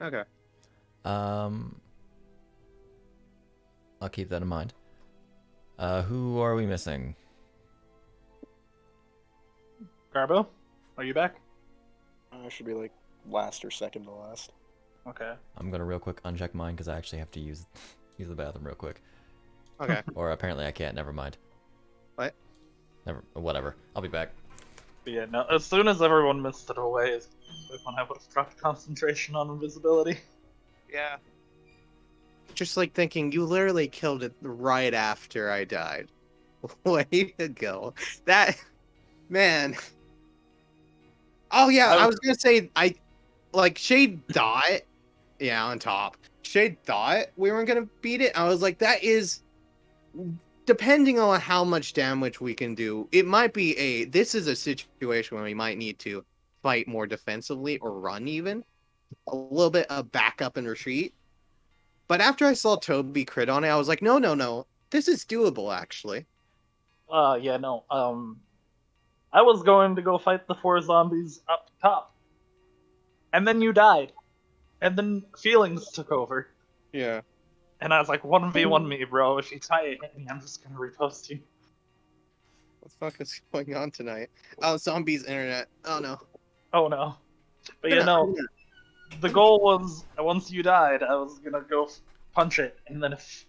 Okay. I'll keep that in mind. Who are we missing? Garbo, are you back? I should be like last or second to last. Okay. I'm gonna real quick uncheck mine because I actually have to use the bathroom real quick. Okay. Or apparently I can't. Never mind. What? Whatever. I'll be back. But yeah, no. As soon as everyone missed it away, is when I would have dropped concentration on invisibility. Yeah. Just like thinking, you literally killed it right after I died. Way to go. That man. Oh yeah, I was gonna say Shade thought, yeah, on top. Shade thought we weren't gonna beat it. I was like, that is, depending on how much damage we can do, it might be this is a situation where we might need to fight more defensively or run even. A little bit of backup and retreat. But after I saw Toby crit on it, I was like, no. This is doable, actually. Yeah, no. I was going to go fight the 4 zombies up top. And then you died. And then feelings took over. Yeah. And I was like, 1v1 me, bro. If you try to hit me, I'm just gonna repost you. What the fuck is going on tonight? Oh, zombies internet. Oh no. Oh no. But you know, the goal was, once you died, I was gonna go punch it. And then if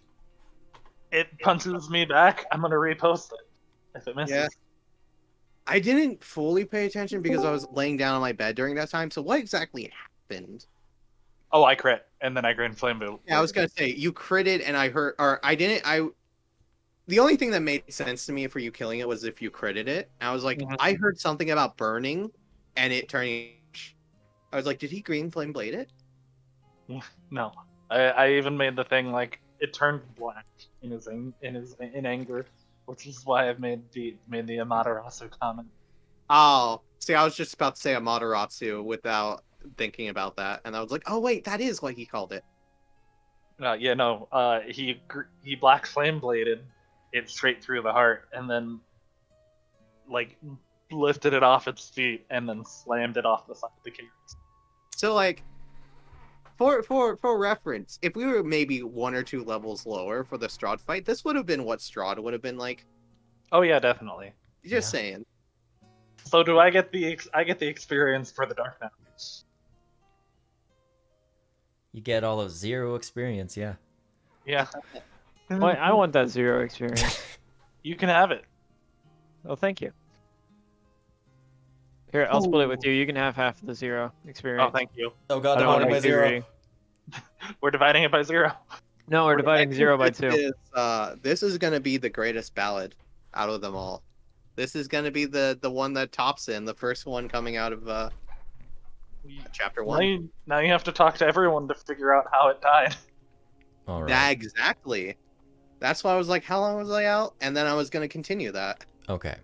it punches me back, I'm gonna repost it. If it misses. Yeah. I didn't fully pay attention because I was laying down on my bed during that time. So what exactly happened? Oh, I crit, and then I green flame boot. Yeah, I was gonna say you critted, and I heard, or I didn't. The only thing that made sense to me for you killing it was if you critted it. I was like, I heard something about burning, and it turning. I was like, did he green flame blade it? No, I even made the thing like it turned black in anger, which is why I've made the Amaterasu comment. Oh, see, I was just about to say Amaterasu without thinking about that, and I was like, oh wait, that is what he called it. Yeah, no. He black flame bladed it straight through the heart, and then like lifted it off its feet, and then slammed it off the side of the carriage. So like, for reference, if we were maybe 1 or 2 levels lower for the Strahd fight, this would have been what Strahd would have been like. Oh yeah, definitely. Just saying. So do I get the experience for the Darknut? You get all of 0 experience, yeah. Yeah. Wait, I want that 0 experience. You can have it. Oh, thank you. Here, I'll split it with you. You can have half of the 0 experience. Oh, thank you. Oh god, I don't divided wanna by be 0. greedy. We're dividing it by 0. No, we're dividing 0 by 2. This is gonna be the greatest ballad out of them all. This is gonna be the one that tops in, the first one coming out of chapter 1. Now you have to talk to everyone to figure out how it died. All right. Yeah, exactly. That's why I was like, how long was I out? And then I was gonna continue that. Okay.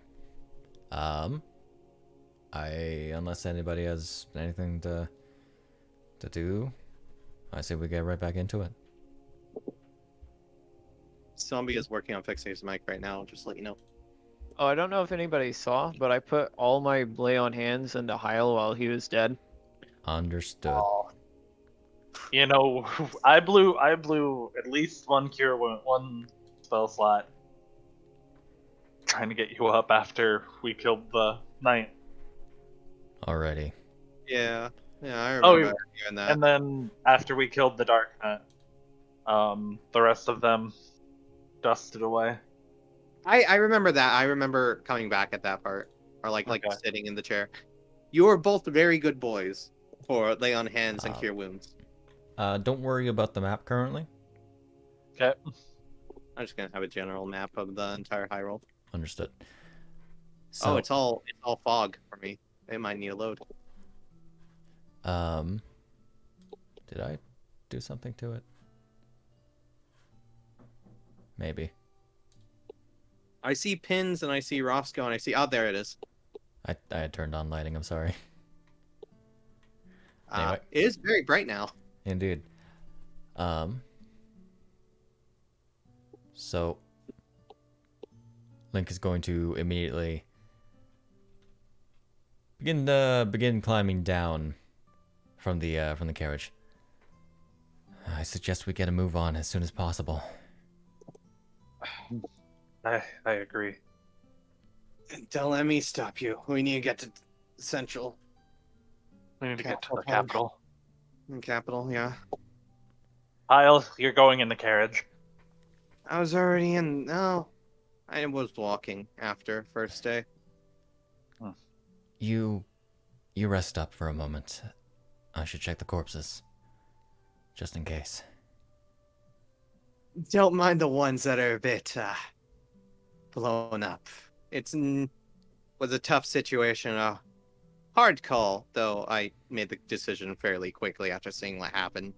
Unless anybody has anything to do, I say we get right back into it. Zombie is working on fixing his mic right now, just to let you know. Oh, I don't know if anybody saw, but I put all my lay on hands into Hyle while he was dead. Understood. You know, I blew at least one cure wound, one spell slot, trying to get you up after we killed the knight. Alrighty. Yeah, I remember doing that. And then after we killed the Darknut, the rest of them dusted away. I remember that. I remember coming back at that part, or like sitting in the chair. You are both very good boys for lay on hands and cure wounds. Don't worry about the map currently. Okay. I'm just gonna have a general map of the entire Hyrule. Understood. So, it's all fog for me. It might need a load. Did I do something to it? maybe. I see pins and I see Roscoe and I see... Oh, there it is. I had turned on lighting, I'm sorry. Anyway. It is very bright now. Indeed. So Link is going to immediately begin climbing down from the carriage. I suggest we get a move on as soon as possible. I agree. Don't let me stop you. We need to get to Central. We need to get to the capital. Capital, yeah. Hyle, you're going in the carriage. I was already in... No. I was walking after first day. You rest up for a moment. I should check the corpses. Just in case. Don't mind the ones that are a bit blown up. Was a tough situation. A hard call, though I made the decision fairly quickly after seeing what happened.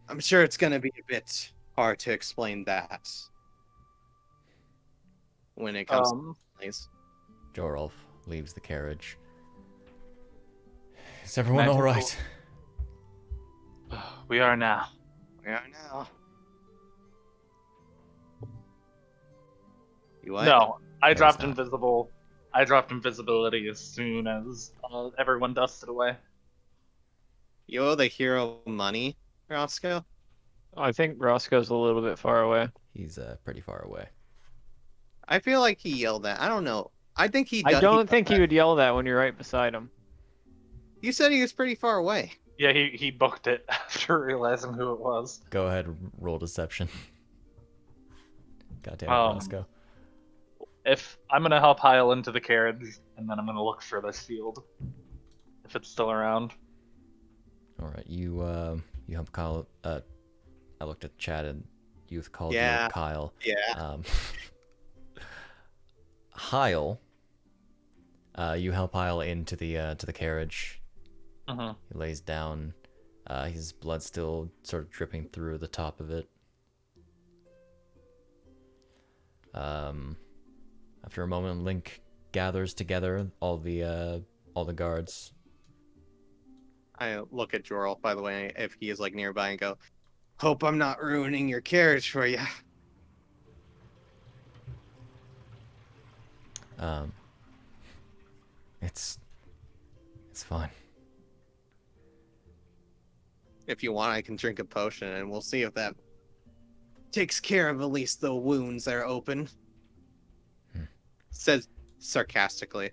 I'm sure it's going to be a bit hard to explain that when it comes to families. Jorolf leaves the carriage. Is everyone all right? We are now. We are now. You what? No, I it's dropped not. invisible. I dropped invisibility as soon as everyone dusted away. You owe the hero money, Roscoe? I think Roscoe's a little bit far away. He's pretty far away. I feel like he yelled that. I don't know. I think he. I don't think he would yell that when you're right beside him. You said he was pretty far away. Yeah, he booked it after realizing who it was. Go ahead, roll deception. Goddamn it, Roscoe. If I'm gonna help Hyle into the carriage, and then I'm gonna look for this field, if it's still around. All right, you help Kyle. I looked at the chat and youth called you Kyle. Yeah. Hyle. You help Hyle into the carriage. Uh-huh. He lays down. His blood still sort of dripping through the top of it. After a moment, Link gathers together all the guards. I look at Jorl, by the way, if he is like nearby, and go, "Hope I'm not ruining your carriage for you." It's fine. If you want, I can drink a potion, and we'll see if that takes care of at least the wounds that are open. Says sarcastically.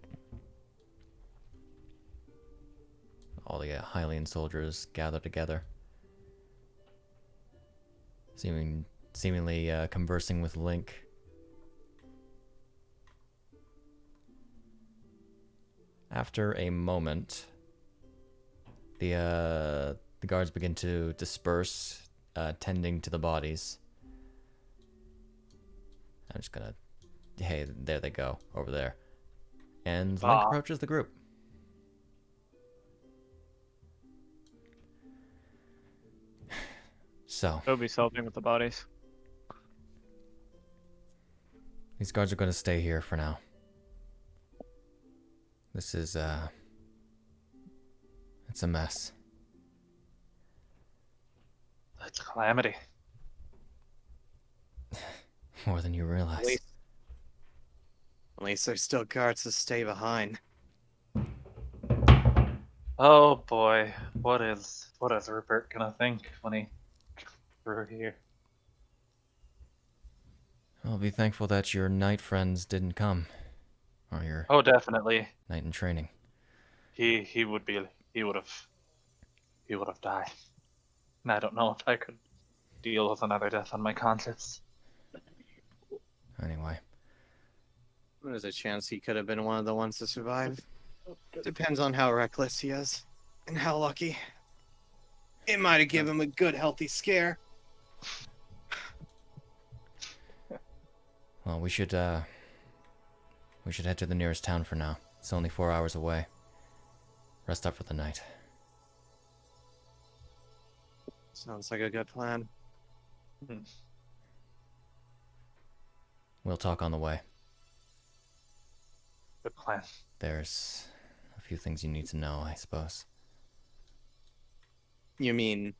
All the Hylian soldiers gather together, seemingly conversing with Link. After a moment, the guards begin to disperse, tending to the bodies. I'm just gonna... Hey, there they go, over there. And Link approaches the group. So, Toby's helping with the bodies. these guards are going to stay here for now. This is, it's a mess. It's a calamity. More than you realize. At least there's still guards to stay behind. Oh boy, what is Rupert gonna think when he through here? I'll be thankful that your knight friends didn't come. Or your definitely. knight in training. He would have died. And I don't know if I could deal with another death on my conscience. Anyway. There's a chance he could have been one of the ones to survive. Depends on how reckless he is. And how lucky. It might have given him a good, healthy scare. Well, we should head to the nearest town for now. It's only 4 hours away. Rest up for the night. Sounds like a good plan. We'll talk on the way. Good plan. There's a few things you need to know, I suppose. You mean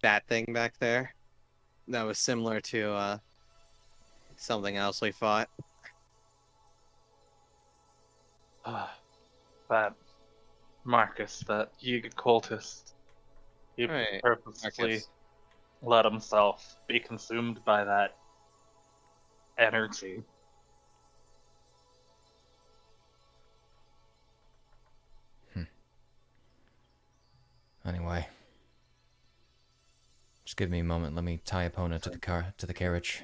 that thing back there? That was similar to something else we fought. That Marcus, that Yiga cultist, he Right, purposely Marcus. let himself be consumed by that energy. Anyway, just give me a moment. Let me tie Epona to the carriage.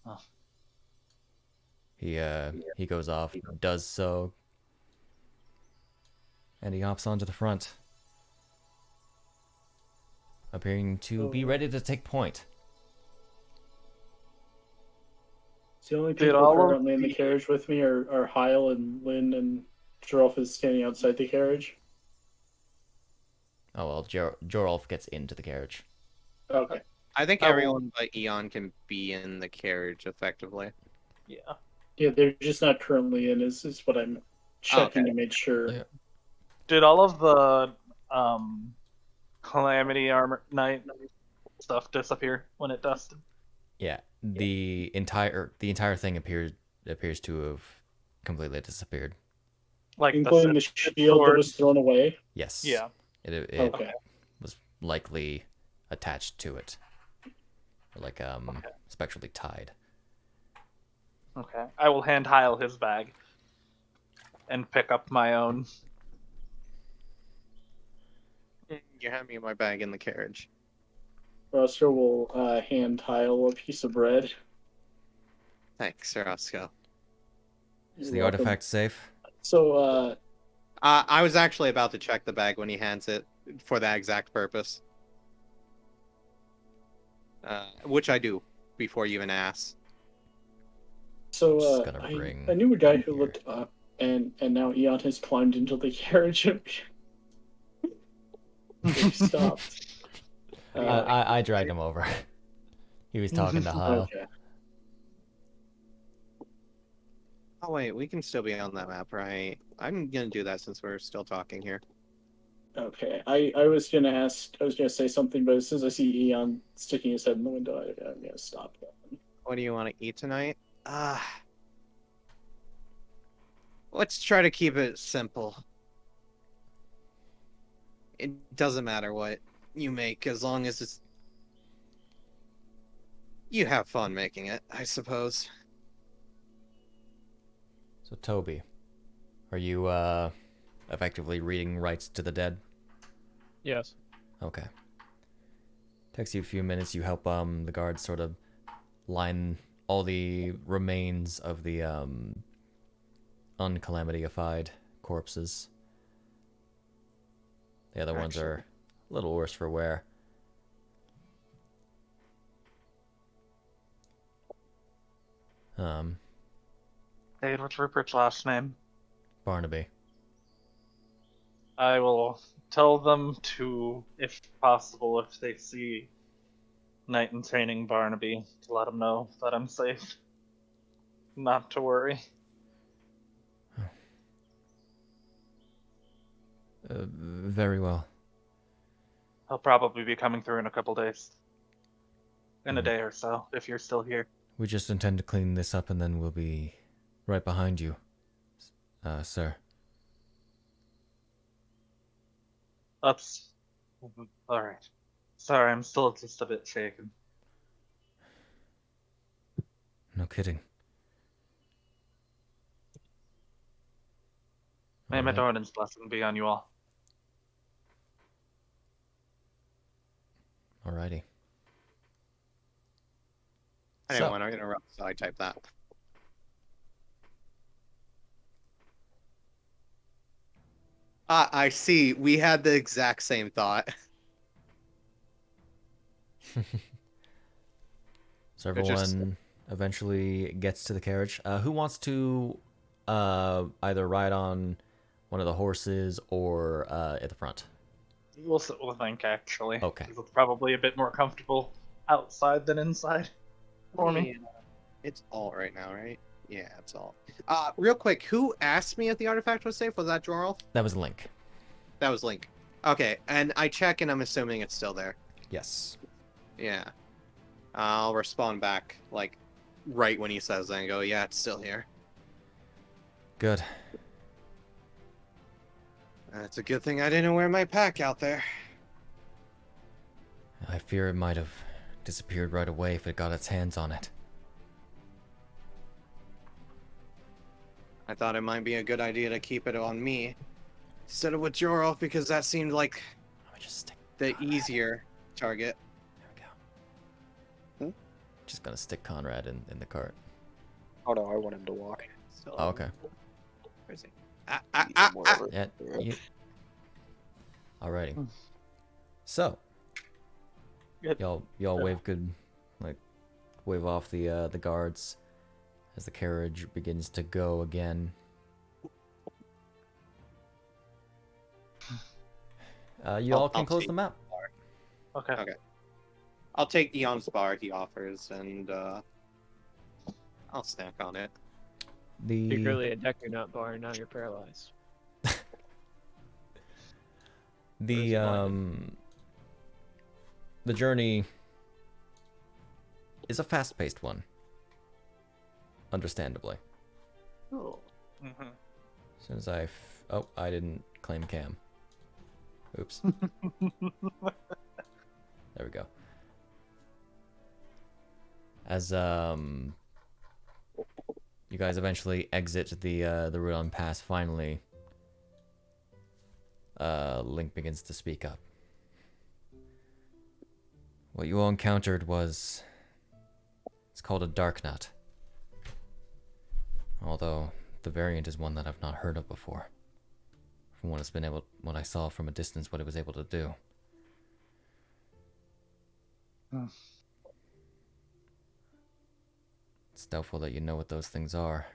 Oh. He goes off, does so, and he hops onto the front, appearing to be ready to take point. The only Did people all of currently in the carriage with me are Hyle and Lynn, and Jorolf is standing outside the carriage. Oh well, Jorolf gets into the carriage. Okay. I think I will- everyone but Eon can be in the carriage effectively. Yeah. Yeah, they're just not currently in, is what I'm checking Okay. to make sure. Yeah. Did all of the Calamity Armor Knight stuff disappear when it dusted? Yeah, the entire thing appears to have completely disappeared. Like Including the shield that was thrown away? Yes. Yeah. It Okay. was likely attached to it, or like spectrally tied. Okay. I will hand Hyle his bag and pick up my own. You hand me my bag in the carriage. Roscoe will hand Hyle a piece of bread. Thanks, Roscoe. Is You're the welcome. artifact safe? So, I was actually about to check the bag when he hands it for that exact purpose. Which I do before you even ask. Just gonna I bring knew a guy him who here. looked up, and now Eon has climbed into the carriage and he stopped. I dragged him over. He was talking to Hyle. Okay. Oh wait, we can still be on that map, right? I'm gonna do that since we're still talking here. Okay. I was gonna say something, but as soon as I see Eon sticking his head in the window, I'm gonna stop that. What do you want to eat tonight? Let's try to keep it simple. It doesn't matter what you make as long as it's you have fun making it, I suppose. So Toby, are you effectively reading Rites to the Dead? Yes. Okay. Takes you a few minutes. You help the guards sort of line all the remains of the uncalamityified corpses. The other ones are a little worse for wear. Hey, what's Rupert's last name? Barnaby. I will tell them to, if possible, if they see Knight in Training Barnaby, to let him know that I'm safe. Not to worry. Very well. He'll probably be coming through in a couple days. In a day or so, if you're still here. We just intend to clean this up and then we'll be right behind you, sir. That's... Alright. Sorry, I'm still just a bit shaken. No kidding. May Alright. Madornan's blessing be on you all. Alrighty. I didn't want to interrupt, so I typed that. I see. We had the exact same thought. So everyone eventually gets to the carriage. Who wants to either ride on one of the horses or at the front? We'll think, actually. Okay. 'Cause it's probably a bit more comfortable outside than inside. for me. Yeah. It's alt right now, right? Yeah, it's alt. Real quick, who asked me if the artifact was safe? Was that Jorl? That was Link. That was Link. Okay, and I check and I'm assuming it's still there. Yes. Yeah. I'll respond back, like, right when he says that and go, yeah, it's still here. Good. It's a good thing I didn't wear my pack out there. I fear it might have disappeared right away if it got its hands on it. I thought it might be a good idea to keep it on me instead of with Jorl, because that seemed like Let me just stick. the easier target. There we go. Just gonna stick Conrad in the cart. Oh no, I want him to walk. Still, Oh, okay. where is he? Whatever. Yeah. Alrighty. So, Good. y'all wave good, like, wave off the guards as the carriage begins to go again. You all can close the map. Okay. Okay. I'll take Eon's bar he offers, and I'll snack on it. Secretly a Darknut bar, now you're paralyzed. The journey is a fast-paced one, understandably. Oh. Mm-hmm. As soon as I didn't claim Cam. Oops. There we go. As you guys eventually exit the Rudon Pass, finally, Link begins to speak up. What you all encountered was, it's called a Darknut. Although the variant is one that I've not heard of before. From what I saw from a distance, what it was able to do. It's doubtful that you know what those things are.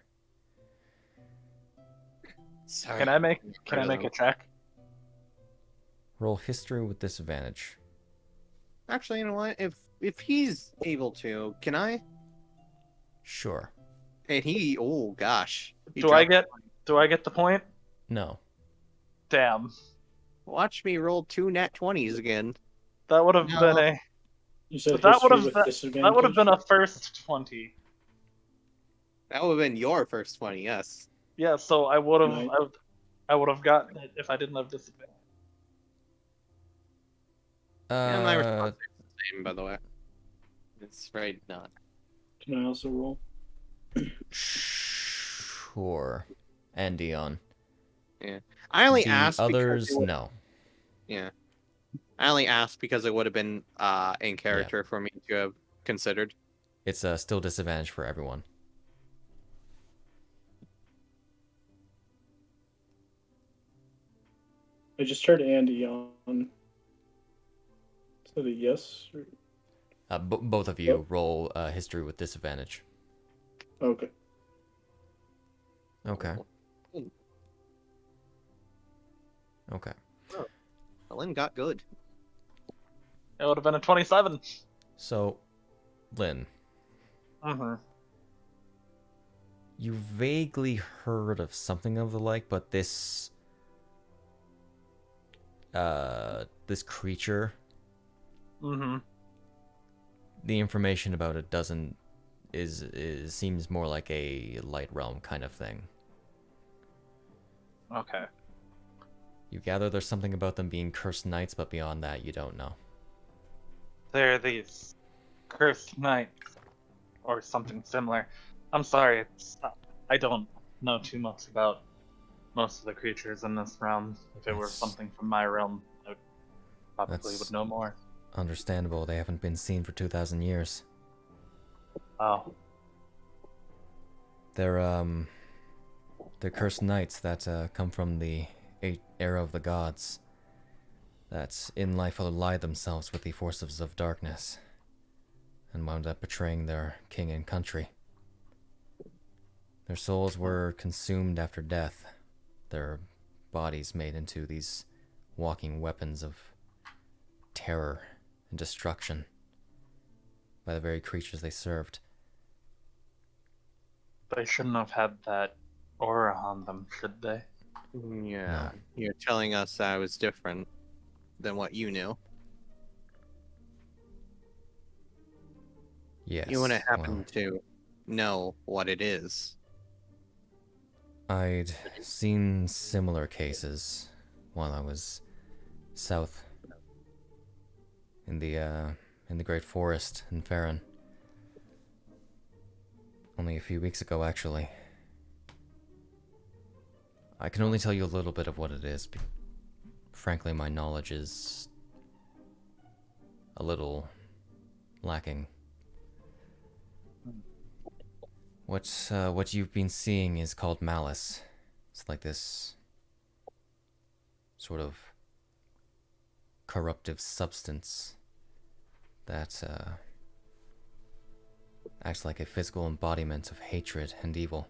Sorry. Can I make a check? Roll history with disadvantage. Actually, you know what? If he's able to, can I? Sure. And he, oh gosh. He Do I dropped- get the point? No. Damn. Watch me roll 2 nat 20s again. That would have No. been a You said that would history have with that disadvantage? would have been a first 20. That would have been your first 20, yes. Yeah, so I would have Right. I would have gotten it if I didn't have disadvantage. And my response is the same, by the way. It's right not. Can I also roll? Sure. And Eon. I only The asked others, because no. yeah. I only asked because it would have been in character for me to have considered. It's still disadvantage for everyone. I just heard Andy on. Is that a yes? Or... Both of you roll history with disadvantage. Okay. Okay. Okay. Lynn got good. It would have been a 27. So, Lynn, Mm-hmm. you vaguely heard of something of the like, but this creature, Mm-hmm. the information about it seems more like a light realm kind of thing. Okay. You gather there's something about them being cursed knights, but beyond that, you don't know. They're these cursed knights or something similar. I'm sorry, I don't know too much about most of the creatures in this realm. If it were That's- something from my realm, I probably That's- would know more. Understandable. They haven't been seen for 2,000 years. Oh, They're cursed knights that come from the era of the gods, that in life allied themselves with the forces of darkness, and wound up betraying their king and country. Their souls were consumed after death, their bodies made into these walking weapons of terror and destruction by the very creatures they served. They shouldn't have had that aura on them, should they? Yeah, you're telling us I was different than what you knew. Yes. You wouldn't happen well, to know what it is. I'd seen similar cases while I was south in the Great Forest in Farron. Only a few weeks ago, actually. I can only tell you a little bit of what it is. Frankly, my knowledge is a little lacking. What you've been seeing is called malice. It's like this sort of corruptive substance that acts like a physical embodiment of hatred and evil,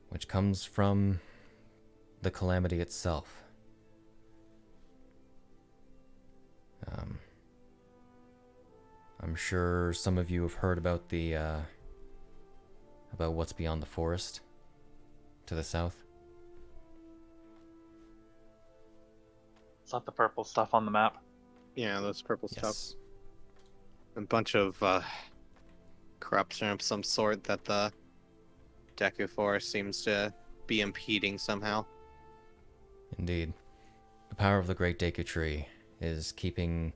which comes from the calamity itself. I'm sure some of you have heard about about what's beyond the forest to the south. Is that the purple stuff on the map? Yeah, those purple stuff. Yes. A bunch of corruption of some sort that the Deku Forest seems to be impeding somehow. Indeed. The power of the Great Deku Tree is keeping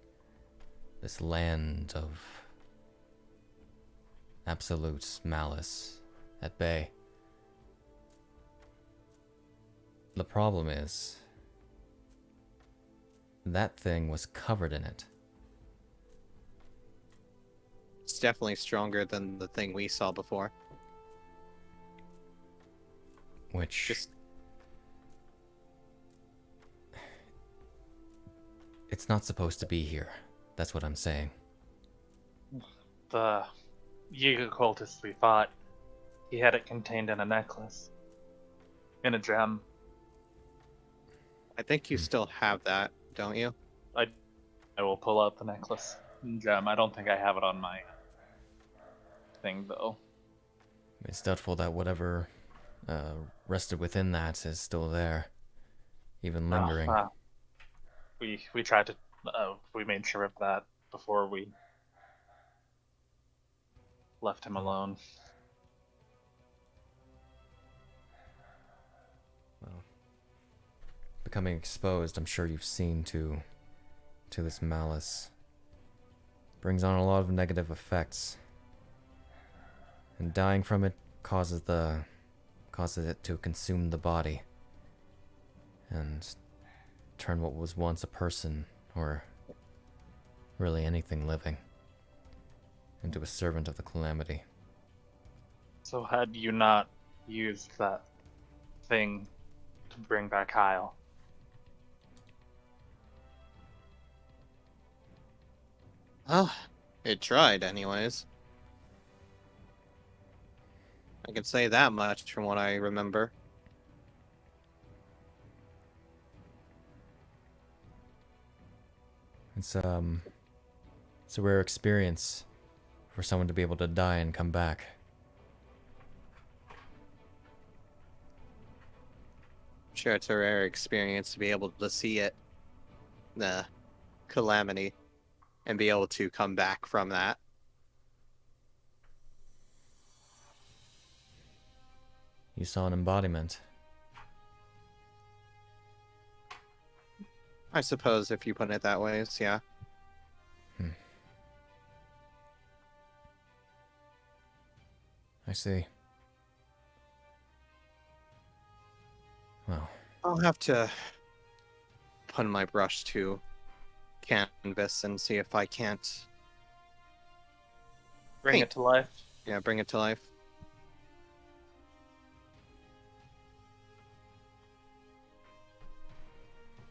this land of absolute malice at bay. The problem is, that thing was covered in it. It's definitely stronger than the thing we saw before. Which... Just It's not supposed to be here. That's what I'm saying. The Yiga cultist we fought, he had it contained in a necklace. In a gem. I think you still have that, don't you? I will pull out the necklace and gem. I don't think I have it on my thing, though. It's doubtful that whatever rested within that is still there. Even lingering. We tried to... we made sure of that before we left him alone. Well, becoming exposed, I'm sure you've seen to this malice. Brings on a lot of negative effects. And dying from it causes it to consume the body. And turn what was once a person, or really anything living, into a servant of the calamity. So had you not used that thing to bring back Hyle? Oh, it tried anyways. I can say that much from what I remember. It's a rare experience for someone to be able to die and come back. I'm sure it's a rare experience to be able to see it, the calamity, and be able to come back from that. You saw an embodiment. I suppose if you put it that way, yeah. I see. Well, I'll have to put my brush to canvas and see if I can't Bring it to life? Yeah, bring it to life.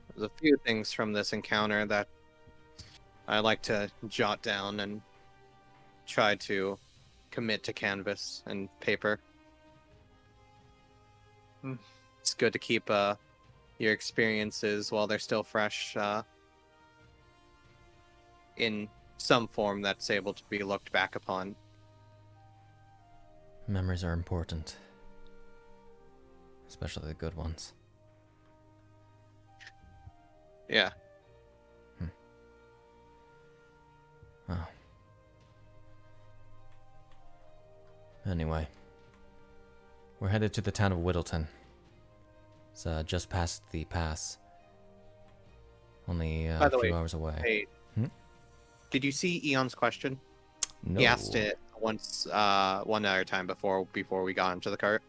There's a few things from this encounter that I like to jot down and try to commit to canvas and paper. It's good to keep your experiences while they're still fresh in some form that's able to be looked back upon. Memories are important. Especially the good ones. Yeah. Oh. Anyway. We're headed to the town of Whittleton. It's just past the pass. Only By a the few way, hours away. Hey, did you see Eon's question? No. He asked it once, one other time before we got into the cart.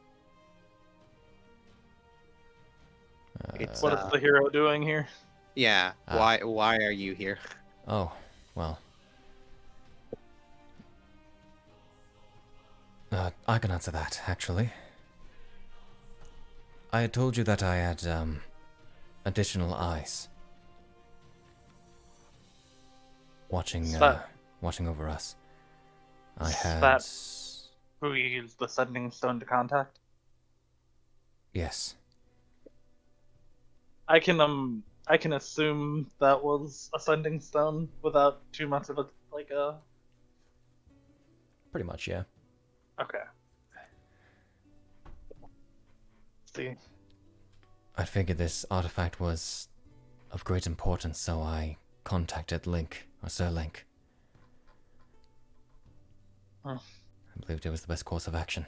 It's, What is the hero doing here? Yeah. Why are you here? Oh, well. I can answer that, actually. I had told you that I had, additional eyes. Watching over us. I had... That who you used the sending stone to contact? Yes. I can assume that was a sending stone without too much of a Pretty much, yeah. Okay. See. I figured this artifact was of great importance, so I contacted Link, or Sir Link. Huh. I believed it was the best course of action.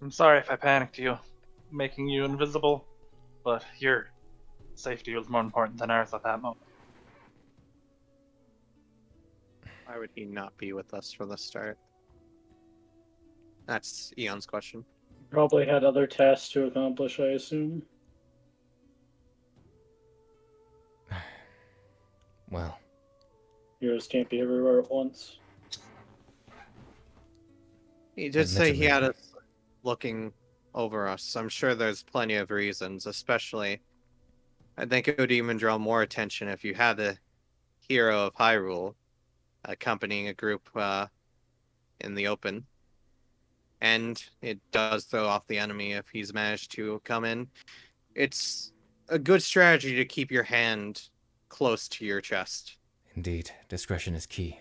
I'm sorry if I panicked you, making you invisible, but your safety was more important than ours at that moment. Why would he not be with us from the start? That's Eon's question. Probably had other tasks to accomplish, I assume. Well, Heroes can't be everywhere at once. He did say he Admittedly. had us looking over us. I'm sure there's plenty of reasons, especially I think it would even draw more attention if you had a hero of Hyrule accompanying a group in the open. And it does throw off the enemy if he's managed to come in. It's a good strategy to keep your hand close to your chest. indeed, discretion is key.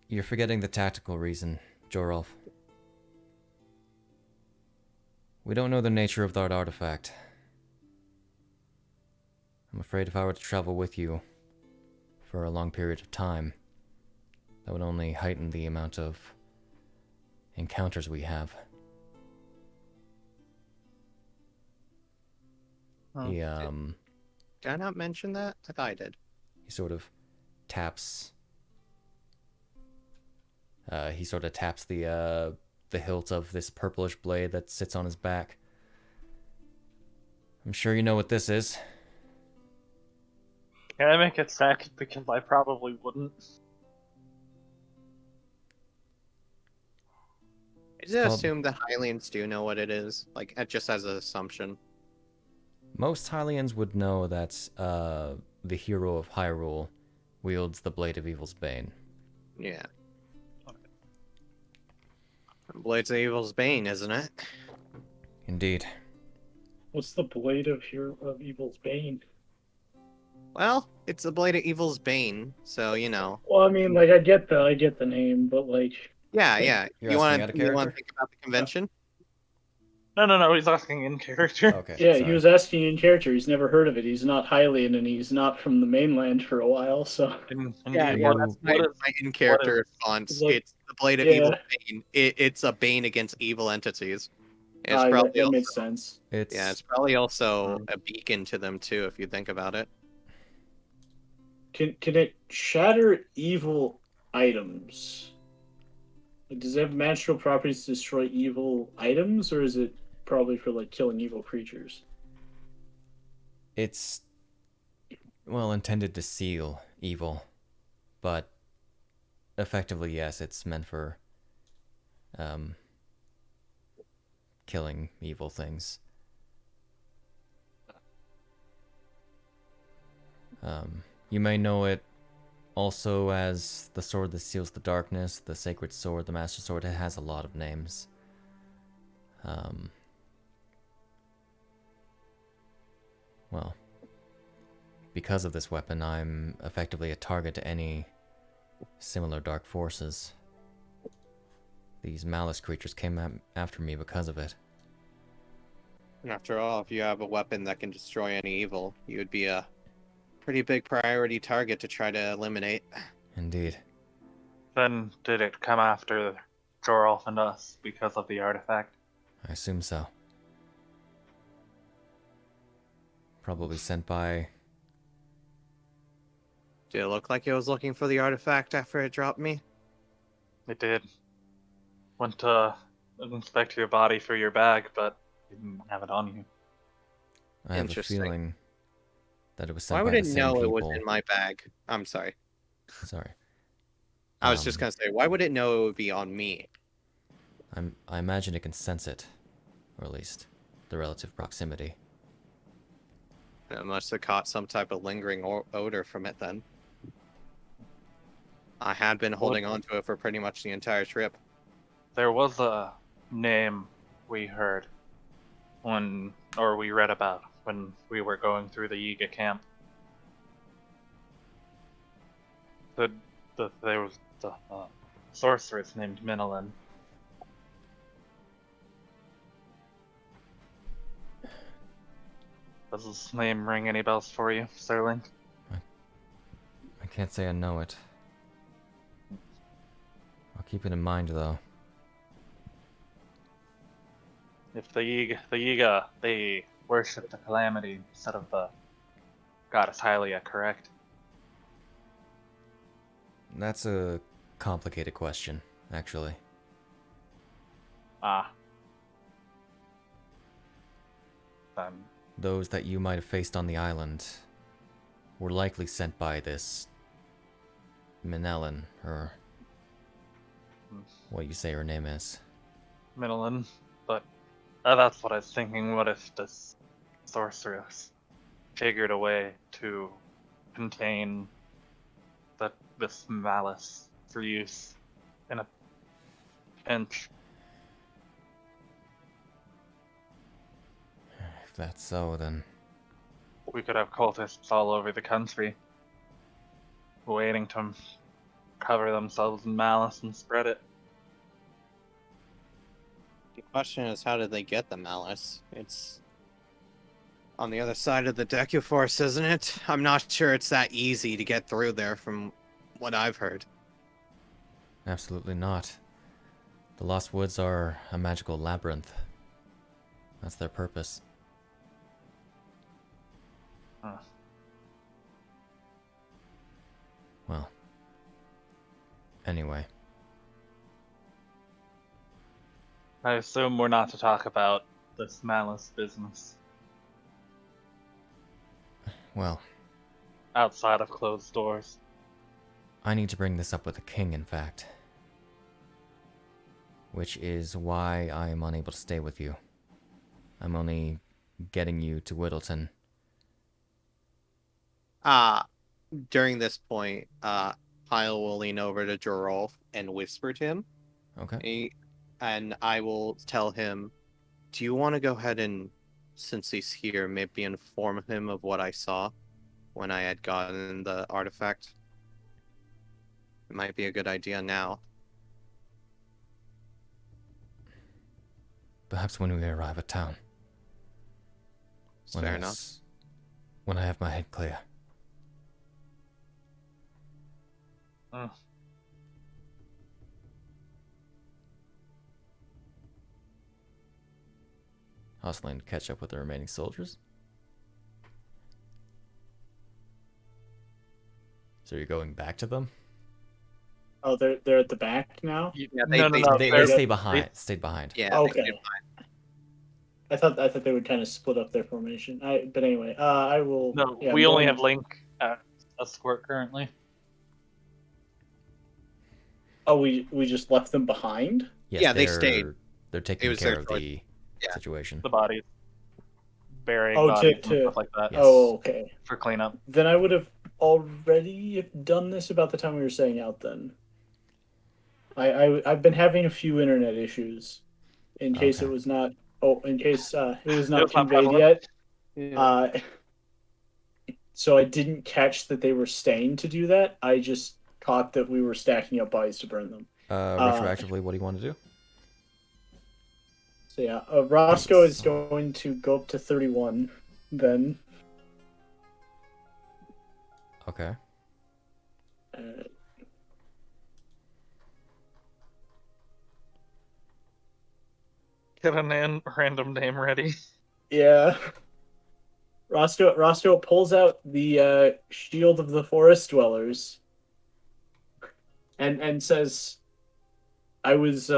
You're forgetting the tactical reason, Jorolf. We don't know the nature of that artifact. I'm afraid if I were to travel with you for a long period of time, that would only heighten the amount of encounters we have. Oh. He, Did I not mention that? I thought I did. he sort of taps... he sort of taps the hilt of this purplish blade that sits on his back. I'm sure you know what this is. Can I make it second? Because I probably wouldn't. I just called- assume the Hylians do know what it is, like just as an assumption. Most Hylians would know that the hero of Hyrule wields the Blade of Evil's Bane. Yeah. Blades of Evil's Bane, isn't it? Indeed. What's the blade of Evil's Bane? Well, it's the Blade of Evil's Bane, so you know. Well, I mean, like I get the name, but like Yeah. You're You asking want out of to character? think about the convention? No, he's asking in character. Okay. yeah, sorry. he was asking in character. He's never heard of it. He's not Hylian, and he's not from the mainland for a while. So Yeah, well, that's what my in-character what response. Like, It's the Blade of yeah. Evil's Bane. It's a bane against evil entities. It's yeah, probably that also, makes sense. it's probably also a beacon to them too, if you think about it. Can it shatter evil items? Like, does it have magical properties to destroy evil items, or is it probably for like killing evil creatures? It's, well, intended to seal evil, but effectively, yes, it's meant for killing evil things. You may know it also as the sword that seals the darkness, the sacred sword, the master sword. It has a lot of names. Well, because of this weapon, I'm effectively a target to any similar dark forces. These malice creatures came after me because of it. And after all, if you have a weapon that can destroy any evil, you would be a pretty big priority target to try to eliminate. Indeed. Then did it come after Jorolf and us because of the artifact? I assume so. Probably sent by... Did it look like it was looking for the artifact after it dropped me? It did. Went to inspect your body for your bag, but didn't have it on you. I have a Interesting. feeling that it was sent Why would by it the same know people. it was in my bag? I'm sorry. Sorry. I was just gonna say, why would it know it would be on me? I imagine it can sense it, or at least the relative proximity. It must have caught some type of lingering odor from it then. I had been holding on to it for pretty much the entire trip. There was a name we heard or we read about when we were going through the Yiga camp. There was the sorceress named Minolin. Does this name ring any bells for you, Sterling? I can't say I know it. I'll keep it in mind, though. If the Yiga, they worship the Calamity instead of the goddess Hylia, correct? That's a complicated question, actually. Ah. Those that you might have faced on the island were likely sent by this Minelin, or what you say her name is. Minolin, but that's what I was thinking. What if this sorceress figured a way to contain this malice for use in a pinch? If that's so, then... We could have cultists all over the country waiting to cover themselves in malice and spread it. The question is, how did they get the malice? It's on the other side of the Decuforce, isn't it? I'm not sure it's that easy to get through there from what I've heard. Absolutely not. The Lost Woods are a magical labyrinth. That's their purpose. Huh. Well. Anyway. I assume we're not to talk about this malice business Well, outside of closed doors. I need to bring this up with the king, in fact. Which is why I am unable to stay with you. I'm only getting you to Whittleton. During this point, Hyle will lean over to Jorolf and whisper to him. Okay. And I will tell him, do you want to go ahead and, since he's here, maybe inform him of what I saw when I had gotten the artifact? It might be a good idea now. Perhaps when we arrive at town. Fair enough. When I have my head clear. Hustling to catch up with the remaining soldiers. So you're going back to them? Oh, they're at the back now. Yeah, They stay behind. Stayed behind. Yeah. Okay. I thought they would kind of split up their formation. But anyway, I will. No, yeah, we only have Link at escort currently. Oh, we just left them behind. Yes, Yeah, they stayed. They're taking was care their of choice. the situation. The bodies. Burying Oh, bodies and to stuff like that. Yes. Oh, okay. For cleanup. Then I would have already done this about the time we were setting out. Then I've been having a few internet issues. In case Okay. it was not. Oh, in case it was not It was not conveyed prevalent. yet. so I didn't catch that they were staying to do that. I just caught that we were stacking up bodies to burn them. Retroactively, what do you want to do? So yeah, Roscoe is going to go up to 31 then. Okay. Get a random name ready. Yeah. Roscoe pulls out the Shield of the Forest Dwellers and says, I was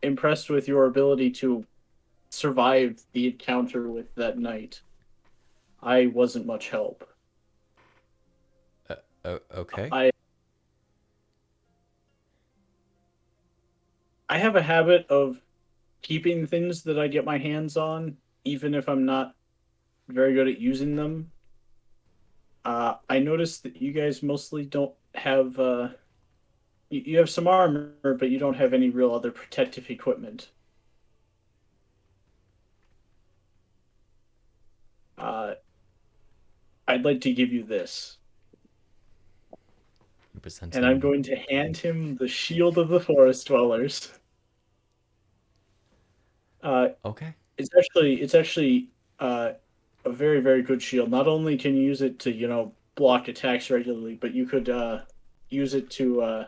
impressed with your ability to survive the encounter with that knight. I wasn't much help. Okay. I have a habit of keeping things that I get my hands on, even if I'm not very good at using them. I noticed that you guys mostly don't have... you have some armor, but you don't have any real other protective equipment. I'd like to give you this. And I'm going to hand him the Shield of the Forest Dwellers. Okay. It's actually a very, very good shield. Not only can you use it to, block attacks regularly, but you could use it to,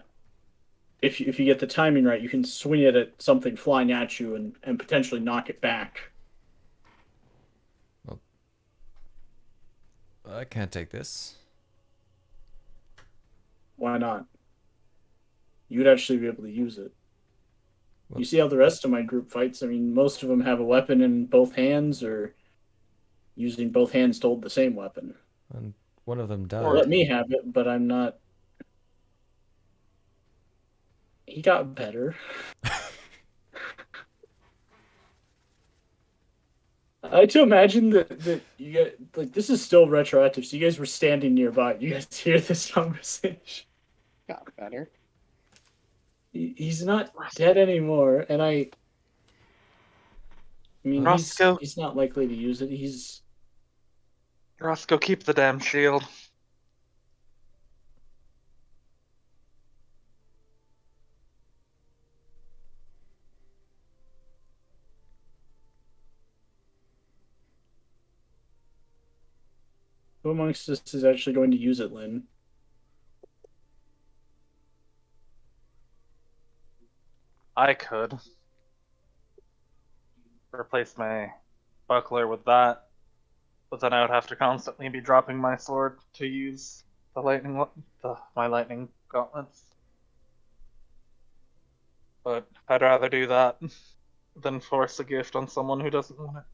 if you get the timing right, you can swing it at something flying at you and potentially knock it back. Well, I can't take this. Why not? You'd actually be able to use it. Well, you see how the rest of my group fights? I mean, most of them have a weapon in both hands or using both hands to hold the same weapon. And one of them died. Or let me have it, but I'm not... He got better. I like to imagine that you get, like, this is still retroactive, so you guys were standing nearby. You guys hear this conversation. Got better. He's not dead anymore, and I mean, Roscoe. he's not likely to use it. Roscoe, keep the damn shield. Who amongst us is actually going to use it, Lynn? I could replace my buckler with that, but then I would have to constantly be dropping my sword to use the my lightning gauntlets. But I'd rather do that than force a gift on someone who doesn't want it.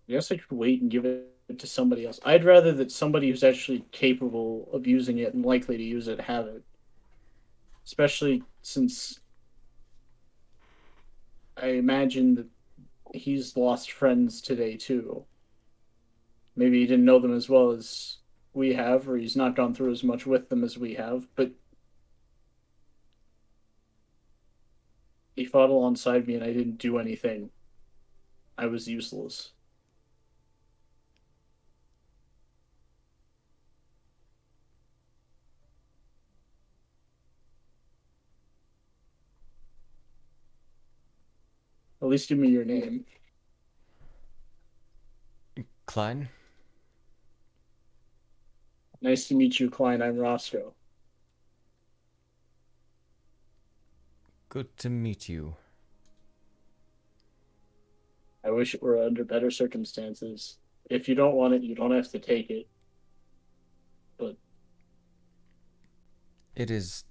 I guess I could wait and give it to somebody else. I'd rather that somebody who's actually capable of using it and likely to use it have it. Especially since I imagine that he's lost friends today too. Maybe he didn't know them as well as we have, or he's not gone through as much with them as we have, but he fought alongside me and I didn't do anything. I was useless. At least give me your name. Klein? Nice to meet you, Klein. I'm Roscoe. Good to meet you. I wish it were under better circumstances. If you don't want it, you don't have to take it. But it is...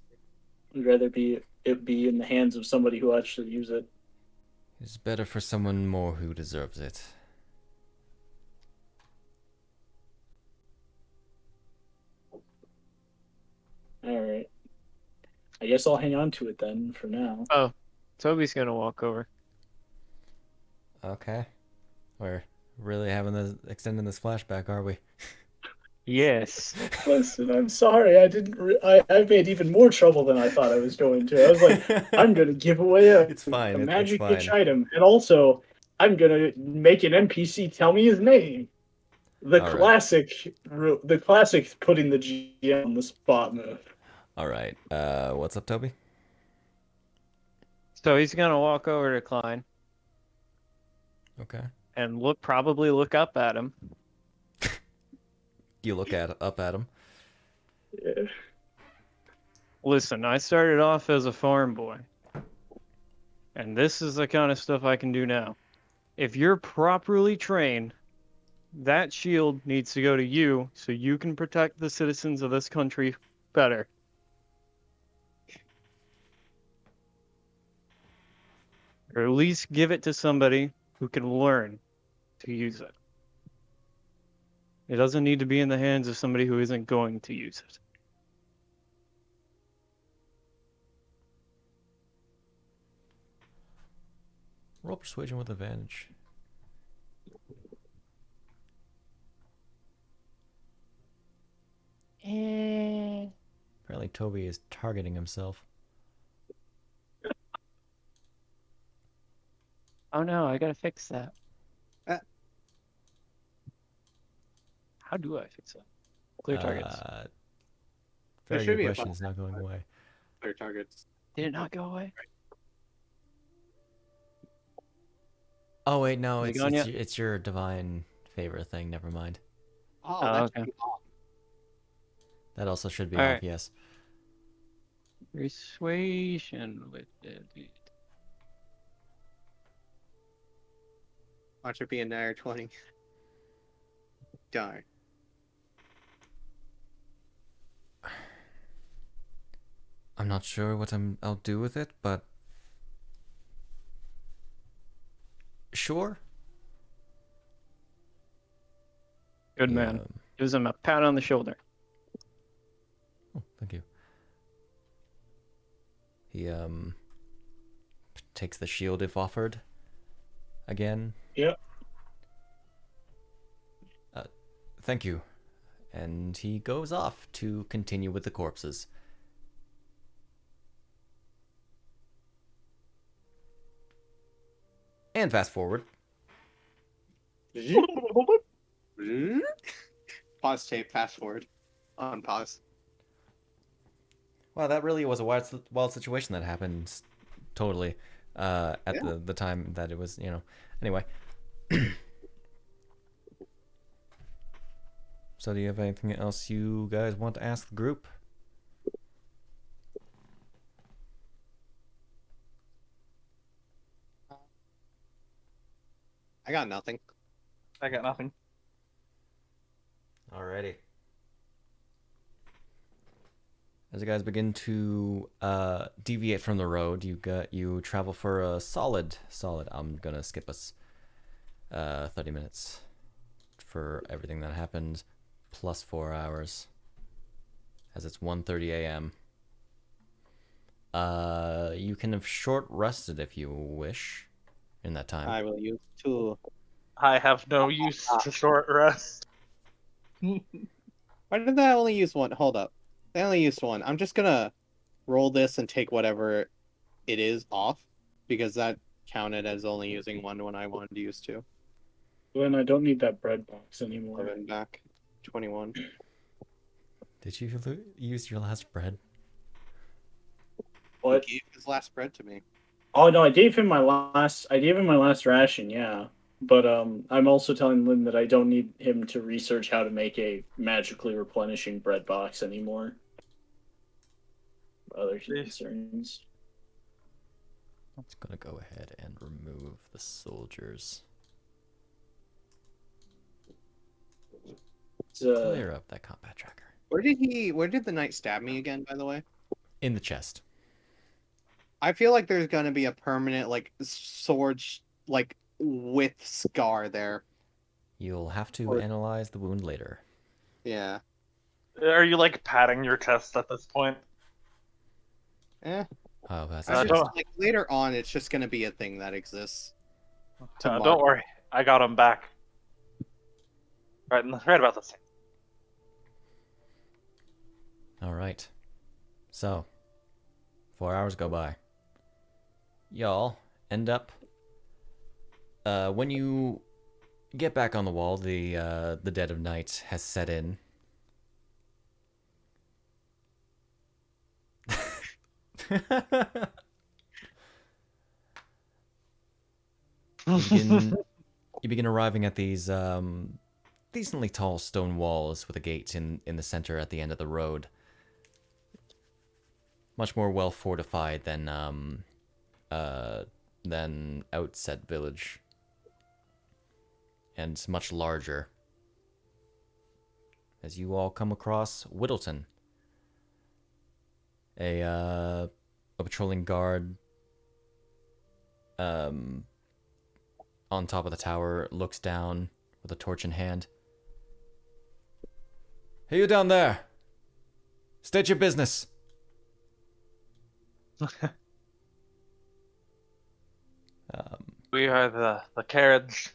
I'd rather it be in the hands of somebody who actually use it. It's better for someone more who deserves it. Alright. I guess I'll hang on to it then, for now. Oh, Toby's gonna walk over. Okay. We're really extending this flashback, are we? Yes. Listen, I'm sorry. I made even more trouble than I thought I was going to. I was like, I'm going to give away a It's fine. magic it's fine. itch item. And also, I'm gonna make an NPC tell me his name. The All right. classic putting the GM on the spot move. All right. What's up, Toby? So he's gonna walk over to Klein Okay. and probably look up at him. You look up at him. Yeah. Listen, I started off as a farm boy, and this is the kind of stuff I can do now. If you're properly trained, that shield needs to go to you so you can protect the citizens of this country better. Or at least give it to somebody who can learn to use it. It doesn't need to be in the hands of somebody who isn't going to use it. Roll persuasion with advantage. Apparently Toby is targeting himself. Oh no, I gotta fix that. Uh. How do I fix that? Clear targets. Very should good be a question. button. It's not going away. Clear targets. Did it not go away? Oh wait, no, Is it it's gone yet? it's your divine favor thing. Never mind. Oh, Oh, that okay. should be off. That also should be All off. right. Yes. Persuasion with it. Watch it be a Nair 20. Darn. I'm not sure what I'll do with it, but sure. Good Yeah. man. Gives him a pat on the shoulder. Oh, thank you. He takes the shield if offered. Again. Yep. Thank you. And he goes off to continue with the corpses. And fast forward. Pause tape, fast forward. On pause. Wow, that really was a wild situation that happened totally at Yeah. the time that it was, Anyway. So do you have anything else you guys want to ask the group? I got nothing. I got nothing. Alrighty. As you guys begin to deviate from the road, you travel for a solid. I'm gonna skip us 30 minutes for everything that happened, plus 4 hours, as it's 1:30 a.m. You can have short rested if you wish in that time. I will use 2. I have no use to short rest. Why did I only use 1? Hold up. I only used 1. I'm just gonna roll this and take whatever it is off, because that counted as only using 1 when I wanted to use 2. Lynn, I don't need that bread box anymore. 11 back. 21. Did you use your last bread? What? He gave his last bread to me. Oh no, I gave him my last ration, yeah. But I'm also telling Lynn that I don't need him to research how to make a magically replenishing bread box anymore. Other concerns. I'm just gonna go ahead and remove the soldiers. Clear up that combat tracker. Where did the knight stab me again, by the way? In the chest. I feel like there's gonna be a permanent sword with scar there. You'll have to analyze the wound later. Yeah. Are you patting your chest at this point? Eh. Oh, that's later on, it's just gonna be a thing that exists. Don't worry, I got him back. Right about the same. All right. So, 4 hours go by. Y'all end up When you get back on the wall, the dead of night has set in. You begin arriving at these decently tall stone walls with a gate in the center at the end of the road. Much more well fortified than Outset Village, and much larger. As you all come across Whittleton, a patrolling guard on top of the tower, looks down with a torch in hand. Hey, you down there! State your business. We are the carriage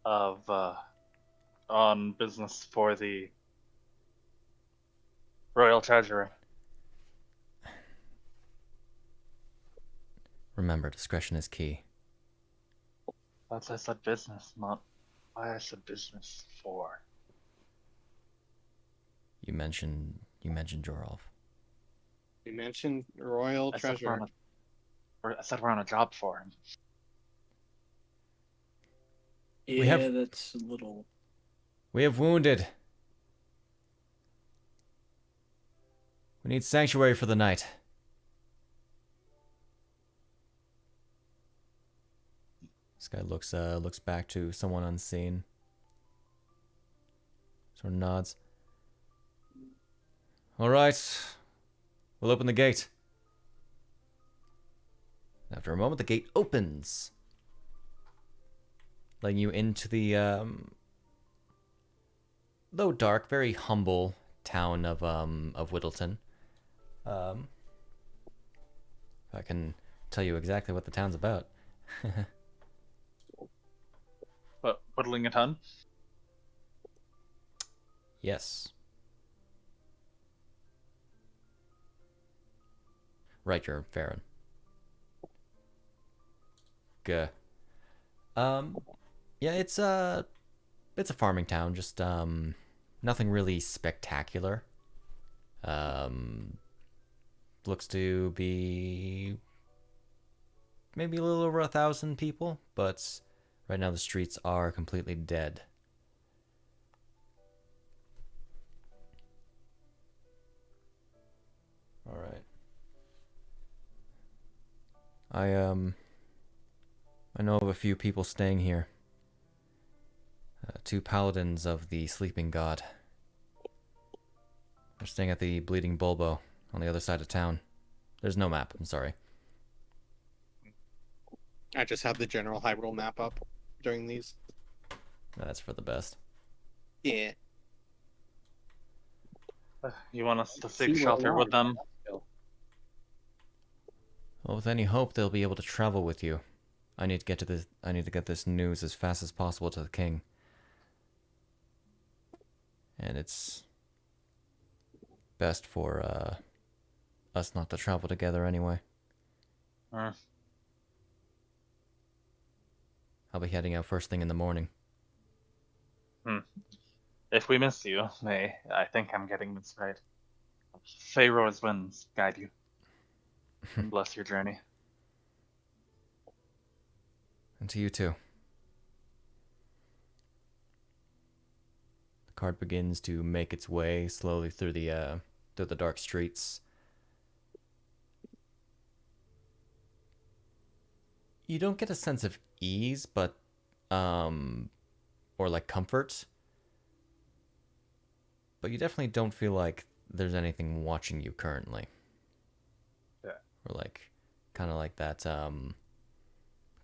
of on business for the Royal Treasurer. Remember, discretion is key. That's I said business, not why I said business for. You mentioned Jorolf. You mentioned Royal Treasure. I said we're on a job for him. Yeah, that's a little. We have wounded. We need sanctuary for the night. This guy looks back to someone unseen. Sort of nods. All right, we'll open the gate. After a moment, the gate opens, letting you into the though dark, very humble town of Whittleton. I can tell you exactly what the town's about. But whittling a ton? Yes. Right, you're Farron. Good. Yeah, it's a farming town, just nothing really spectacular. Looks to be maybe a little over 1,000 people, but right now the streets are completely dead. All right. I know of a few people staying here. 2 paladins of the sleeping god. They're staying at the Bleeding Bulbo on the other side of town. There's no map, I'm sorry. I just have the general Hyrule map up during these. That's for the best. Yeah. You want us to seek shelter with them? Well, with any hope they'll be able to travel with you. I need to get this news as fast as possible to the king. And it's best for us not to travel together anyway. I'll be heading out first thing in the morning. If we miss you, I think I'm getting this right. Pharaoh's winds guide you. And bless your journey. And to you too. The cart begins to make its way slowly through the dark streets. You don't get a sense of ease, but or like comfort. But you definitely don't feel like there's anything watching you currently. Yeah. Or like kind of like that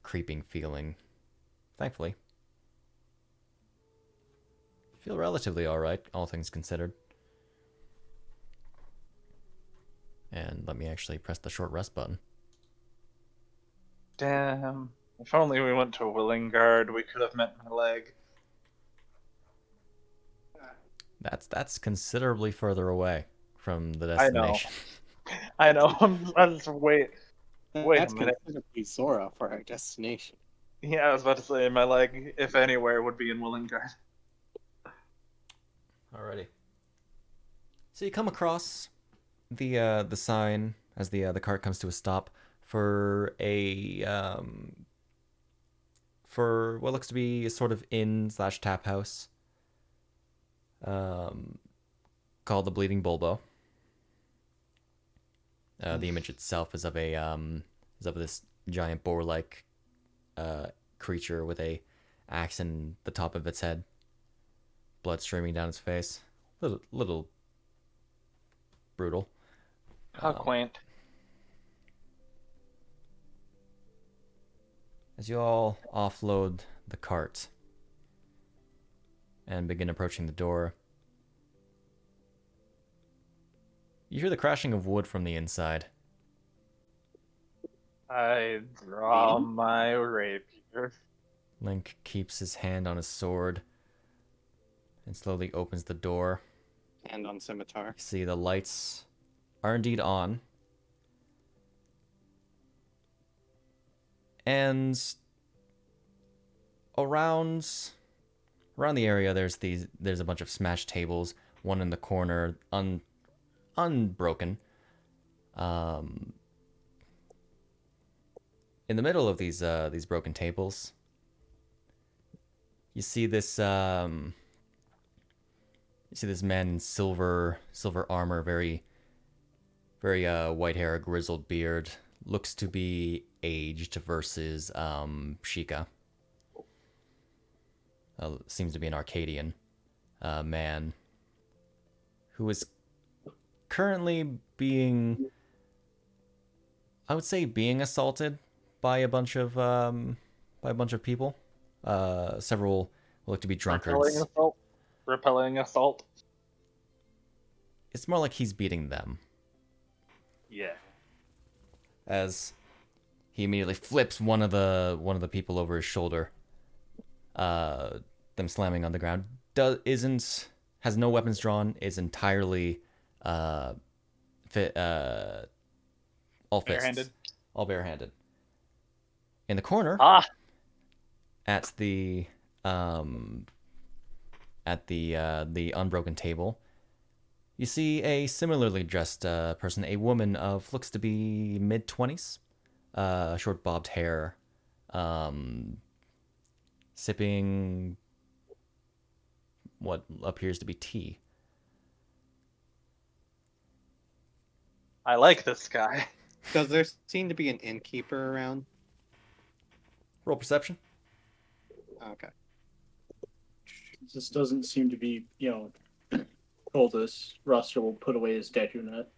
creeping feeling. Thankfully. Feel relatively alright, all things considered. And let me actually press the short rest button. Damn. If only we went to a willing guard, we could have met my leg. That's considerably further away from the destination. I know. I'm just wait a minute. That's considerably Zora for our destination. Yeah, I was about to say my leg, if anywhere, would be in willing guard. Alrighty. So you come across the sign as the cart comes to a stop for for what looks to be a sort of inn/tap house called the Bleeding Bulbo. The image itself is of this giant boar-like creature with a axe in the top of its head, blood streaming down its face. Little brutal. How quaint. As you all offload the cart and begin approaching the door, you hear the crashing of wood from the inside. I draw my rapier. Link keeps his hand on his sword and slowly opens the door. And on scimitar. You see the lights are indeed on. And around the area there's a bunch of smashed tables, one in the corner unbroken. In the middle of these broken tables, you see this man in silver armor, very white hair, a grizzled beard, looks to be aged versus Sheikah. Seems to be an Arcadian man who is currently being assaulted by a bunch of people. Several look to be drunkards. Repelling assault. It's more like he's beating them. Yeah. As he immediately flips one of the people over his shoulder, them slamming on the ground. Has no weapons drawn. Is entirely all fists, all barehanded. In the corner, at the unbroken table, you see a similarly dressed person, a woman of looks to be mid-20s, short bobbed hair, sipping what appears to be tea. I like this guy. Does there seem to be an innkeeper around? Roll perception. Okay. This doesn't seem to be, told us Roscoe will put away his tattoo net.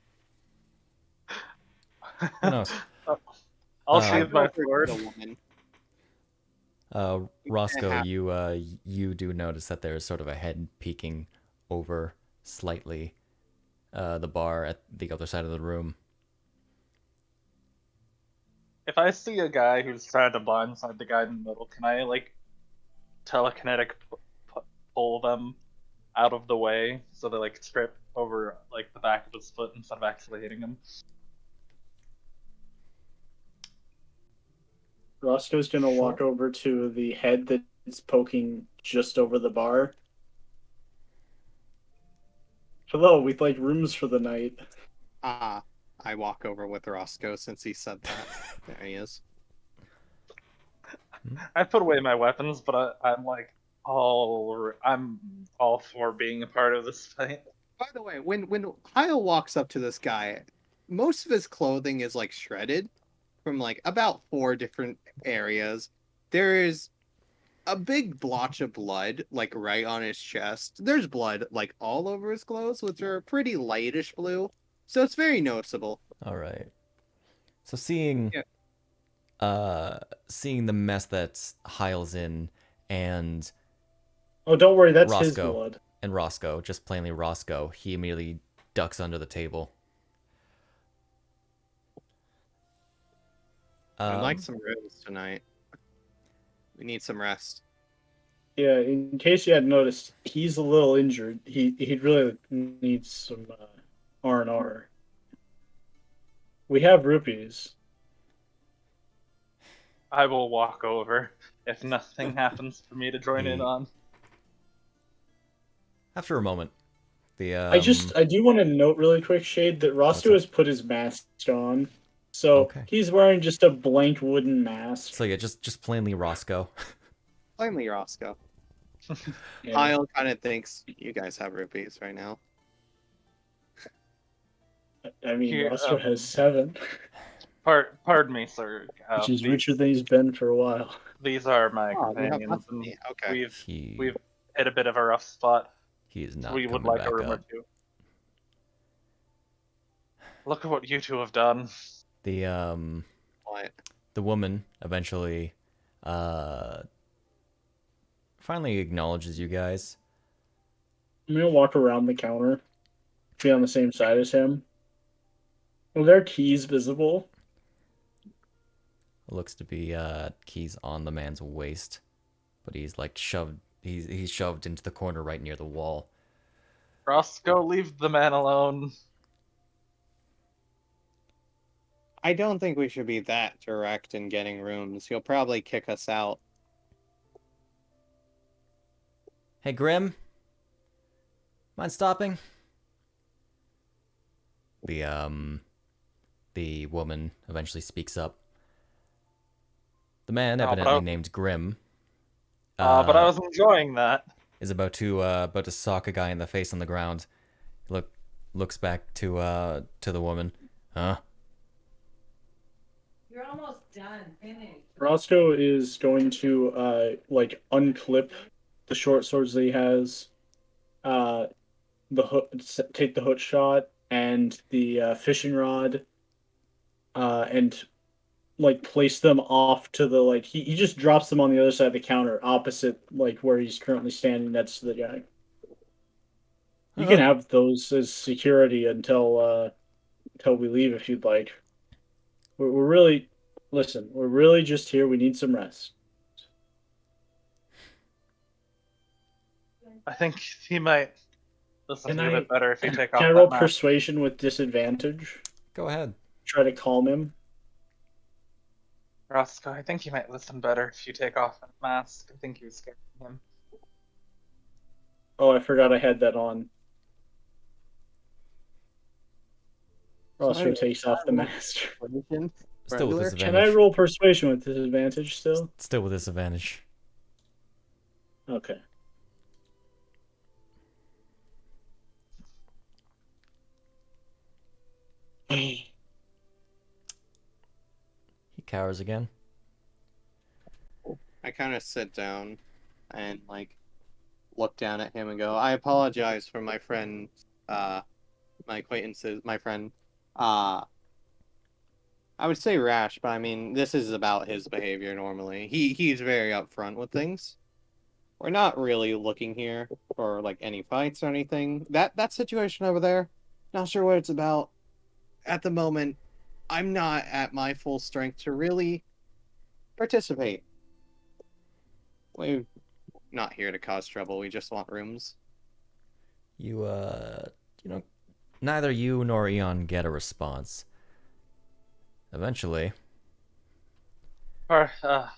Who knows? I'll shoot my sword. Roscoe, you do notice that there is sort of a head peeking over slightly the bar at the other side of the room. If I see a guy who's trying to blindside the guy in the middle, can I telekinetic pull them out of the way so they trip over the back of his foot instead of actually hitting him? Roscoe's gonna walk over to the head that's poking just over the bar. Hello, we'd like rooms for the night. I walk over with Roscoe since he said that. There he is. I put away my weapons, but I'm all for being a part of this fight. By the way, when Hyle walks up to this guy, most of his clothing is shredded from about 4 different areas. There is a big blotch of blood right on his chest. There's blood all over his clothes, which are pretty lightish blue. So it's very noticeable. All right. So seeing the mess that Hyle's in, and don't worry, that's Roscoe, his blood. And Roscoe, just plainly Roscoe, he immediately ducks under the table. I'd like some rooms tonight. We need some rest. Yeah, in case you hadn't noticed, he's a little injured. He'd really need some R&R. We have rupees. I will walk over if nothing happens for me to join in on. After a moment, the I do want to note really quick, Shade, that Roscoe has put his mask on. So Okay. he's wearing just a blank wooden mask. So yeah, just plainly Roscoe. Finally, Roscoe. Yeah. Hyle kind of thinks you guys have rupees right now. I mean, Here, Roscoe has 7, Pardon me, sir. which is richer than he's been for a while. These are my Oh, you have companions, and money. Okay. we've hit a bit of a rough spot. He is not We would coming like a back room or up. two. Look at what you two have done. What? The woman eventually finally acknowledges you guys. I'm gonna walk around the counter, be on the same side as him. Are there keys visible? Looks to be keys on the man's waist, but he's like shoved. He's shoved into the corner right near the wall. Roscoe, leave the man alone. I don't think we should be that direct in getting rooms. He'll probably kick us out. Hey, Grim. Mind stopping? The woman eventually speaks up. The man, evidently named Grim, but I was enjoying that. is about to sock a guy in the face on the ground. Looks back to the woman. Huh? You're almost done. Finish. Roscoe is going to like unclip the short swords that he has, take the hook shot and the fishing rod, and like place them off to the he just drops them on the other side of the counter, opposite like where he's currently standing next to the guy. You can have those as security until we leave if you'd like. We're really we're really just here. We need some rest. I think he might listen to you a bit better if you take off Can I that roll mask. persuasion with disadvantage? Go ahead. Try to calm him. Roscoe, I think you might listen better if you take off that mask. I think you're scaring him. Oh, I forgot I had that on. Roscoe takes off the mask. Still with disadvantage. Can I roll persuasion with disadvantage still? Still with disadvantage. Okay. He cowers again. I kind of sit down and look down at him and go, I apologize for my friend, my acquaintances, my friend. I would say rash, but I mean, this is about his behavior normally. He's very upfront with things. We're not really looking here for any fights or anything. That situation over there, not sure what it's about. At the moment, I'm not at my full strength to really participate. We're not here to cause trouble. We just want rooms. Neither you nor Eon get a response. Eventually, the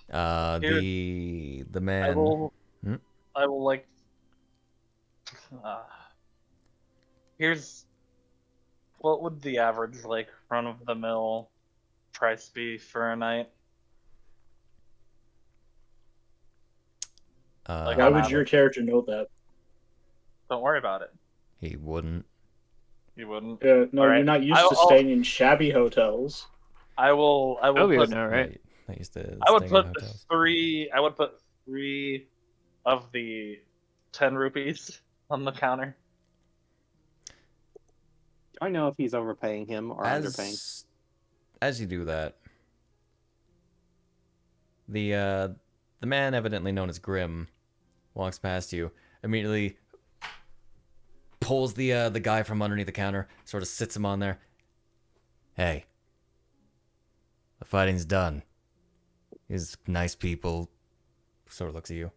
man. I will here's what would the average run of the mill price be for a night? Why would your character know that? Don't worry about it. He wouldn't. You wouldn't. No, All you're not used to staying in shabby hotels. I will put know, right? Not used to I would staying in put hotels. three of the 10 rupees on the counter. Do I know if he's overpaying him or underpaying? As you do that, the man evidently known as Grim walks past you, immediately pulls the guy from underneath the counter, sort of sits him on there. Hey, the fighting's done. These nice people, sort of looks at you,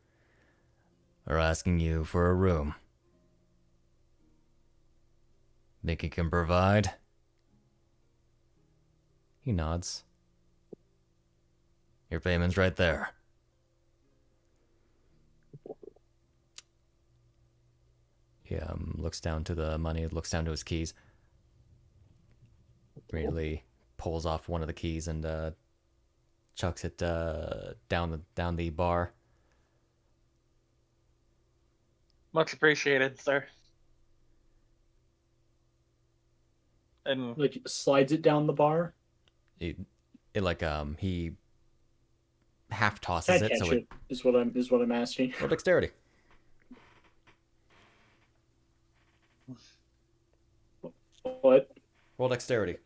are asking you for a room. Think you can provide? He nods. Your payment's right there. He looks down to the money, looks down to his keys. Immediately pulls off one of the keys and chucks it down the bar. Much appreciated, sir. And Like slides it down the bar. He half tosses Can't it, catch so it. Is what I'm asking. Roll dexterity. What? Roll dexterity.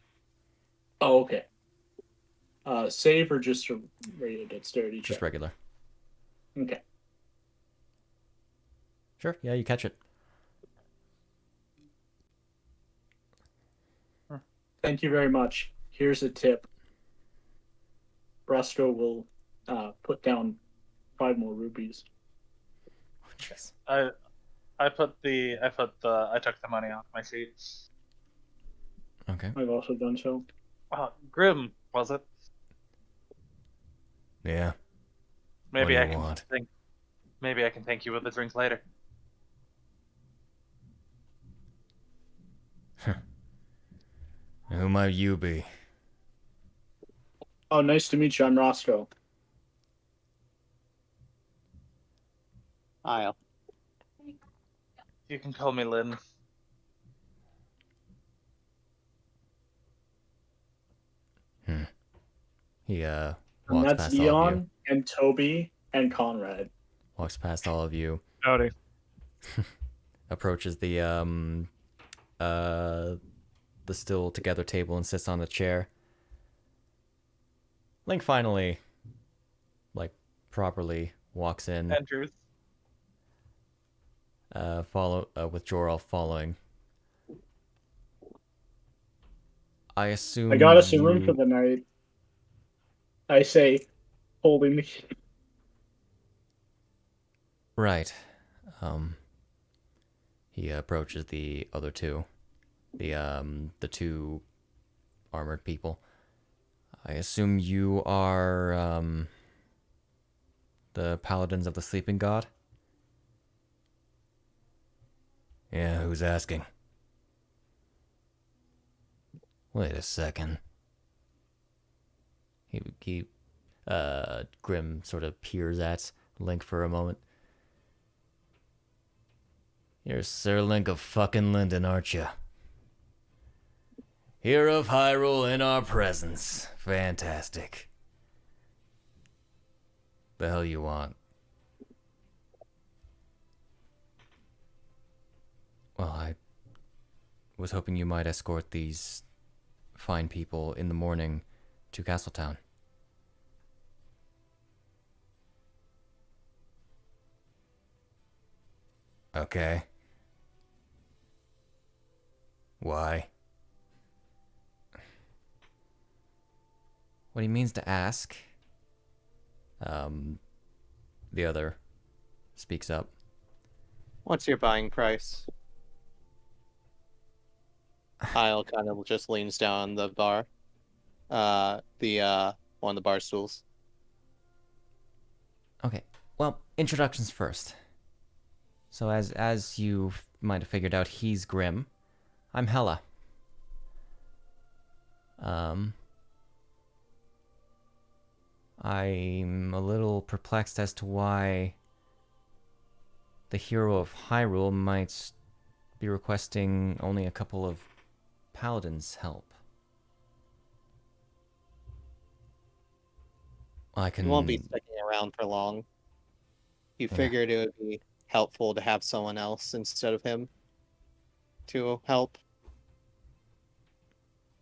Oh, okay. Save or just a regular dexterity check? Just regular. Okay. Sure. Yeah, you catch it. Thank you very much. Here's a tip. Roscoe will put down 5 more rupees. Oh, jeez. I took the money off my sheet. Okay. I've also done so. Grim, was it? Yeah. Maybe What I do you can want? maybe I can thank you with a drink later. Who might you be? Oh, nice to meet you. I'm Roscoe. Hyle. You can call me Lynn. He And walks that's past all of you. Eon and Toby and Conrad. Walks past all of you. Howdy. Approaches the still together table and sits on the chair. Link finally, properly walks in. Andrews. With Joralf following. I assume I got us a room for the night. I say, holding the key. Right. He approaches the other two. The two armored people. I assume you are the paladins of the sleeping god? Yeah, who's asking? Wait a second. Grim sort of peers at Link for a moment. You're Sir Link of fucking Linden, aren't you? Hero of Hyrule in our presence. Fantastic. The hell you want? Well, I was hoping you might escort these fine people in the morning to Castletown. Okay. Why? What he means to ask, the other speaks up. What's your buying price? Hyle kind of just leans down the bar. One of the bar stools. Okay, well, introductions first. So as you might have figured out, he's Grim. I'm Hela. I'm a little perplexed as to why the hero of Hyrule might be requesting only a couple of paladins' help. I can... You won't be sticking around for long. You figured it would be helpful to have someone else instead of him to help.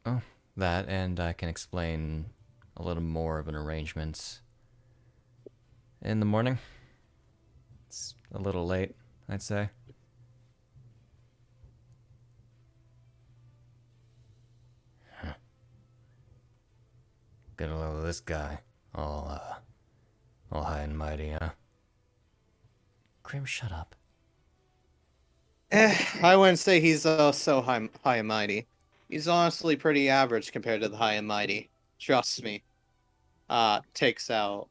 Oh, that, and I can explain a little more of an arrangement in the morning. It's a little late, I'd say. Huh. Get a load of this guy. All high and mighty, huh? Grim, shut up. I wouldn't say he's so high and mighty. He's honestly pretty average compared to the high and mighty. Trust me. takes out.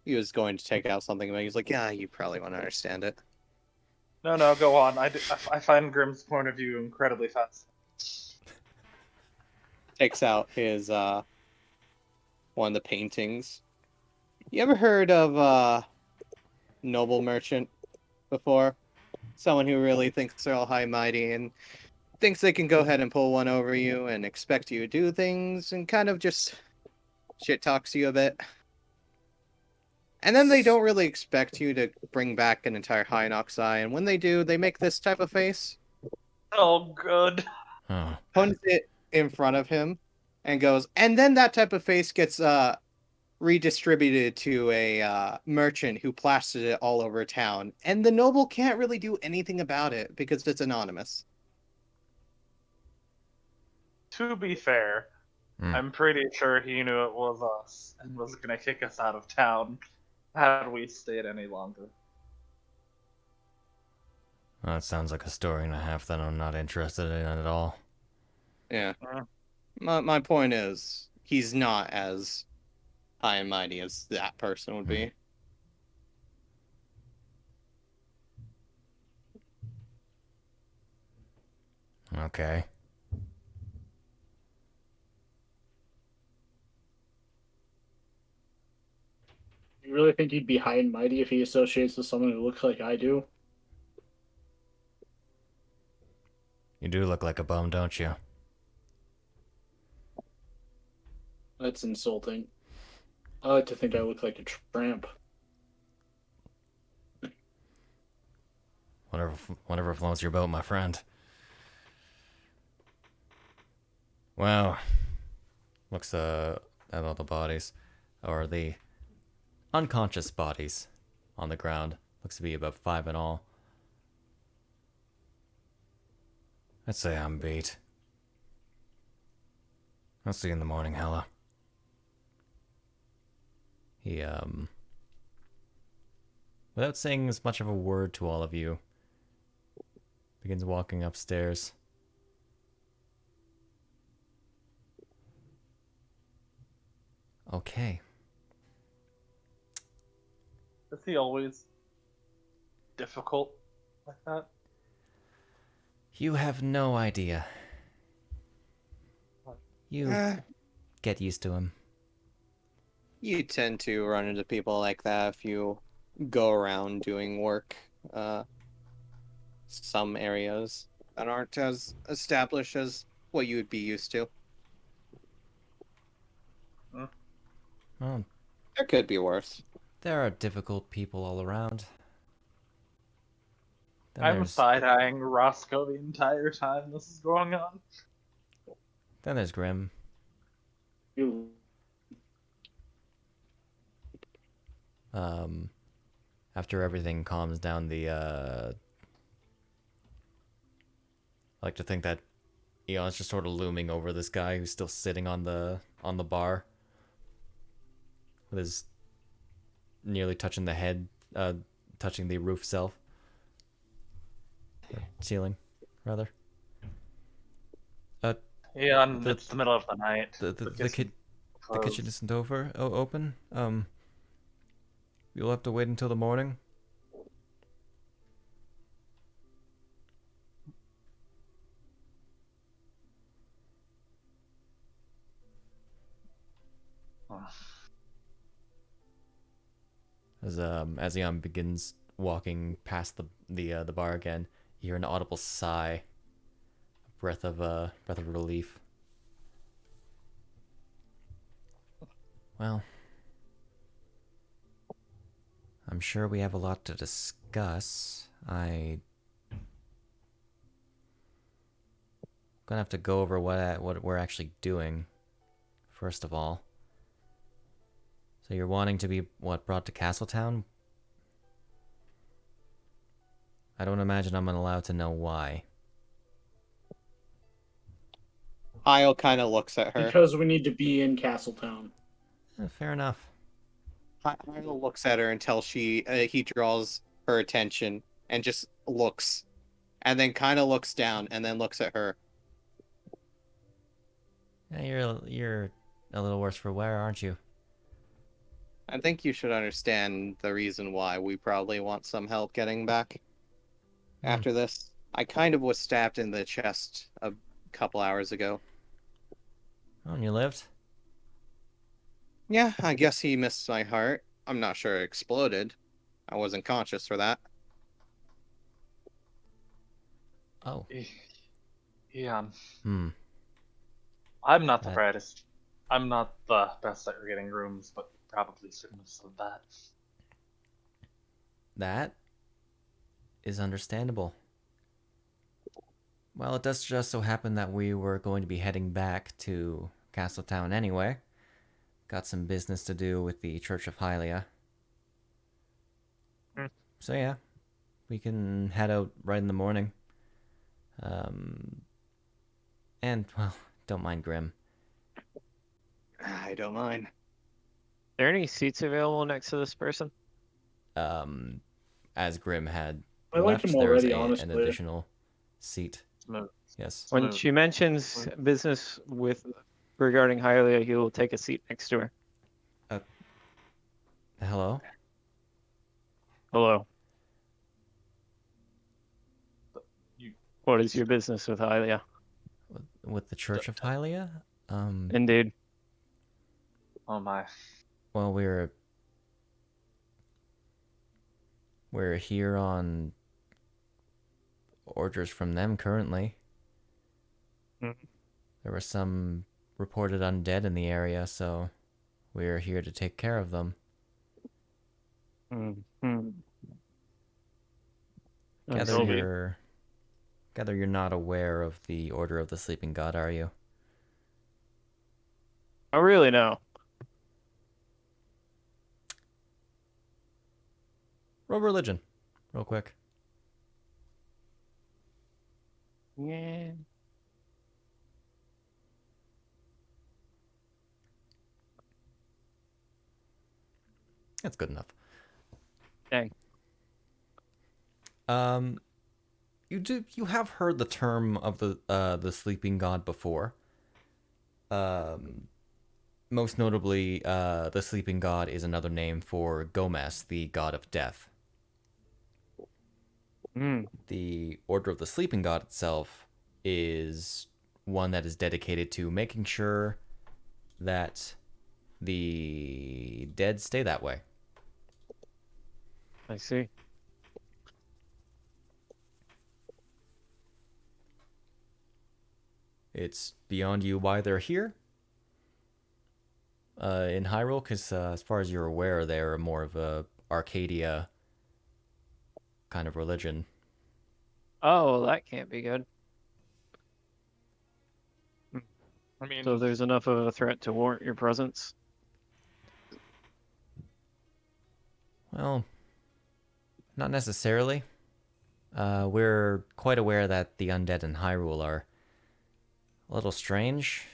He was going to take out something, but he's like, "Yeah, you probably won't understand it." No, go on. I find Grimm's point of view incredibly fascinating. Takes out his one of the paintings. You ever heard of noble merchant before? Someone who really thinks they're all high and mighty and thinks they can go ahead and pull one over you and expect you to do things and kind of just shit talks you a bit. And then they don't really expect you to bring back an entire Hinox eye, and when they do, they make this type of face. Oh, good. Huh. Puts it in front of him and goes, and then that type of face gets redistributed to a merchant who plastered it all over town. And the noble can't really do anything about it because it's anonymous. To be fair, I'm pretty sure he knew it was us and was gonna kick us out of town had we stayed any longer. Well, that sounds like a story and a half that I'm not interested in at all. Yeah. My point is, he's not as high and mighty as that person would be. Okay. You really think he'd be high and mighty if he associates with someone who looks like I do? You do look like a bum, don't you? That's insulting. I like to think I look like a tramp. Whatever floats your boat, my friend. Well, looks at all the bodies, or the unconscious bodies on the ground. Looks to be about 5 in all. I'd say I'm beat. I'll see you in the morning, Hela. He, without saying as much of a word to all of you, begins walking upstairs. Okay. Is he always difficult like that? You have no idea. You get used to him. You tend to run into people like that if you go around doing work. Some areas that aren't as established as what you would be used to. Well, There could be worse. there are difficult people all around. Then I'm there's, side-eyeing Roscoe the entire time this is going on. then there's Grim. You After everything calms down, I like to think that Eon's just sort of looming over this guy who's still sitting on the bar, with his nearly touching the head, touching the roof self, or ceiling, rather. Eon, it's the middle of the night. The kitchen isn't open. You'll have to wait until the morning. As Eon begins walking past the bar again, you hear an audible sigh, a breath of relief. Well, I'm sure we have a lot to discuss. I'm gonna have to go over what we're actually doing, first of all. So you're wanting to be, brought to Castletown? I don't imagine I'm allowed to know why. Hyle kind of looks at her. because we need to be in Castletown. Fair enough. Hyle looks at her until he draws her attention and just looks, and then kind of looks down and then looks at her. Yeah, you're a little worse for wear, aren't you? I think you should understand the reason why we probably want some help getting back after this. I kind of was stabbed in the chest a couple hours ago. Oh, and you lived? Yeah, I guess he missed my heart. I'm not sure it exploded. I wasn't conscious for that. Oh. Eon, Hmm. I'm not the That- brightest. I'm not the best at getting rooms, but probably shouldn't have said that. That is understandable. Well, it does just so happen that we were going to be heading back to Castletown anyway. Got some business to do with the Church of Hylia. So yeah, we can head out right in the morning. And, well, don't mind Grim. I don't mind. Are there any seats available next to this person? As Grim had I like left, him there's already, an honestly. additional seat. Smooth. Yes. When Smooth. she mentions business with regarding Hylia, he will take a seat next to her. Hello? Hello. You- What is your business with Hylia? With the Church of Hylia? Indeed. Oh my. Well, we're here on orders from them currently. Mhm. There were some reported undead in the area, so we're here to take care of them. Mm-hmm. Gather you're not aware of the Order of the Sleeping God, are you? Oh, really? No. Roll religion, real quick. Yeah. That's good enough. Dang. You have heard the term of the sleeping god before. Most notably, the sleeping god is another name for Gomez, the god of death. The Order of the Sleeping God itself is one that is dedicated to making sure that the dead stay that way. I see. It's beyond you why they're here in Hyrule, because as far as you're aware, they're more of a Arcadia kind of religion. Oh, well, that can't be good. I mean, So there's enough of a threat to warrant your presence? Well, not necessarily. We're quite aware that the undead in Hyrule are a little strange.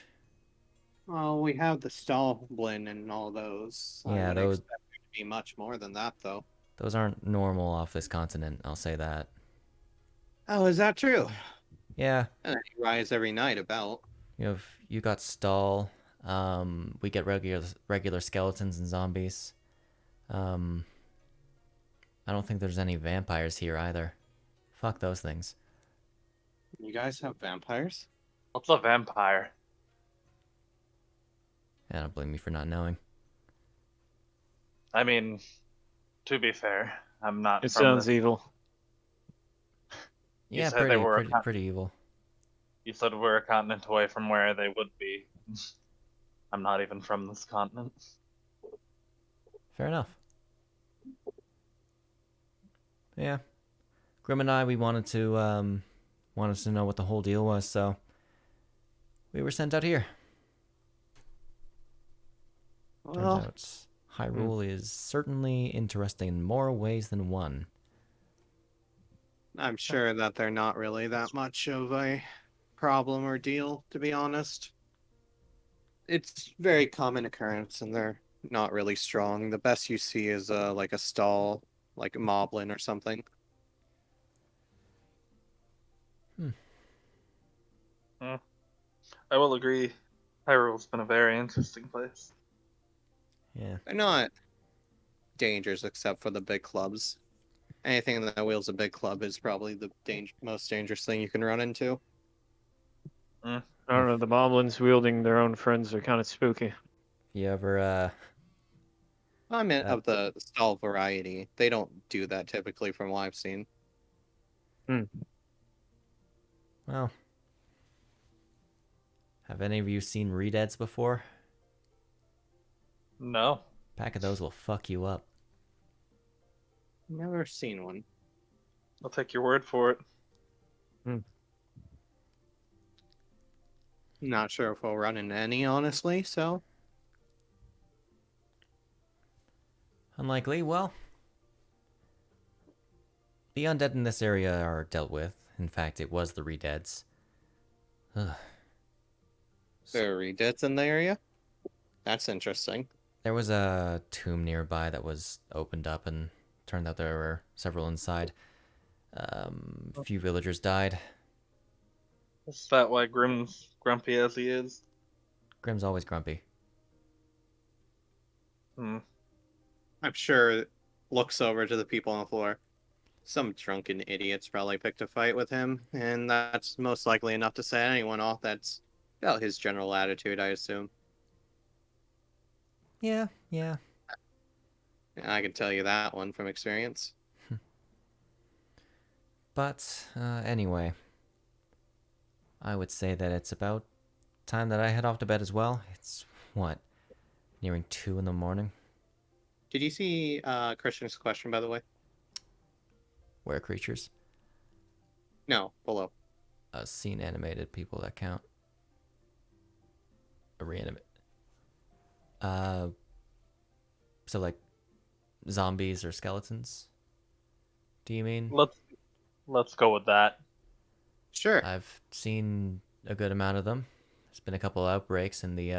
Well, we have the Stallblin and all those. I Yeah, would those expect there to be much more than that, though. those aren't normal off this continent, I'll say that. Oh, is that true? Yeah, And they rise every night about. you got Stall. We get regular skeletons and zombies. I don't think there's any vampires here either. Fuck those things. You guys have vampires? what's a vampire? I don't blame you for not knowing. I mean, to be fair, I'm not It from sounds this. evil. You Yeah, said they were pretty evil. You said we're a continent away from where they would be. I'm not even from this continent. Fair enough. Yeah, Grim and I, we wanted to know what the whole deal was, so we were sent out here. Well, Turns out Hyrule is certainly interesting in more ways than one. I'm sure that they're not really that much of a problem or deal, to be honest. It's very common occurrence, and they're not really strong. The best you see is like a stall, like a moblin or something. I will agree. Hyrule's been a very interesting place. Yeah. They're not dangerous except for the big clubs. Anything that wields a big club is probably the most dangerous thing you can run into. I don't know. The moblins wielding their own friends are kind of spooky. You ever I meant of the stall variety. They don't do that typically from what I've seen. well, have any of you seen Redeads before? No. Pack of those will fuck you up. Never seen one. I'll take your word for it. Not sure if we'll run into any, honestly, so. Unlikely. Well, the undead in this area are dealt with. In fact, it was the Redeads. Ugh. There are redeads in the area? That's interesting. There was a tomb nearby that was opened up, and turned out there were several inside. A few villagers died. Is that why Grimm's grumpy as he is? Grimm's always grumpy. I'm sure looks over to the people on the floor. Some drunken idiots probably picked a fight with him, and that's most likely enough to set anyone off. That's about his general attitude, I assume. Yeah. I can tell you that one from experience. But, anyway. I would say that it's about time that I head off to bed as well. It's, what, nearing 2 in the morning? Did you see Christian's question, by the way? Were creatures? No, below. Scene animated people that count. A reanimate. So like zombies or skeletons? Do you mean? Let's go with that. Sure. I've seen a good amount of them. There's been a couple of outbreaks in the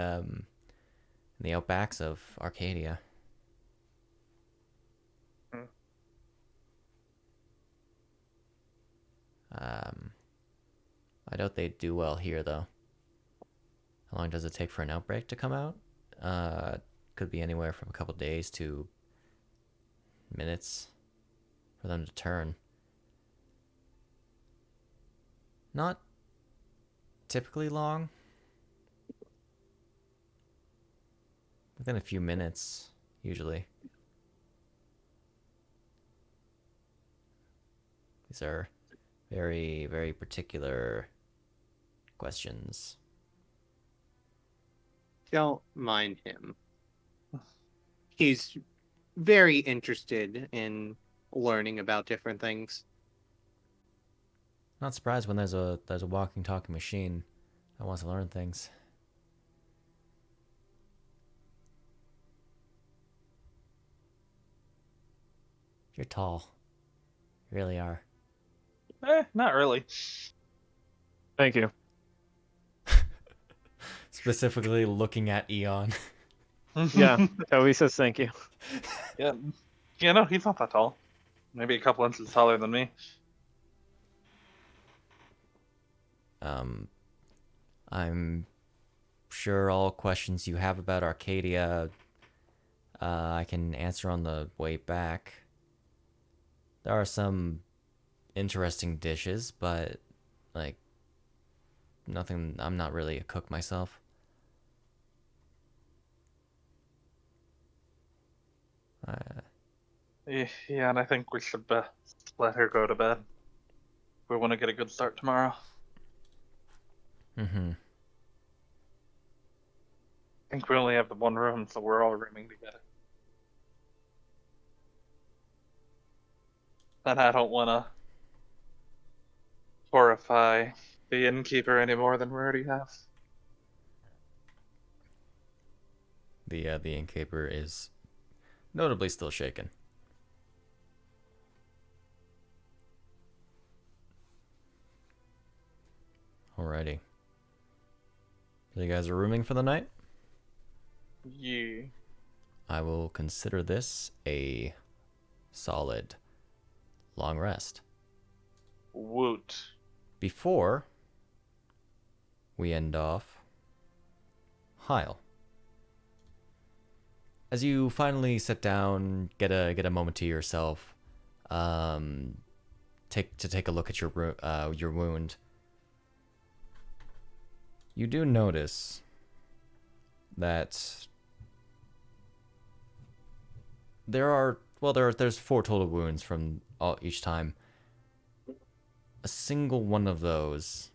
outbacks of Arcadia. I doubt they'd do well here, though. How long does it take for an outbreak to come out? Could be anywhere from a couple days to minutes for them to turn. Not typically long. Within a few minutes, usually. These are very, very particular questions. Don't mind him. He's very interested in learning about different things. Not surprised when there's a walking, talking machine that wants to learn things. You're tall. You really are. Not really. Thank you. Specifically looking at Eon. Yeah, Toby says thank you. Yeah. Yeah, no, he's not that tall. Maybe a couple inches taller than me. I'm sure all questions you have about Arcadia, I can answer on the way back. There are some interesting dishes, but, like, nothing. I'm not really a cook myself. Yeah, and I think we should let her go to bed. We want to get a good start tomorrow. Mm-hmm. I think we only have the one room, so we're all rooming together. And I don't want to horrify the innkeeper any more than we already have. The innkeeper is notably still shaken. Alrighty. So you guys are rooming for the night? Yeah. I will consider this a solid long rest. Woot. Before we end off, Hyle. As you finally sit down, get a moment to yourself, take a look at your wound, you do notice that there's 4 total wounds from each time. A single one of those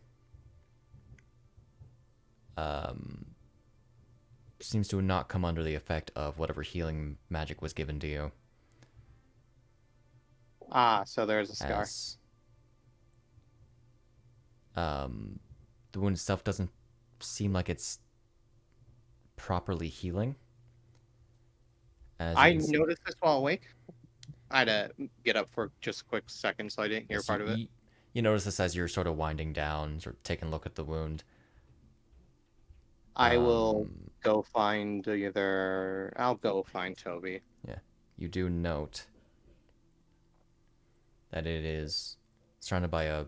seems to not come under the effect of whatever healing magic was given to you. So there's a scar. As, the wound itself doesn't seem like it's properly healing. As I you can see- noticed this while awake. I had to get up for just a quick second, so I didn't hear yes, part of it. You notice this as you're sort of winding down, sort of taking a look at the wound. I will go find I'll go find Toby. Yeah, you do note that it is surrounded by a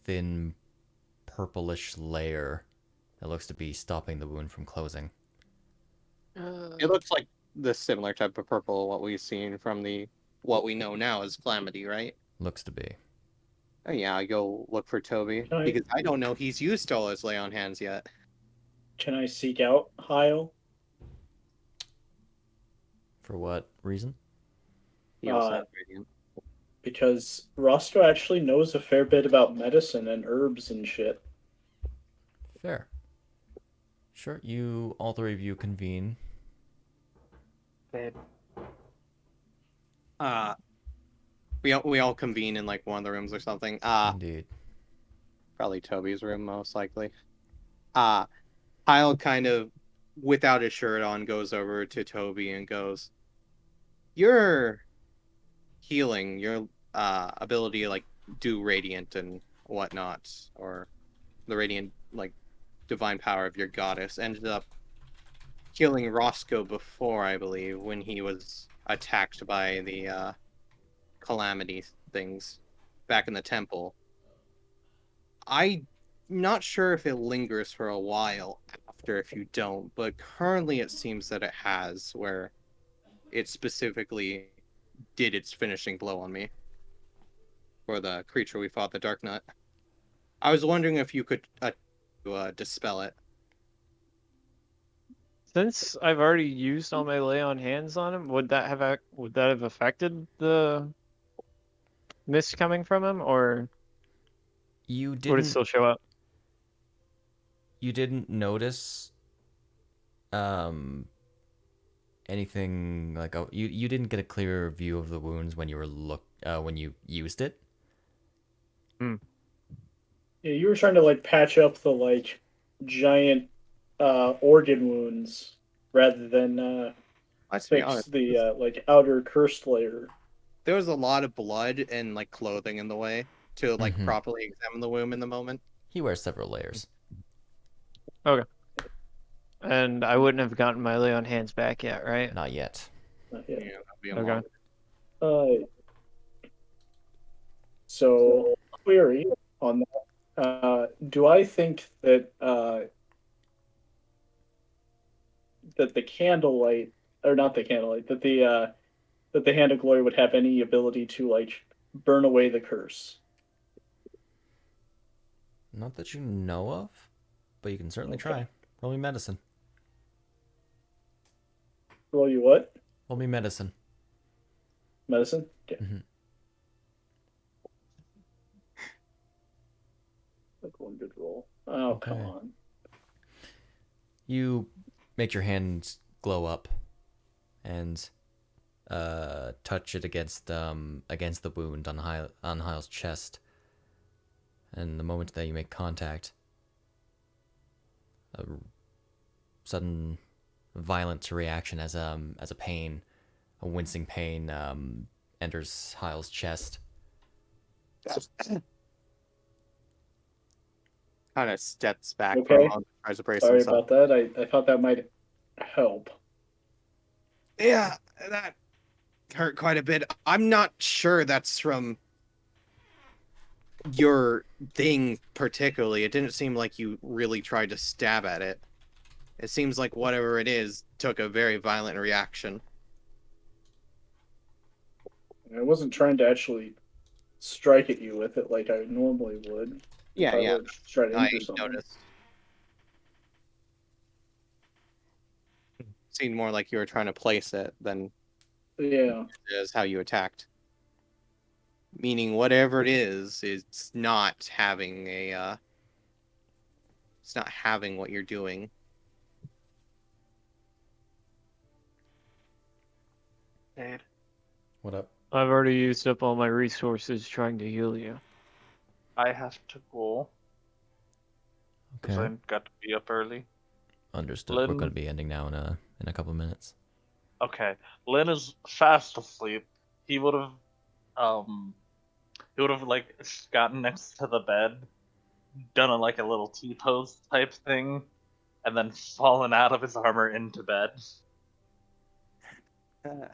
thin purplish layer that looks to be stopping the wound from closing. It looks like the similar type of purple what we've seen from what we know now as Calamity, right? Looks to be. Oh yeah, I go look for Toby because I don't know he's used all his lay on hands yet. Can I seek out Hyle? For what reason? He also has radiant. Because Roscoe actually knows a fair bit about medicine and herbs and shit. Fair. Sure, all 3 of you convene. We all convene in like one of the rooms or something. Indeed. Probably Toby's room most likely. Hyle kind of, without his shirt on, goes over to Toby and goes, "Your healing, your ability to like do radiant and whatnot, or the radiant like divine power of your goddess, ended up healing Roscoe before, I believe, when he was attacked by the calamity things back in the temple. I'm not sure if it lingers for a while after if you don't, but currently it seems that it has, where it specifically did its finishing blow on me. For the creature we fought, the Darknut. I was wondering if you could dispel it. Since I've already used all my lay on hands on him, would that have affected the mist coming from him, or You would it didn't still show up? you didn't notice anything like you didn't get a clear view of the wounds when you when you used it. Yeah, you were trying to like patch up the like giant organ wounds rather than Let's be fix honest. the like outer cursed layer. There was a lot of blood and like clothing in the way to like Mhm. properly examine the wound in the moment. He wears several layers. And I wouldn't have gotten my lay on hands back yet, right? Not yet. Yeah, that'd be a Okay. long- So query on that. Do I think that that the candlelight, or not the candlelight, that the hand of glory would have any ability to like burn away the curse? Not that you know of, but you can certainly try. Roll me medicine. Roll you what? Roll me medicine. Medicine? Okay. Mhm. Like one good roll. Oh, come Okay. on. You make your hands glow up and touch it against the wound on Hyle's chest. And the moment that you make contact, a sudden violent reaction as a pain, a wincing pain enters Hyle's chest. Kind of steps back Okay. for a moment, tries to brace Sorry himself. about that. I thought that might help. Yeah, that hurt quite a bit. I'm not sure that's from your thing particularly. It didn't seem like you really tried to stab at it. It seems like whatever it is took a very violent reaction. I wasn't trying to actually strike at you with it like I normally would. Yeah, if I yeah. were to try to I injure something. noticed. Seemed more like you were trying to place it than Yeah. is how you attacked. Meaning whatever it is, it's not having a it's not having what you're doing. Jade. What up? I've already used up all my resources trying to heal you. I have to go because Okay. I got to be up early. Understood. We're Lynn- going to be ending now in a couple of minutes. Okay, Lynn is fast asleep. He would have like gotten next to the bed, done a little T-pose type thing, and then fallen out of his armor into bed.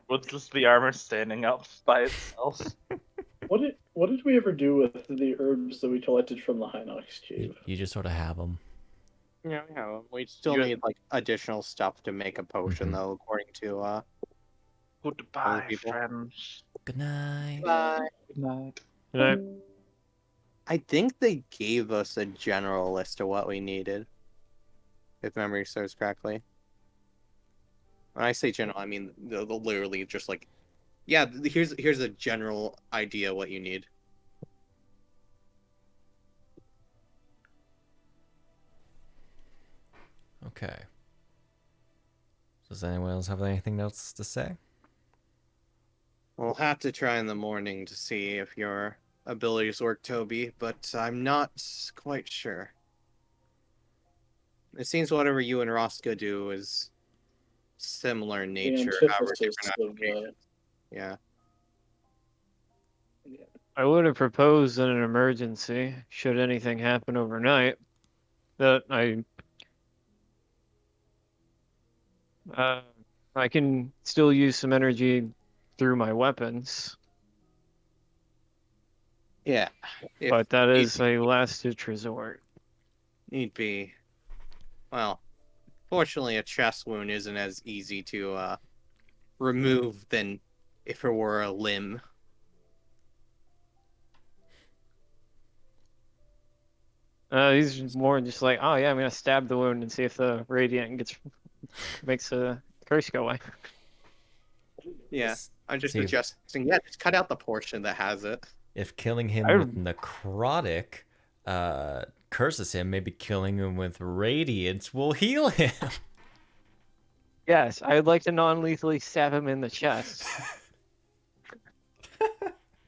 With just the armor standing up by itself. What did we ever do with the herbs that we collected from the Hinox cave? You just sort of have them. Yeah, we still You- need like additional stuff to make a potion though, according to Goodbye, people. friends. Good night. Good night. Right? I think they gave us a general list of what we needed, if memory serves correctly. When I say general, I mean they'll literally just like, yeah, here's a general idea what you need. Okay. Does anyone else have anything else to say? We'll have to try in the morning to see if your abilities work, Toby, but I'm not quite sure. It seems whatever you and Roscoe do is similar in nature, however antithesis different of, applications. Yeah. I would have proposed in an emergency, should anything happen overnight, that I can still use some energy through my weapons, Yeah. If but that need is a last-ditch resort. Need be. Well, fortunately, a chest wound isn't as easy to remove than if it were a limb. He's more just like, oh yeah, I'm gonna stab the wound and see if the radiant makes a curse go away. Yeah, I'm just See if- suggesting. Yeah, just cut out the portion that has it. If killing him I- with necrotic curses him, maybe killing him with radiance will heal him. Yes, I'd like to non-lethally stab him in the chest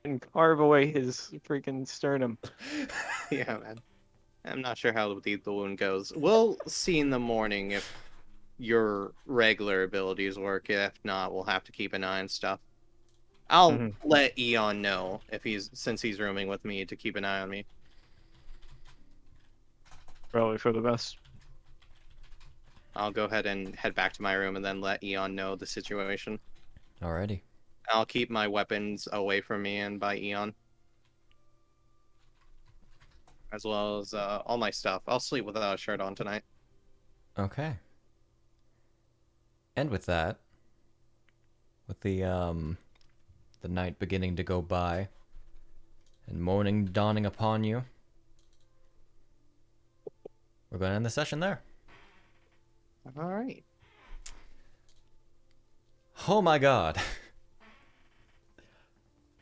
and carve away his freaking sternum. Yeah, man. I'm not sure how the wound goes. We'll see in the morning if your regular abilities work. If not, we'll have to keep an eye on stuff. I'll let Eon know since he's rooming with me to keep an eye on me. Probably for the best. I'll go ahead and head back to my room and then let Eon know the situation. Alrighty. I'll keep my weapons away from me and by Eon. As well as all my stuff. I'll sleep without a shirt on tonight. Okay. And with that, with the night beginning to go by and morning dawning upon you, we're going to end the session there. All right. Oh my god.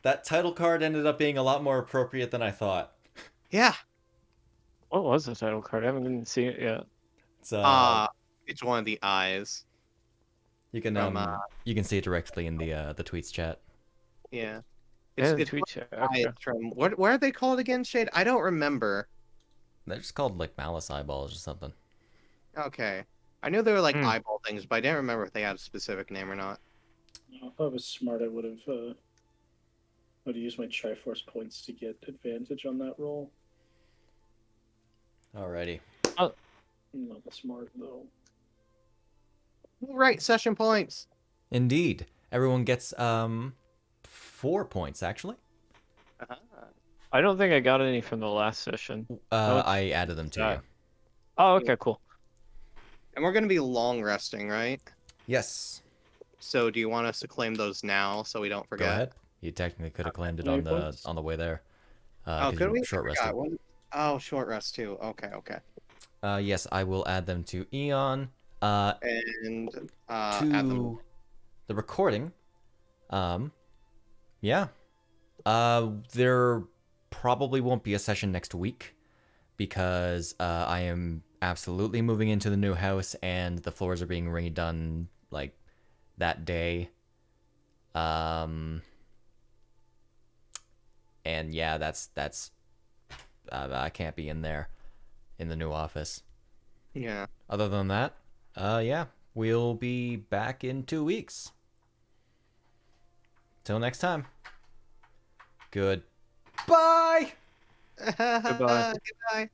That title card ended up being a lot more appropriate than I thought. Yeah. What was the title card? I haven't even seen it yet. It's one of the eyes. You can you can see it directly in the tweets chat. Yeah. It's tweet chat. Okay. From where are they called again, Shade? I don't remember. They're just called like malice eyeballs or something. Okay. I knew they were like eyeball things, but I didn't remember if they had a specific name or not. If I was smart, I would have used my Triforce points to get advantage on that roll. Alrighty. Not smart though. Right, session points. Indeed. Everyone gets 4 points actually. I don't think I got any from the last session. I added them to you. Oh, okay, cool. And we're going to be long resting, right? Yes. So do you want us to claim those now so we don't Go forget? ahead. You technically could have claimed it Any on the points? way there. Oh, 'Cause could you we? short I rested. forgot. Oh, short rest too. Okay, okay. Yes, I will add them to Eon. And add them. To the recording. Yeah. There probably won't be a session next week because I am absolutely moving into the new house and the floors are being redone like that day. And yeah, that's I can't be in there in the new office. Yeah. Other than that, yeah, we'll be back in 2 weeks. Till next time. Goodbye. Goodbye. Goodbye.